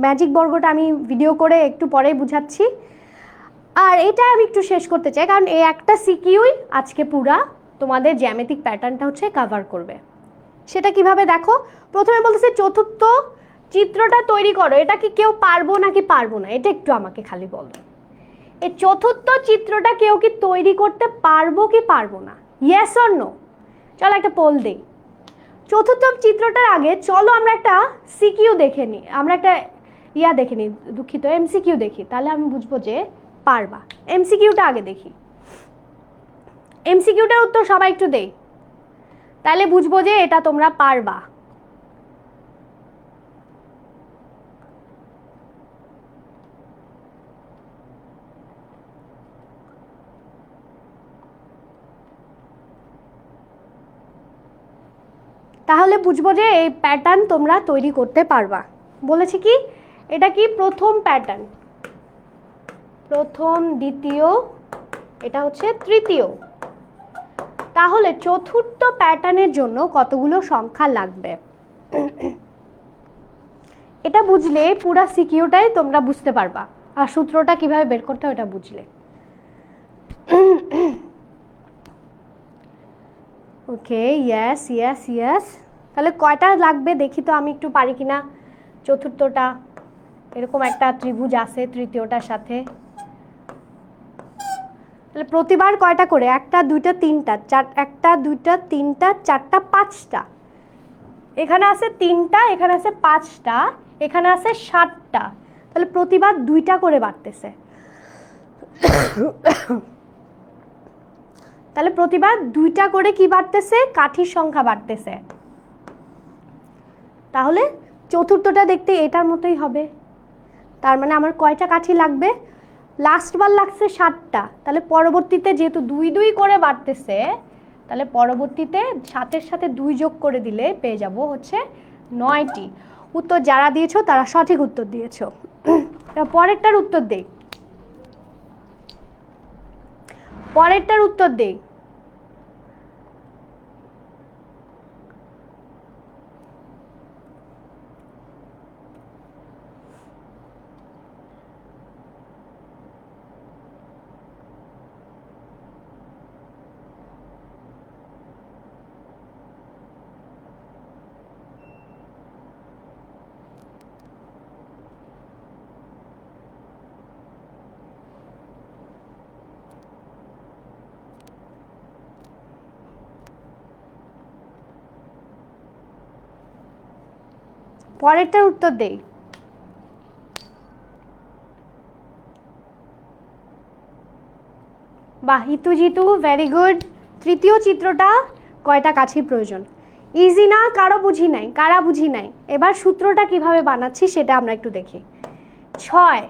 ম্যাজিক বর্গটা আমি ভিডিও করে একটু পরেই বুঝাচ্ছি। আর এটা আমি একটু শেষ করতে চাই, কারণ এই একটা সিকিউই আজকে পুরা তোমাদের জ্যামিতিক প্যাটার্নটা হচ্ছে কভার করবে। সেটা কিভাবে দেখো, প্রথমে বলতেছে চতুর্থ চিত্রটা তৈরি করো। এটা কি কেউ পারবো নাকি পারবো না, এটা একটু আমাকে খালি বলো। এই চতুর্থ চিত্রটা কেউ কি তৈরি করতে পারবো কি পারবো না, ইয়েস অর নো? চলো একটা পোল দেই। চতুর্থ চিত্রটার আগে চলো আমরা একটা সিকিউ দেখে নিই, আমরা একটা দেখে নিই, দুঃখিত এমসিকিউ দেখি, তাহলে আমি বুঝবো যে পারবা। এমসিকিউটা আগে দেখি, এমসিকিউটার উত্তর সবাই একটু দেই, তাহলে বুঝবো যে এটা তোমরা পারবা। তাহলে বুঝবো যে এই প্যাটার্ন তোমরা তৈরি করতে পারবা। বলেছি কি এটা কি প্রথম প্যাটার্ন, প্রথম দ্বিতীয়, এটা হচ্ছে তৃতীয়। তাহলে চতুর্থ প্যাটার্নের জন্য কতগুলো সংখ্যা লাগবে, এটা বুঝলে পুরো সিকিউটাই তোমরা বুঝতে পারবা, আর সূত্রটা কিভাবে বের করতে হয় এটা বুঝলে। ওকে, ইয়েস ইয়েস ইয়েস। তাহলে কয়টা লাগবে দেখি তো আমি একটু পারি কিনা। চতুর্থটা এরকম একটা ত্রিভুজ আছে তৃতীয়টার সাথে, তাহলে প্রতিবার কয়টা করে, 1, 2, 3, 4, 1, 2, 3, 4, 5টা। এখানে আছে 3টা, এখানে আছে 5টা, এখানে আছে 7টা, তাহলে প্রতিবার 2টা করে বাড়তেছে। তাহলে প্রতিবার 2টা করে কি বাড়তেছে? কাঠির সংখ্যা বাড়তেছে। তাহলে চতুর্থটা দেখতে এটার মতোই হবে। তার মানে আমার কয়টা কাঠি লাগবে? লাস্টবার লাগছে 7টা, তাহলে পরবর্তীতে যেহেতু 2 2 করে বাড়তেছে, তাহলে পরবর্তীতে 7-এর সাথে 2 যোগ করে দিলে পেয়ে যাব হচ্ছে 9টি। উত্তর যারা দিয়েছো তারা সঠিক উত্তর দিয়েছো। পরেরটার উত্তর দেই, পরেরটার উত্তর দেই। পরেরটার উত্তর দেই। বাহ, হিতু জিতু, ভেরি গুড। তৃতীয় চিত্রটা কয়টা কাঠির প্রয়োজন? ইজি না? কারো বুঝি নাই? কারা বুঝি নাই? এবার সূত্রটা কিভাবে বানাচ্ছি সেটা আমরা একটু দেখি। 6,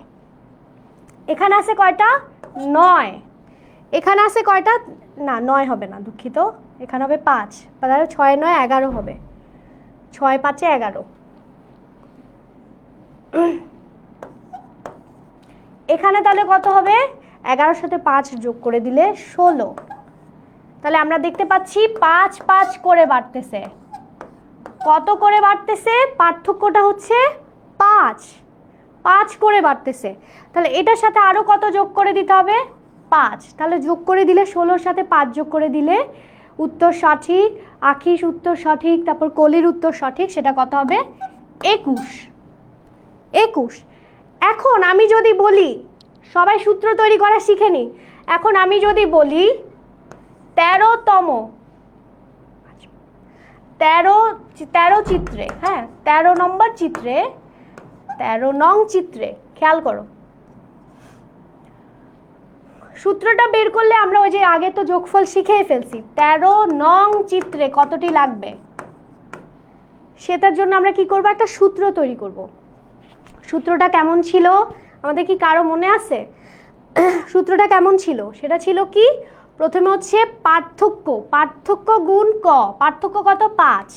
এখানে আছে কয়টা? 9, এখানে আছে কয়টা? না 9 হবে না, দুঃখিত, এখানে হবে 5, তাহলে 6 9 11 হবে, 6 5 11। এখানে তাহলে কত হবে? 11-র সাথে 5 যোগ করে দিলে 16। তাহলে আমরা দেখতে পাচ্ছি 5 5 করে বাড়তেছে। কত করে বাড়তেছে? পার্থক্যটা হচ্ছে 5 5 করে বাড়তেছে। তাহলে এটার সাথে আরো কত যোগ করে দিতে হবে? 5। তাহলে যোগ করে দিলে 16-র সাথে 5 যোগ করে দিলে উত্তর সঠিক, আখিস উত্তর সঠিক, তারপর কলির উত্তর সঠিক, সেটা কত হবে? 21। 21। এখন আমি যদি বলি, সবাই সূত্র তৈরি করা শিখে নি, এখন আমি যদি বলি 13তম, 13 চিত্রে, হ্যাঁ 13 নম্বর চিত্রে, 13 নং চিত্রে, খেয়াল করো সূত্রটা বের করলে আমরা ওই যে আগে তো যোগফল শিখেই ফেলছি। 13 নং চিত্রে কতটি লাগবে সেটার জন্য আমরা কি করব? একটা সূত্র তৈরি করব। সূত্রটা কেমন ছিল আমাদের কি কারো মনে আছে? সূত্রটা কেমন ছিল? সেটা ছিল কি, প্রথমে হচ্ছে পার্থক্য, পার্থক্য গুণ ক, পার্থক্য কত? 5,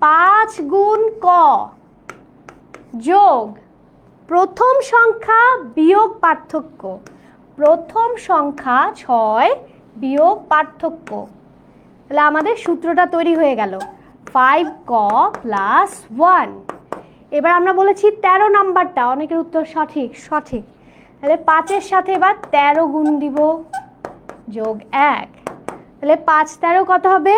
5 গুণ ক যোগ প্রথম সংখ্যা বিয়োগ পার্থক্য, প্রথম সংখ্যা 6 বিয়োগ পার্থক্য। তাহলে আমাদের সূত্রটা তৈরি হয়ে গেল 5ক প্লাস 1। এবার আমরা বলেছি 13 নাম্বারটা, অনেকের উত্তর সঠিক, সঠিক। তাহলে 5-এর সাথে এবার 13 গুণ দিব, যোগ 1, তাহলে 5 13 কত হবে?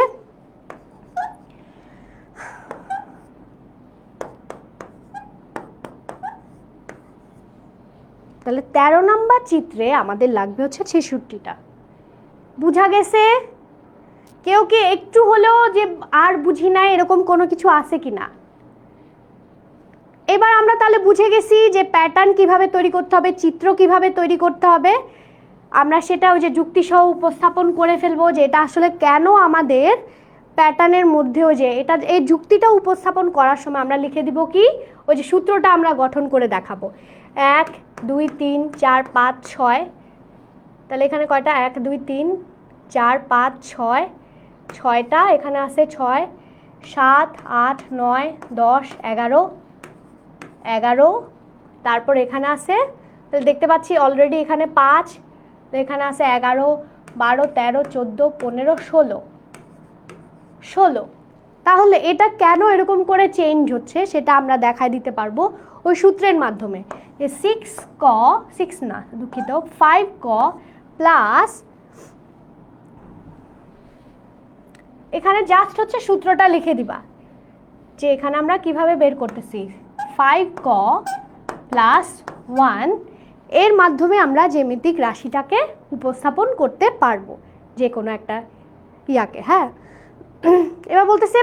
তাহলে 13 নাম্বার চিত্রে আমাদের লাগবে হচ্ছে 66টা। বুঝা গেছে? কেউ কি একটু হলেও যে আর বুঝি নাই এরকম কোনো কিছু আছে কিনা? এবার আমরা তাহলে বুঝে গেছি যে প্যাটার্ন কিভাবে তৈরি করতে হবে, চিত্র কিভাবে তৈরি করতে হবে। আমরা সেটা ওই যে যুক্তি সহ উপস্থাপন করে ফেলবো যে এটা আসলে কেন আমাদের প্যাটার্নের মধ্যেও যে এটা, এই যুক্তিটা উপস্থাপন করার সময় আমরা লিখে দিব কি, ওই যে সূত্রটা আমরা গঠন করে দেখাবো। 1 2 3 4 5 6, তাহলে এখানে কয়টা? 1 2 3 4 5 6, 6টা, এখানে আছে 6 7 8 9 10 11 11, তারপর এখানে আছে, তাহলে দেখতে পাচ্ছি অলরেডি এখানে 5, এখানে আছে 11 12 13 14 15 16 16। তাহলে এটা কেন এরকম করে চেঞ্জ হচ্ছে সেটা আমরা দেখায় দিতে পারবো ওই সূত্রের মাধ্যমে। যে 6ক, 6 না দুঃখিত, 5ক প্লাস, এখানে জাস্ট হচ্ছে সূত্রটা লিখে দিবা যে এখানে আমরা কিভাবে বের করতেছি। 5ক প্লাস 1, এর মাধ্যমে আমরা জ্যামিতিক রাশিটাকে উপস্থাপন করতে পারবো যে কোনো একটা ইয়াকে। হ্যাঁ, এবার বলতেছে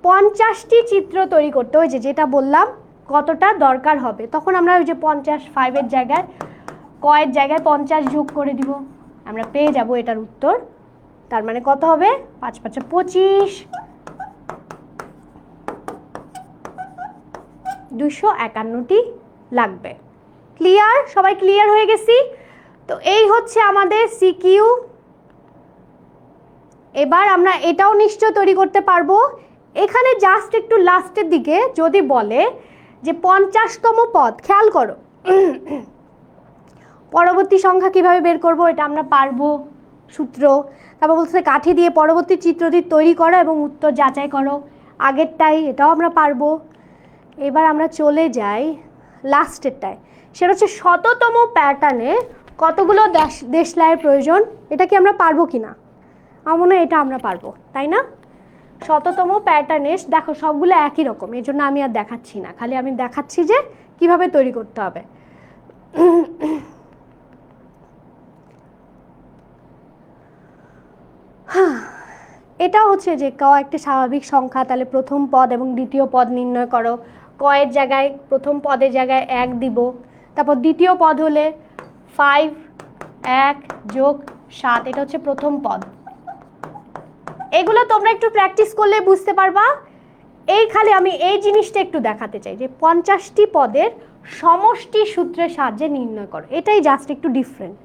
50টি চিত্র তৈরি করতে, ওই যেটা বললাম কতটা দরকার হবে, তখন আমরা ওই যে 50 5-এর জায়গায় কয়ের জায়গায় 50 যোগ করে দিব, আমরা পেয়ে যাব এটার উত্তর। তার মানে কত হবে? 5 5 25, 251টি লাগবে। ক্লিয়ার? সবাই ক্লিয়ার হয়ে গেছি? তো এই হচ্ছে আমাদের সিকিউ। এবার আমরা এটাও নিশ্চয় তৈরি করতে পারবো। এখানে জাস্ট একটু লাস্টের দিকে যদি বলে যে 50তম পদ, খেয়াল করো পরবর্তী সংখ্যা কিভাবে বের করব, এটা আমরা পারবো সূত্র। তারপর বলছে কাঠি দিয়ে পরবর্তী চিত্রটি তৈরি করো এবং উত্তর যাচাই করো, আগেরটাই, এটাও আমরা পারবো। এবার আমরা চলে যাই লাস্টেরটায়, সেটা হচ্ছে 100তম প্যাটার্নে কতগুলো দেশলাইয়ের প্রয়োজন, এটা কি আমরা পারবো কিনা? আমার মনে হয় এটা আমরা পারবো, তাই না? 100তম প্যাটার্নে দেখো সবগুলো একই রকম, এই জন্য আমি আর দেখাচ্ছি না, খালি আমি দেখাচ্ছি যে কিভাবে তৈরি করতে হবে। এটা হচ্ছে যে ক একটা স্বাভাবিক সংখ্যা, তাহলে প্রথম পদ এবং দ্বিতীয় পদ নির্ণয় করো। কয়ের জায়গায় প্রথম পদের জায়গায় 1 দিব, তারপর দ্বিতীয় পদ হলে 5 1 যোগ 7, এটা হচ্ছে প্রথম পদ। এগুলো তোমরা একটু প্র্যাকটিস করলে বুঝতে পারবা। এই খালি আমি এই জিনিসটা একটু দেখাতে চাই যে 50টি পদের সমষ্টি সূত্রের সাহায্যে নির্ণয় করো, এটাই জাস্ট একটু ডিফারেন্ট।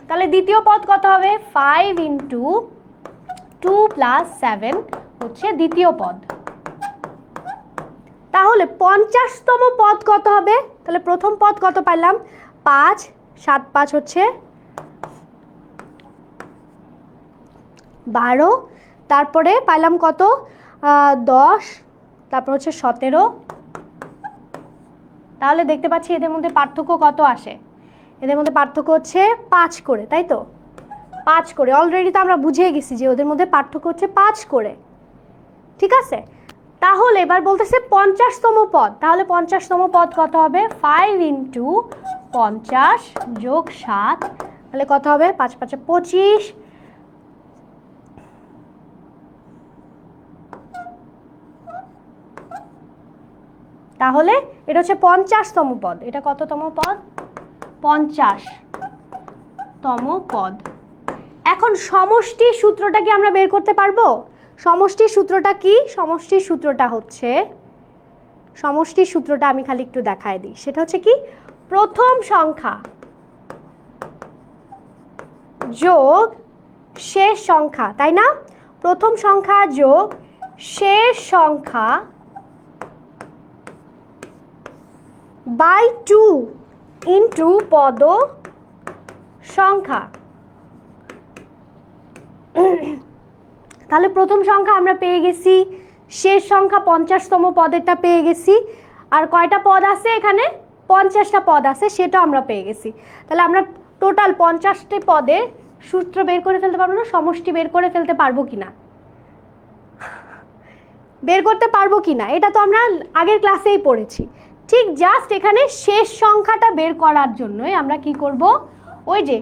তাহলে দ্বিতীয় পদ কত হবে? 5 × 2 + 7 হচ্ছে দ্বিতীয় পদ। তাহলে 50তম পদ কত হবে? তাহলে প্রথম পদ কত পাইলাম? 5 7 5 হচ্ছে 12, তারপরে পাইলাম কত? 10, তারপর হচ্ছে 17। তাহলে দেখতে পাচ্ছি এদের মধ্যে পার্থক্য কত আসে? এদের মধ্যে পার্থক্য হচ্ছে 5 করে, তাই তো? 5 করে অলরেডি তো আমরা বুঝে গেছি যে ওদের মধ্যে পার্থক্য হচ্ছে 5 করে, ঠিক আছে? তাহলে এবার বলতেছে 50তম পদ, তাহলে 50তম পদ কত হবে? 5 × 50 যোগ 7, তাহলে কত হবে? 5 5 25। তাহলে এটা হচ্ছে 50তম পদ। এটা কততম পদ? 50তম পদ। এখন সমষ্টি সূত্রটা কি আমরা বের করতে পারবো? সমষ্টির সূত্রটা কি? সমষ্টির সূত্রটা হচ্ছে, সমষ্টির সূত্রটা আমি খালি একটু দেখায় দিই, সেটা হচ্ছে কি? প্রথম সংখ্যা যোগ শেষ সংখ্যা, তাই না? প্রথম সংখ্যা যোগ শেষ সংখ্যা বাই 2 ইন্টু পদ সংখ্যা। তাহলে প্রথম সংখ্যা আমরা পেয়ে গেছি, শেষ সংখ্যা 50তম পদেরটা পেয়ে গেছি, আর কয়টা পদ আছে এখানে? 50টা পদ আছে, সেটা আমরা পেয়ে গেছি। তাহলে আমরা টোটাল 50টি পদে সূত্র বের করে ফেলতে পারবো না? সমষ্টি বের করে ফেলতে পারবো কিনা? বের করতে পারবো কিনা এটা তো আমরা আগের ক্লাসেই পড়েছি। ঠিক জাস্ট এখানে শেষ সংখ্যাটা বের করার জন্যই আমরা কি করব? ওই যে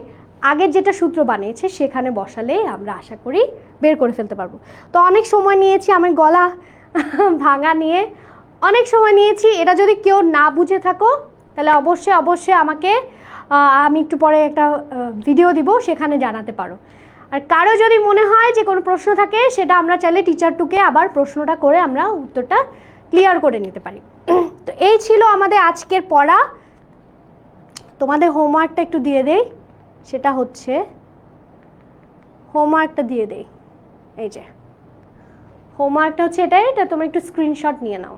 আগের যেটা সূত্র বানিয়েছে সেখানে বসালেই আমরা আশা করি বের করে ফেলতে পারবো। তো অনেক সময় নিয়েছি, আমি গলা ভাঙা নিয়ে অনেক সময় নিয়েছি। এটা যদি কেউ না বুঝে থাকো তাহলে অবশ্যই অবশ্যই আমাকে, আমি একটু পরে একটা ভিডিও দিব, সেখানে জানাতে পারো। আর কারো যদি মনে হয় যে কোনো প্রশ্ন থাকে, সেটা আমরা চাইলে টিচার টুকে আবার প্রশ্নটা করে আমরা উত্তরটা ক্লিয়ার করে নিতে পারি। তো এই ছিল আমাদের আজকের পড়া। তোমাদের হোমওয়ার্কটা একটু দিয়ে দেই, সেটা হচ্ছে হোমওয়ার্কটা দিয়ে দেই। এই যে হোমওয়ার্কটা হচ্ছে এটাই, এটা তোমরা একটু স্ক্রিনশট নিয়ে নাও।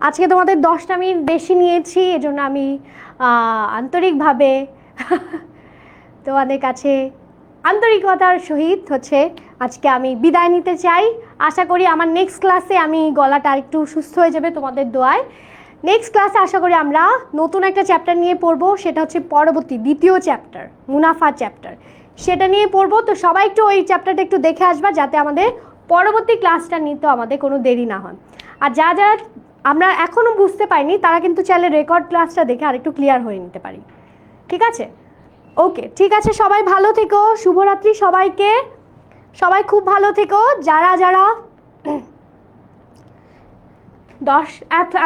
আজকে তোমাদের 10টা মিনিট বেশি নিয়েছি, এজন্য আমি আন্তরিকভাবে তোমাদের কাছে আন্তরিকতার সহিত হচ্ছে আজকে আমি বিদায় নিতে চাই। আশা করি আমার নেক্সট ক্লাসে আমি গলাটা আরেকটু সুস্থ হয়ে যাবে তোমাদের দোয়ায়। নেক্সট ক্লাসে আশা করি আমরা নতুন একটা চ্যাপ্টার নিয়ে পড়বো, সেটা হচ্ছে পরবর্তী দ্বিতীয় চ্যাপ্টার, মুনাফা চ্যাপ্টার, সেটা নিয়ে পড়বো। তো সবাই একটু ওই চ্যাপ্টারটা একটু দেখে আসবা, যাতে আমাদের পরবর্তী ক্লাসটা নিতে আমাদের কোনো দেরি না হয়। আর যা যা আমরা এখনও বুঝতে পারিনি তারা কিন্তু চাইলে রেকর্ড ক্লাসটা দেখে আরেকটু ক্লিয়ার হয়ে নিতে পারি, ঠিক আছে? ওকে, ঠিক আছে, সবাই ভালো থেকো, শুভরাত্রি সবাইকে। সবাই খুব ভালো থেকো। যারা যারা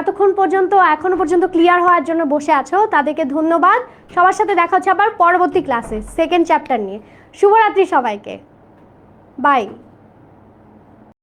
এতক্ষণ পর্যন্ত এখনো পর্যন্ত ক্লিয়ার হওয়ার জন্য বসে আছো তাদেরকে ধন্যবাদ। সবার সাথে দেখা হচ্ছে আবার পরবর্তী ক্লাসে সেকেন্ড চ্যাপ্টার নিয়ে। শুভরাত্রি সবাইকে, বাই।